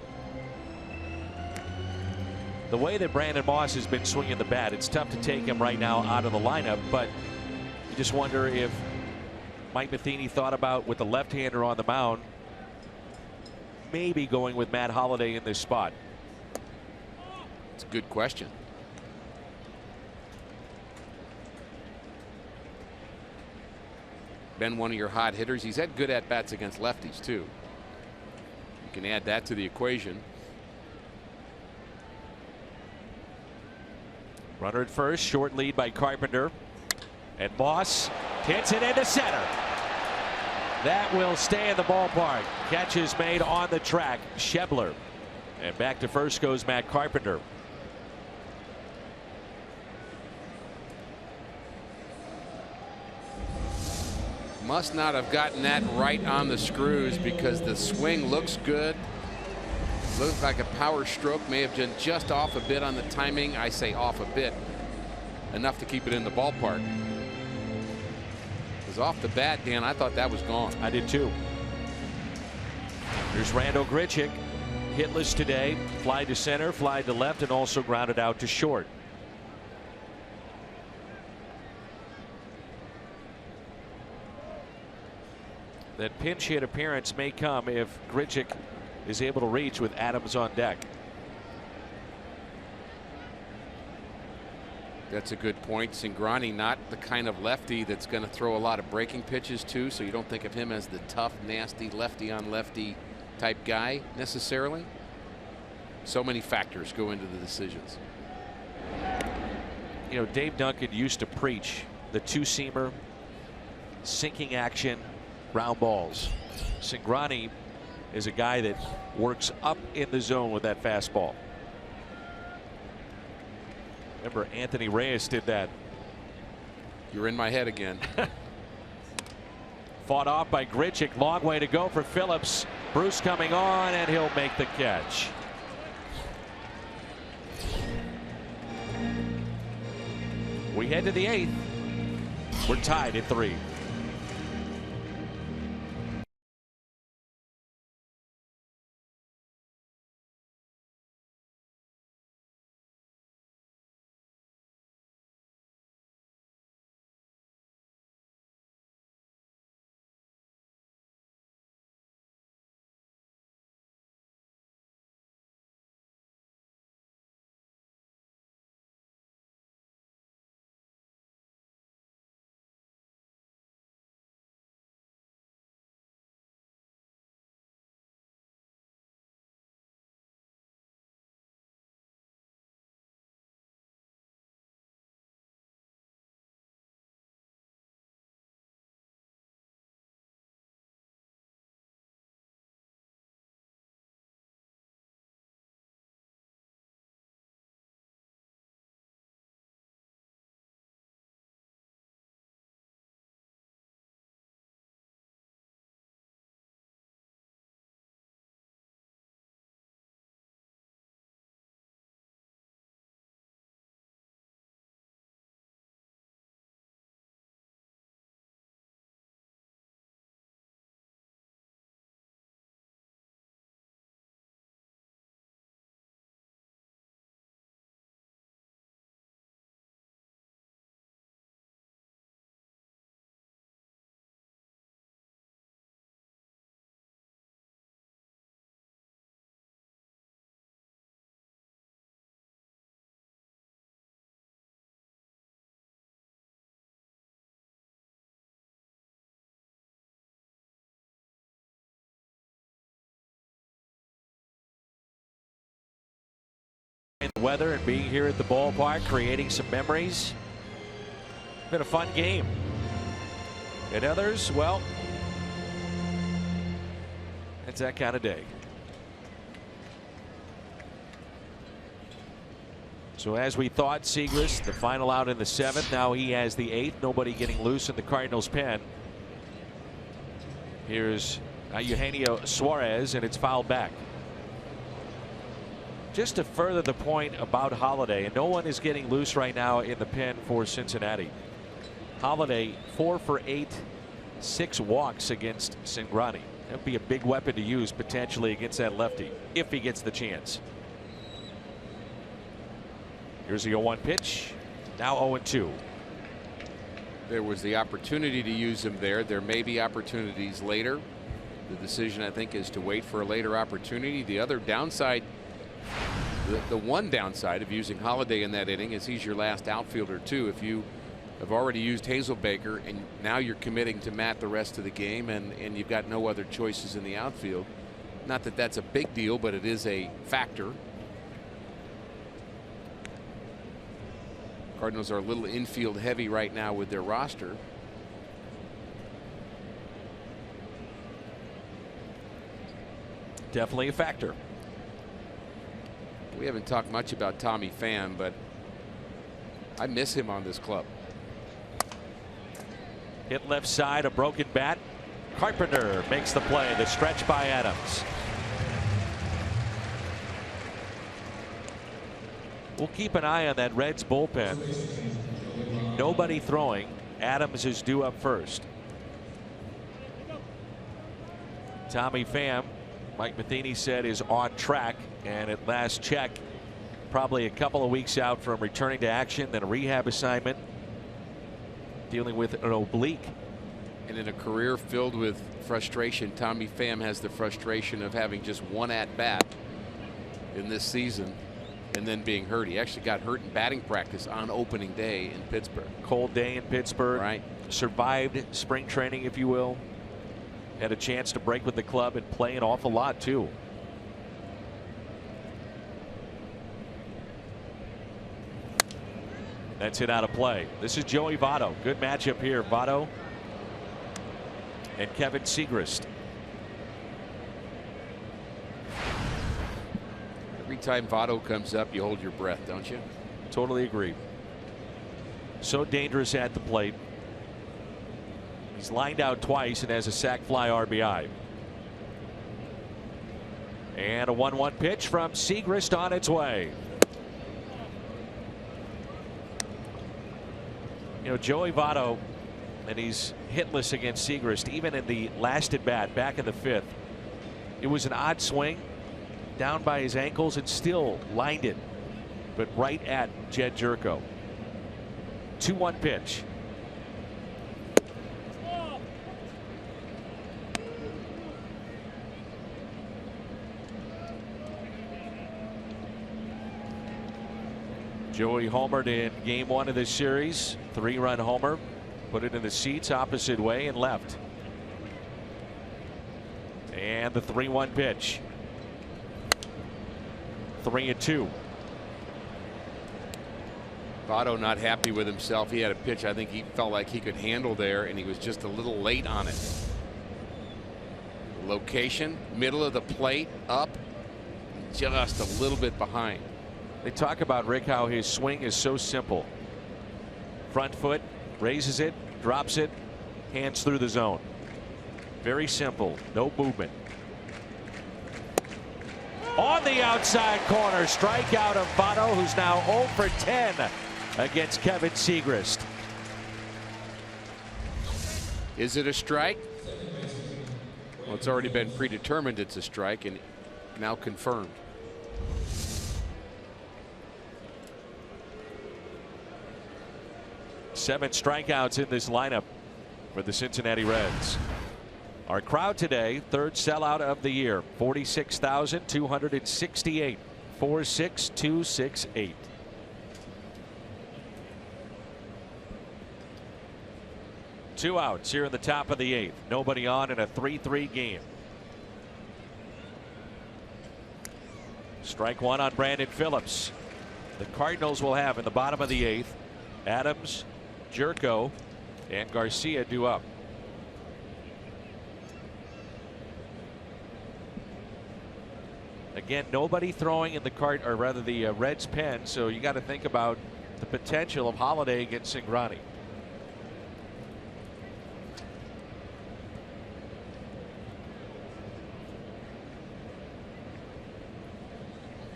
The way that Brandon Moss has been swinging the bat, it's tough to take him right now out of the lineup, but you just wonder if Mike Matheny thought about, with the left-hander on the mound, maybe going with Matt Holliday in this spot. It's a good question. Been one of your hot hitters. He's had good at-bats against lefties too. You can add that to the equation. Runner at first, short lead by Carpenter, and Moss hits it into center. That will stay in the ballpark. Catch is made on the track. Schebler, and back to first goes Matt Carpenter. Must not have gotten that right on the screws, because the swing looks good. Looks like a power stroke, may have been just off a bit on the timing. I say off a bit, enough to keep it in the ballpark. Because off the bat, Dan, I thought that was gone. I did too. There's Randal Grichuk, hitless today. Fly to center, fly to left, and also grounded out to short. That pinch hit appearance may come if Grichuk is able to reach with Adams on deck. That's a good point. Cingrani, not the kind of lefty that's going to throw a lot of breaking pitches too, so you don't think of him as the tough, nasty lefty on lefty type guy necessarily. So many factors go into the decisions. You know, Dave Duncan used to preach the two-seamer, sinking action, ground balls. Cingrani is a guy that works up in the zone with that fastball. Remember, Anthony Reyes did that. You're in my head again. Fought off by Grichuk. Long way to go for Phillips. Bruce coming on, and he'll make the catch. We head to the 8th. We're tied at 3. The weather and being here at the ballpark, creating some memories. Been a fun game. And others, well, it's that kind of day. So as we thought, Siegrist, the final out in the 7th. Now he has the 8th. Nobody getting loose in the Cardinals' pen. Here's Eugenio Suarez, and it's fouled back. Just to further the point about Holiday, and no one is getting loose right now in the pen for Cincinnati. Holiday 4 for 8, 6 walks against Cingrani. That would be a big weapon to use potentially against that lefty if he gets the chance. Here's the 0-1 pitch. Now 0-2. There was the opportunity to use him there. There may be opportunities later. The decision, I think, is to wait for a later opportunity. The other downside, the one downside of using Holiday in that inning is he's your last outfielder too. If you have already used Hazelbaker and now you're committing to Matt the rest of the game, and you've got no other choices in the outfield. Not that that's a big deal, but it is a factor. Cardinals are a little infield heavy right now with their roster. Definitely a factor. We haven't talked much about Tommy Pham, but I miss him on this club. Hit left side, a broken bat. Carpenter makes the play. The stretch by Adams. We'll keep an eye on that Reds bullpen. Nobody throwing. Adams is due up first. Tommy Pham, Mike Matheny said, is on track, and at last check, probably a couple of weeks out from returning to action, then a rehab assignment, dealing with an oblique. And in a career filled with frustration, Tommy Pham has the frustration of having just one at bat in this season and then being hurt. He actually got hurt in batting practice on opening day in Pittsburgh. Cold day in Pittsburgh. Right. Survived spring training, if you will. Had a chance to break with the club and play an awful lot too. That's hit out of play. This is Joey Votto. Good matchup here. Votto and Kevin Siegrist. Every time Votto comes up, you hold your breath, don't you? Totally agree. So dangerous at the plate. He's lined out twice and has a sac fly RBI. And a 1-1 pitch from Siegrist on its way. You know, Joey Votto, and he's hitless against Siegrist, even in the last at bat back in the 5th. It was an odd swing down by his ankles and still lined it, but right at Jed Jerko. 2-1 pitch. Joey homered in game 1 of this series. 3-run homer. Put it in the seats opposite way and left. And the 3-1 pitch. 3-2. Votto not happy with himself. He had a pitch I think he felt like he could handle there, and he was just a little late on it. Location, middle of the plate, up, just a little bit behind. They talk about, Rick, how his swing is so simple. Front foot, raises it, drops it, hands through the zone. Very simple, no movement. On the outside corner, strikeout of Votto, who's now 0 for 10 against Kevin Siegrist. Is it a strike? Well, it's already been predetermined it's a strike and now confirmed. Seven strikeouts in this lineup for the Cincinnati Reds. Our crowd today, third sellout of the year, 46,268. 46268. Two outs here in the top of the 8th. Nobody on in a 3-3 game. Strike one on Brandon Phillips. The Cardinals will have in the bottom of the 8th Adams, Jerko, and Garcia due up. Again, nobody throwing in the Reds pen, so you got to think about the potential of Holiday against Cingrani.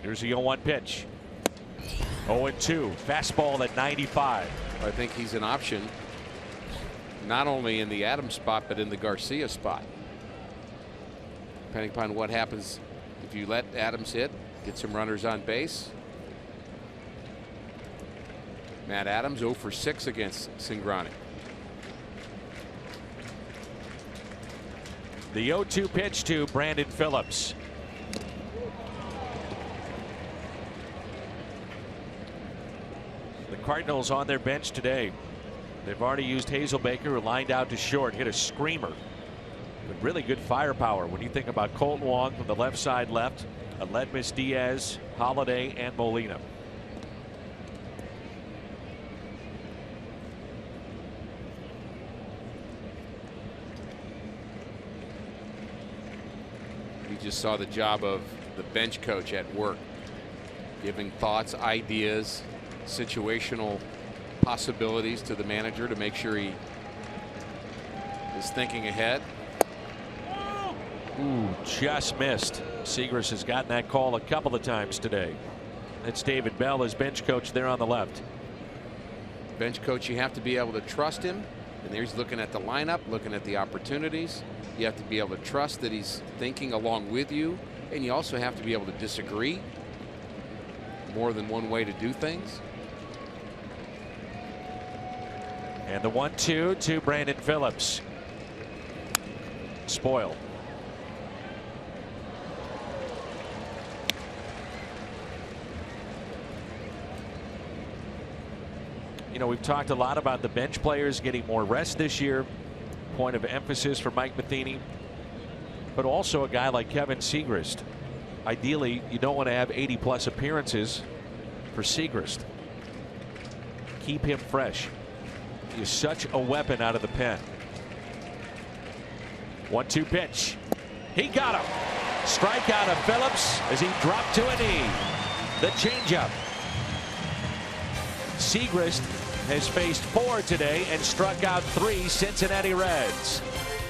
Here's the 0-1 pitch. 0-2. Fastball at 95. I think he's an option not only in the Adams spot but in the Garcia spot. Depending upon what happens if you let Adams hit, get some runners on base. Matt Adams 0 for 6 against Cingrani. The 0-2 pitch to Brandon Phillips. The Cardinals on their bench today. They've already used Hazelbaker, who lined out to short, hit a screamer. With really good firepower when you think about Colton Wong from the left side left, Aledmus Diaz, Holiday, and Molina. You just saw the job of the bench coach at work, giving thoughts, ideas, situational possibilities to the manager to make sure he is thinking ahead. Ooh, just missed. Segrist has gotten that call a couple of times today. That's David Bell as bench coach there on the left. Bench coach, you have to be able to trust him. And there he's looking at the lineup, looking at the opportunities. You have to be able to trust that he's thinking along with you. And you also have to be able to disagree. More than one way to do things. And the 1-2 to Brandon Phillips. Spoil. You know, we've talked a lot about the bench players getting more rest this year. Point of emphasis for Mike Matheny. But also a guy like Kevin Segrist. Ideally, you don't want to have 80+ appearances for Segrist. Keep him fresh. He is such a weapon out of the pen. 1-2 pitch. He got him. Strikeout of Phillips as he dropped to a knee. The changeup. Segrist has faced 4 today and struck out 3 Cincinnati Reds.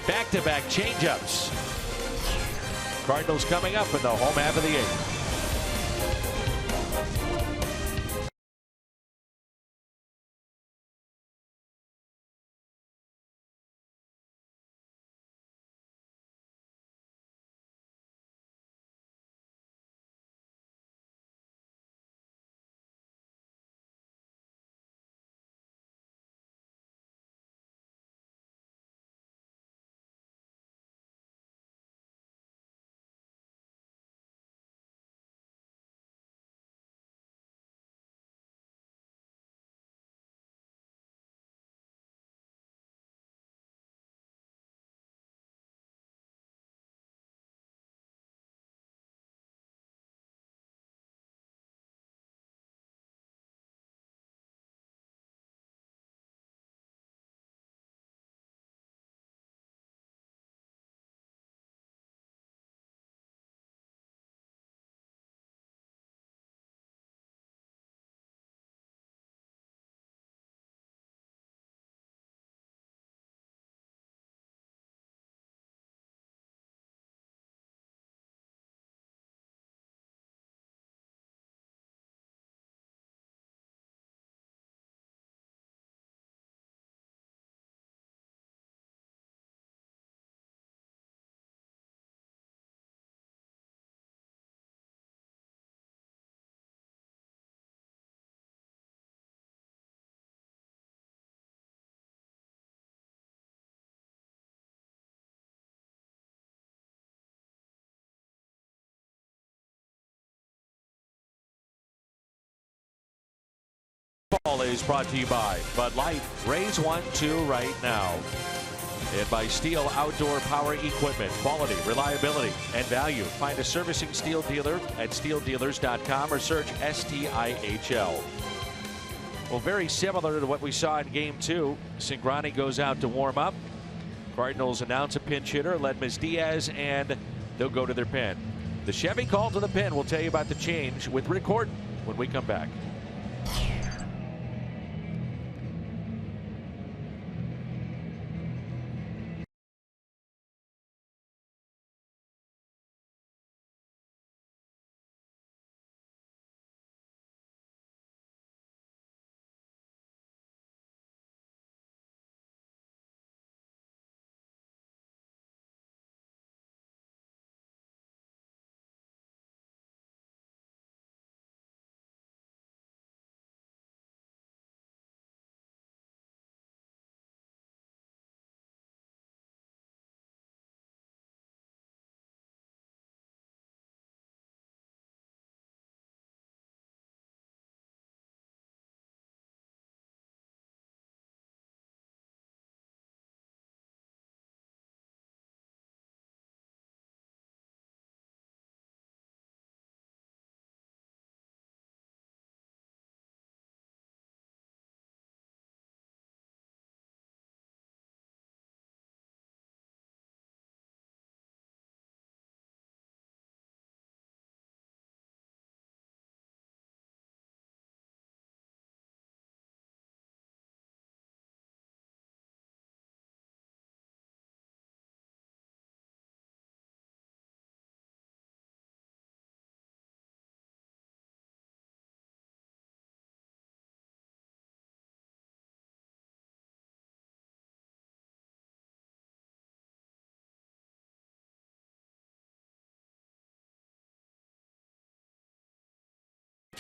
Back-to-back changeups. Cardinals coming up in the home half of the 8th. Ball is brought to you by Bud Light. Raise one, two right now. And by Steel Outdoor Power Equipment. Quality, reliability, and value. Find a servicing Steel dealer at steeldealers.com or search STIHL. Well, very similar to what we saw in Game 2. Cingrani goes out to warm up. Cardinals announce a pinch hitter, Aledmus Diaz, and they'll go to their pen. The Chevy call to the pen. We'll tell you about the change with Rick Horton when we come back.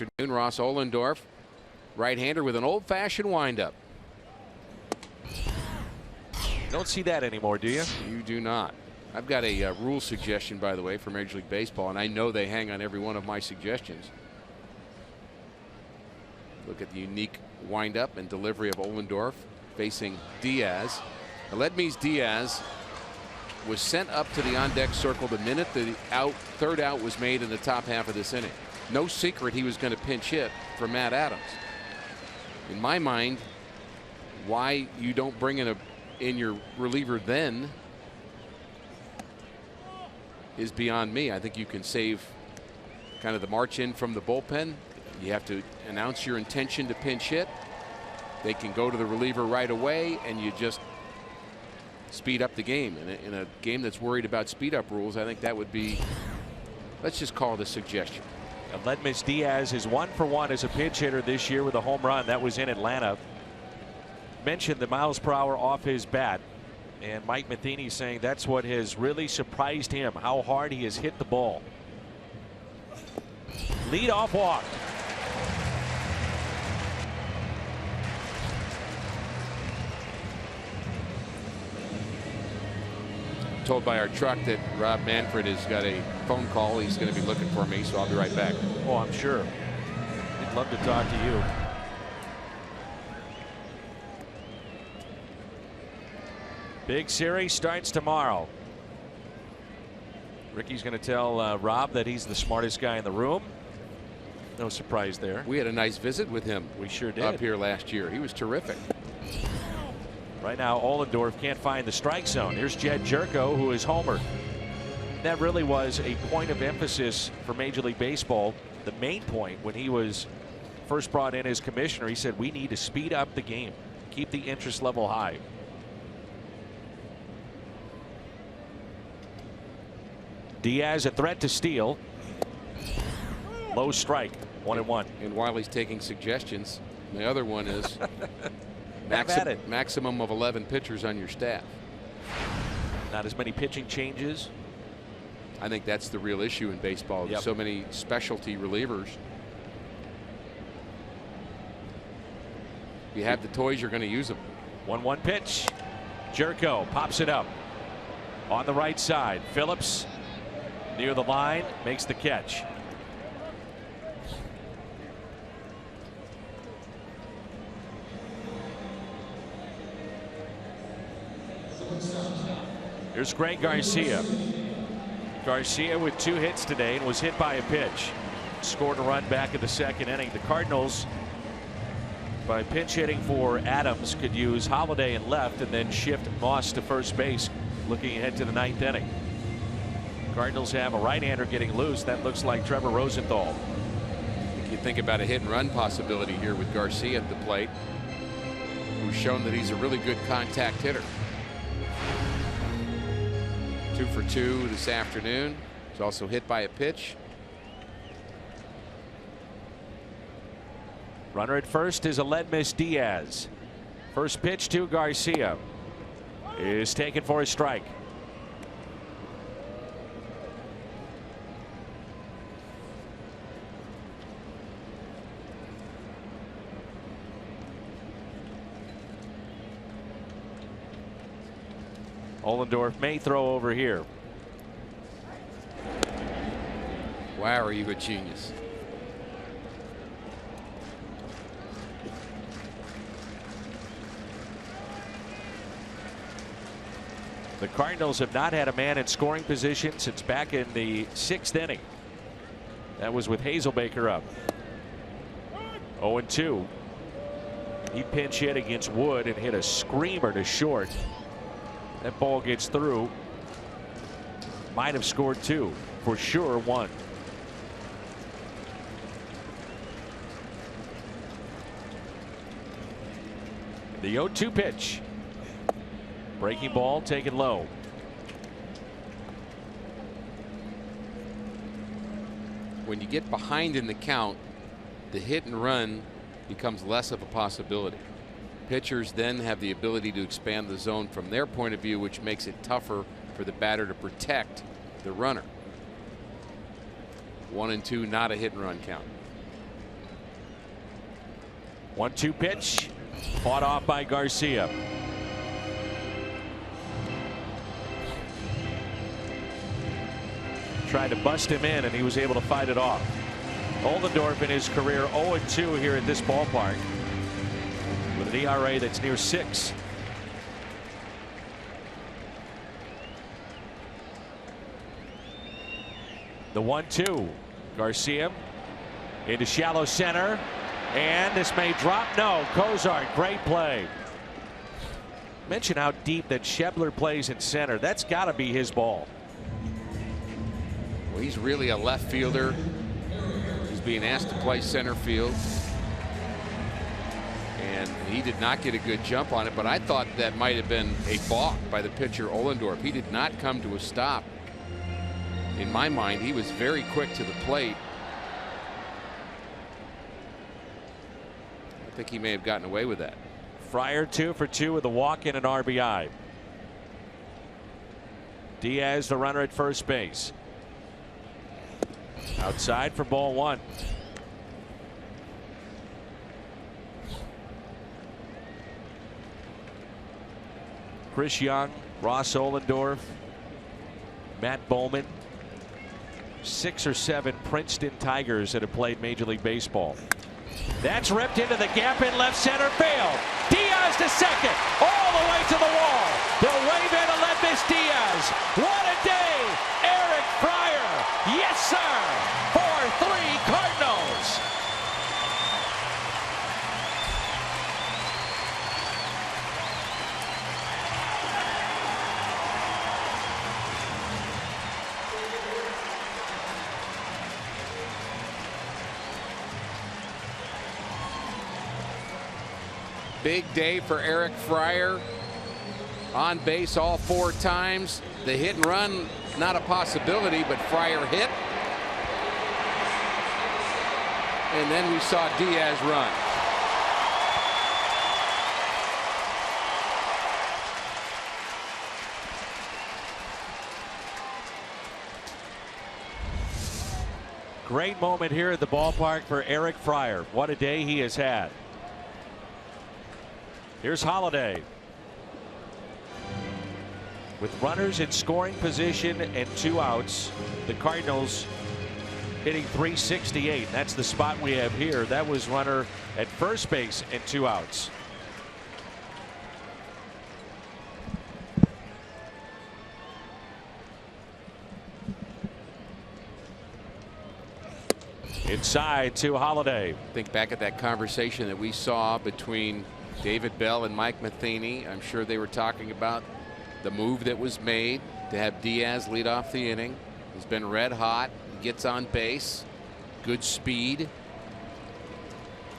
Afternoon, Ross Ohlendorf, right-hander with an old-fashioned windup. You don't see that anymore, do you? You do not. I've got a rule suggestion, by the way, for Major League Baseball, and I know they hang on every one of my suggestions. Look at the unique windup and delivery of Ohlendorf facing Diaz. Aledmys Diaz was sent up to the on-deck circle the minute the third out was made in the top half of this inning. No secret he was going to pinch hit for Matt Adams. In my mind, why you don't bring in your reliever then is beyond me. I think you can save kind of the march in from the bullpen. You have to announce your intention to pinch hit. They can go to the reliever right away, and you just speed up the game. In a game that's worried about speed up rules, I think that would be, let's just call it a suggestion. Aledmys Diaz is 1-for-1 as a pinch hitter this year with a home run. That was in Atlanta. Mentioned the miles per hour off his bat, and Mike Matheny saying that's what has really surprised him, how hard he has hit the ball. Leadoff walk. Told by our truck that Rob Manfred has got a phone call. He's going to be looking for me, so I'll be right back. Oh, I'm sure. He'd love to talk to you. Big series starts tomorrow. Ricky's going to tell Rob that he's the smartest guy in the room. No surprise there. We had a nice visit with him. We sure did. Up here last year. He was terrific. Right now, Ohlendorf can't find the strike zone. Here's Jed Jerko, who is homered. That really was a point of emphasis for Major League Baseball. The main point when he was first brought in as commissioner, he said we need to speed up the game, keep the interest level high. Diaz a threat to steal. Low strike, 1-1. And while he's taking suggestions, the other one is maximum of 11 pitchers on your staff. Not as many pitching changes. I think that's the real issue in baseball. There's so many specialty relievers. If you have the toys, you're going to use them. 1-1 pitch. Jerko pops it up on the right side. Phillips near the line makes the catch. Here's Greg Garcia. Garcia with 2 hits today and was hit by a pitch. Scored a run back in the second inning. The Cardinals, by pinch hitting for Adams, could use Holiday in left and then shift Moss to first base, looking ahead to the 9th inning. Cardinals have a right-hander getting loose. That looks like Trevor Rosenthal. You think about a hit and run possibility here with Garcia at the plate, who's shown that he's a really good contact hitter. 2 for 2 this afternoon. He's also hit by a pitch. Runner at first is Aledmys Diaz. First pitch to Garcia is taken for a strike. Ollendorf may throw over here. Wow, are you a genius? The Cardinals have not had a man in scoring position since back in the 6th inning. That was with Hazelbaker up. 0-2. He pinch hit against Wood and hit a screamer to short. That ball gets through. Might have scored 2. For sure 1. The 0-2 pitch. Breaking ball taken low. When you get behind in the count, the hit and run becomes less of a possibility. Pitchers then have the ability to expand the zone from their point of view, which makes it tougher for the batter to protect the runner. 1-2, not a hit and run count. 1-2 pitch. Fought off by Garcia. Tried to bust him in and he was able to fight it off. Ollendorf in his career 0-2 here at this ballpark with an ERA that's near 6. The 1-2. Garcia into shallow center, and this may drop. No, Cozart, great play. Mention how deep that Schebler plays in center. That's got to be his ball. Well, he's really a left fielder. He's being asked to play center field, and he did not get a good jump on it, but I thought that might have been a balk by the pitcher Ollendorf. He did not come to a stop. In my mind, he was very quick to the plate. I think he may have gotten away with that. Fryer 2 for 2 with a walk and an RBI. Diaz the runner at first base. Outside for ball 1. Chris Young, Ross Ollendorf, Matt Bowman. 6 or 7 Princeton Tigers that have played Major League Baseball. That's ripped into the gap in left center field. Diaz to second, all the way to the wall. They'll wave in Aledmys Diaz. What a day, Eric Fryer. Yes, sir. 4-3 Cardinals. Big day for Eric Fryer. On base all 4 times. The hit and run, not a possibility, but Fryer hit. And then we saw Diaz run. Great moment here at the ballpark for Eric Fryer. What a day he has had. Here's Holiday. With runners in scoring position and 2 outs, the Cardinals hitting .368. That's the spot we have here. That was runner at first base and 2 outs. Inside to Holiday. Think back at that conversation that we saw between David Bell and Mike Matheny. I'm sure they were talking about the move that was made to have Diaz lead off the inning. He's been red hot. He gets on base. Good speed.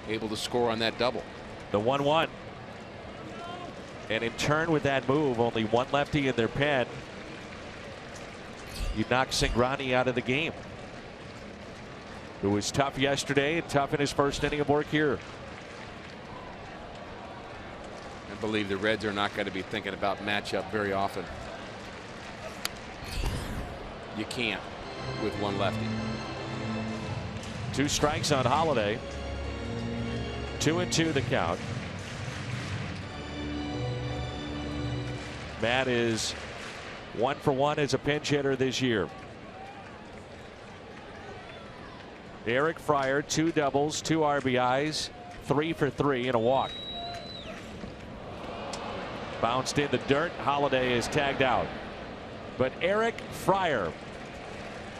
Able to score on that double. The 1-1. And in turn with that move, only one lefty in their pen. You knock Cingrani out of the game, who was tough yesterday and tough in his first inning of work here. I believe the Reds are not going to be thinking about matchup very often. You can't with one lefty. 2 strikes on Holiday. 2-2 the count. Matt is 1 for 1 as a pinch hitter this year. Eric Fryer, 2 doubles, 2 RBIs, 3 for 3 and a walk. Bounced in the dirt. Holiday is tagged out. But Eric Fryer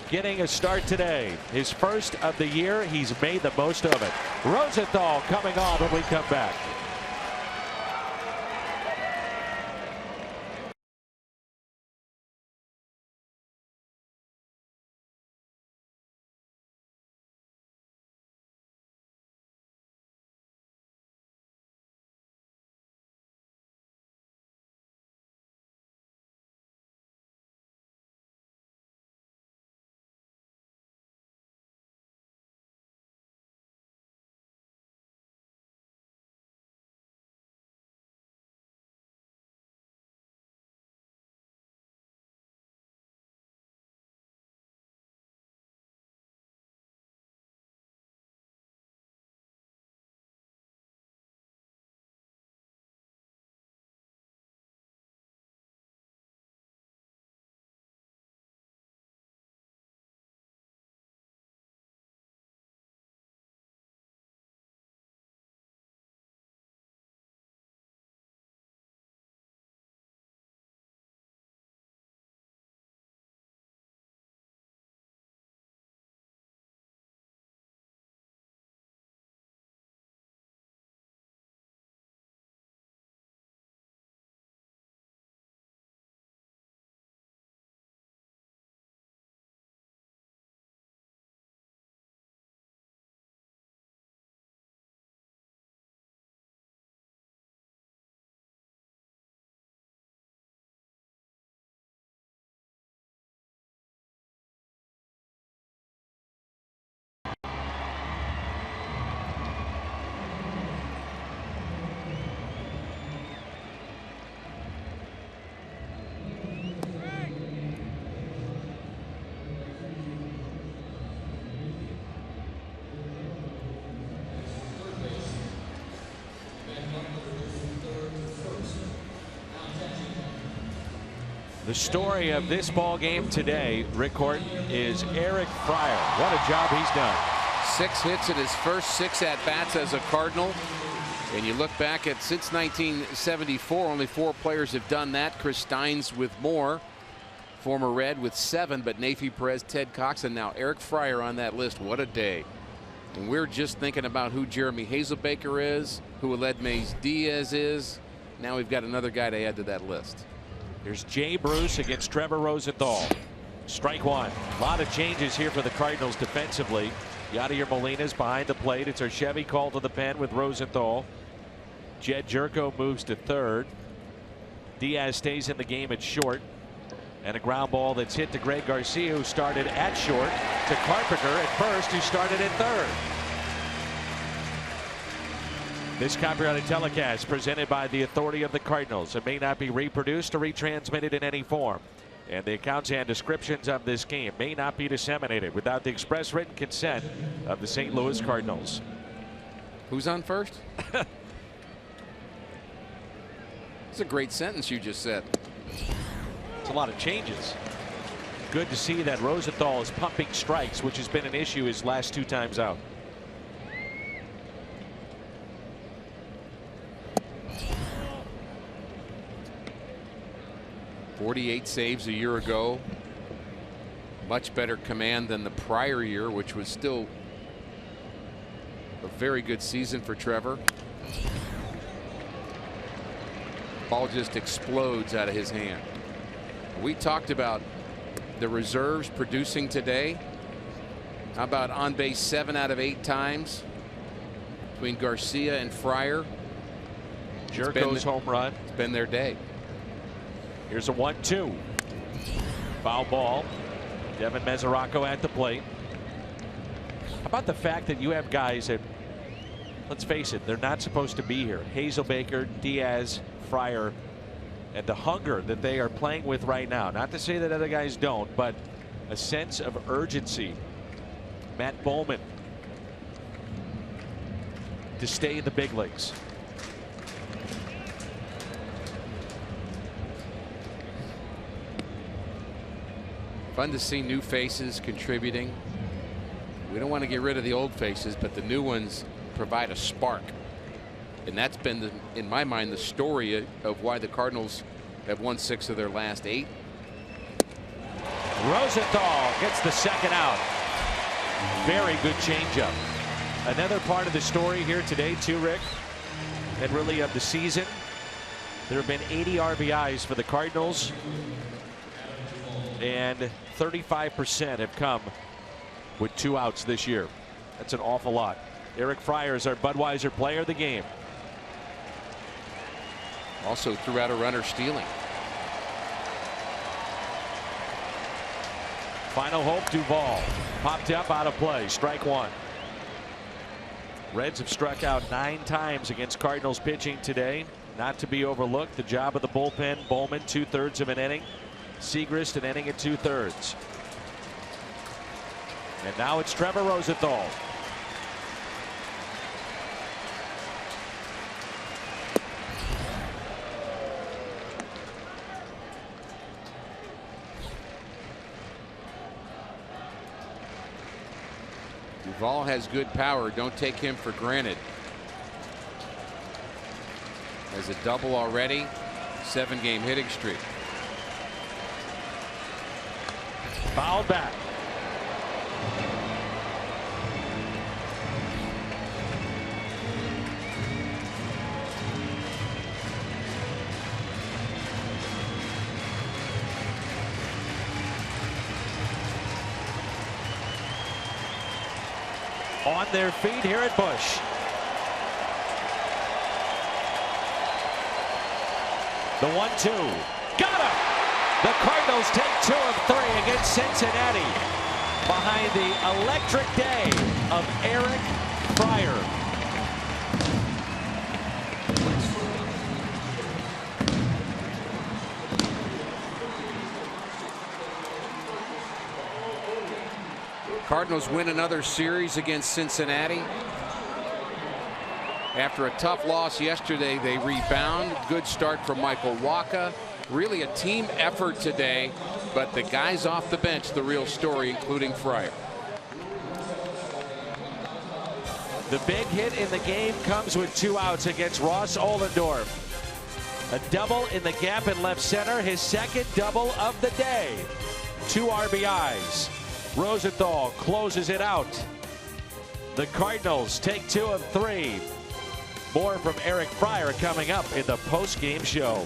getting a start today. His first of the year. He's made the most of it. Rosenthal coming on when we come back. The story of this ball game today, Rick Horton, is Eric Fryer. What a job he's done. 6 hits in his first 6 at-bats as a Cardinal. And you look back at since 1974, only 4 players have done that. Chris Steins with more. Former Red with 7, but Nafy Perez, Ted Cox, and now Eric Fryer on that list. What a day. And we're just thinking about who Jeremy Hazelbaker is, who Aledmys Diaz is. Now we've got another guy to add to that list. Here's Jay Bruce against Trevor Rosenthal. Strike 1. A lot of changes here for the Cardinals defensively. Yadier Molina's behind the plate. It's our Chevy call to the pen with Rosenthal. Jed Jerko moves to third. Diaz stays in the game at short. And a ground ball that's hit to Greg Garcia, who started at short, to Carpenter at first, who started at third. This copyrighted telecast presented by the authority of the Cardinals. It may not be reproduced or retransmitted in any form. And the accounts and descriptions of this game may not be disseminated without the express written consent of the St. Louis Cardinals. Who's on first? It's a great sentence you just said. It's a lot of changes. Good to see that Rosenthal is pumping strikes, which has been an issue his last 2 times out. .48 saves a year ago. Much better command than the prior year, which was still a very good season for Trevor. Ball just explodes out of his hand. We talked about the reserves producing today. How about on base 7 out of 8 times between Garcia and Fryer? Jerko's home run. It's been their day. Here's a 1-2. Foul ball. Devin Mesoraco at the plate. How about the fact that you have guys that, let's face it, they're not supposed to be here. Hazelbaker, Diaz, Fryer, and the hunger that they are playing with right now. Not to say that other guys don't, but a sense of urgency. Matt Bowman to stay in the big leagues. Fun to see new faces contributing. We don't want to get rid of the old faces, but the new ones provide a spark. And that's been, in my mind, the story of why the Cardinals have won 6 of their last 8. Rosenthal gets the second out. Very good changeup. Another part of the story here today, too, Rick, and really of the season. There have been 80 RBIs for the Cardinals, and 35% have come with 2 outs this year. That's an awful lot. Eric Fryer is our Budweiser player of the game. Also threw out a runner stealing. Final hope, Duvall. Popped up, out of play. Strike 1. Reds have struck out 9 times against Cardinals pitching today. Not to be overlooked. The job of the bullpen. Bowman, 2/3 of an inning. Segrist, an inning and 2/3. And now it's Trevor Rosenthal. Duvall has good power. Don't take him for granted. Has a double already. 7-game hitting streak. Fouled back. On their feet here at Busch. The 1-2. Got him! The Cardinals take 2 of 3 against Cincinnati behind the electric day of Eric Fryer. Cardinals win another series against Cincinnati. After a tough loss yesterday, they rebound. Good start from Michael Wacha. Really a team effort today, but the guys off the bench, the real story, including Fryer. The big hit in the game comes with 2 outs against Ross Ohlendorf. A double in the gap in left center, his second double of the day. 2 RBIs. Rosenthal closes it out. The Cardinals take 2 of 3. More from Eric Fryer coming up in the post-game show.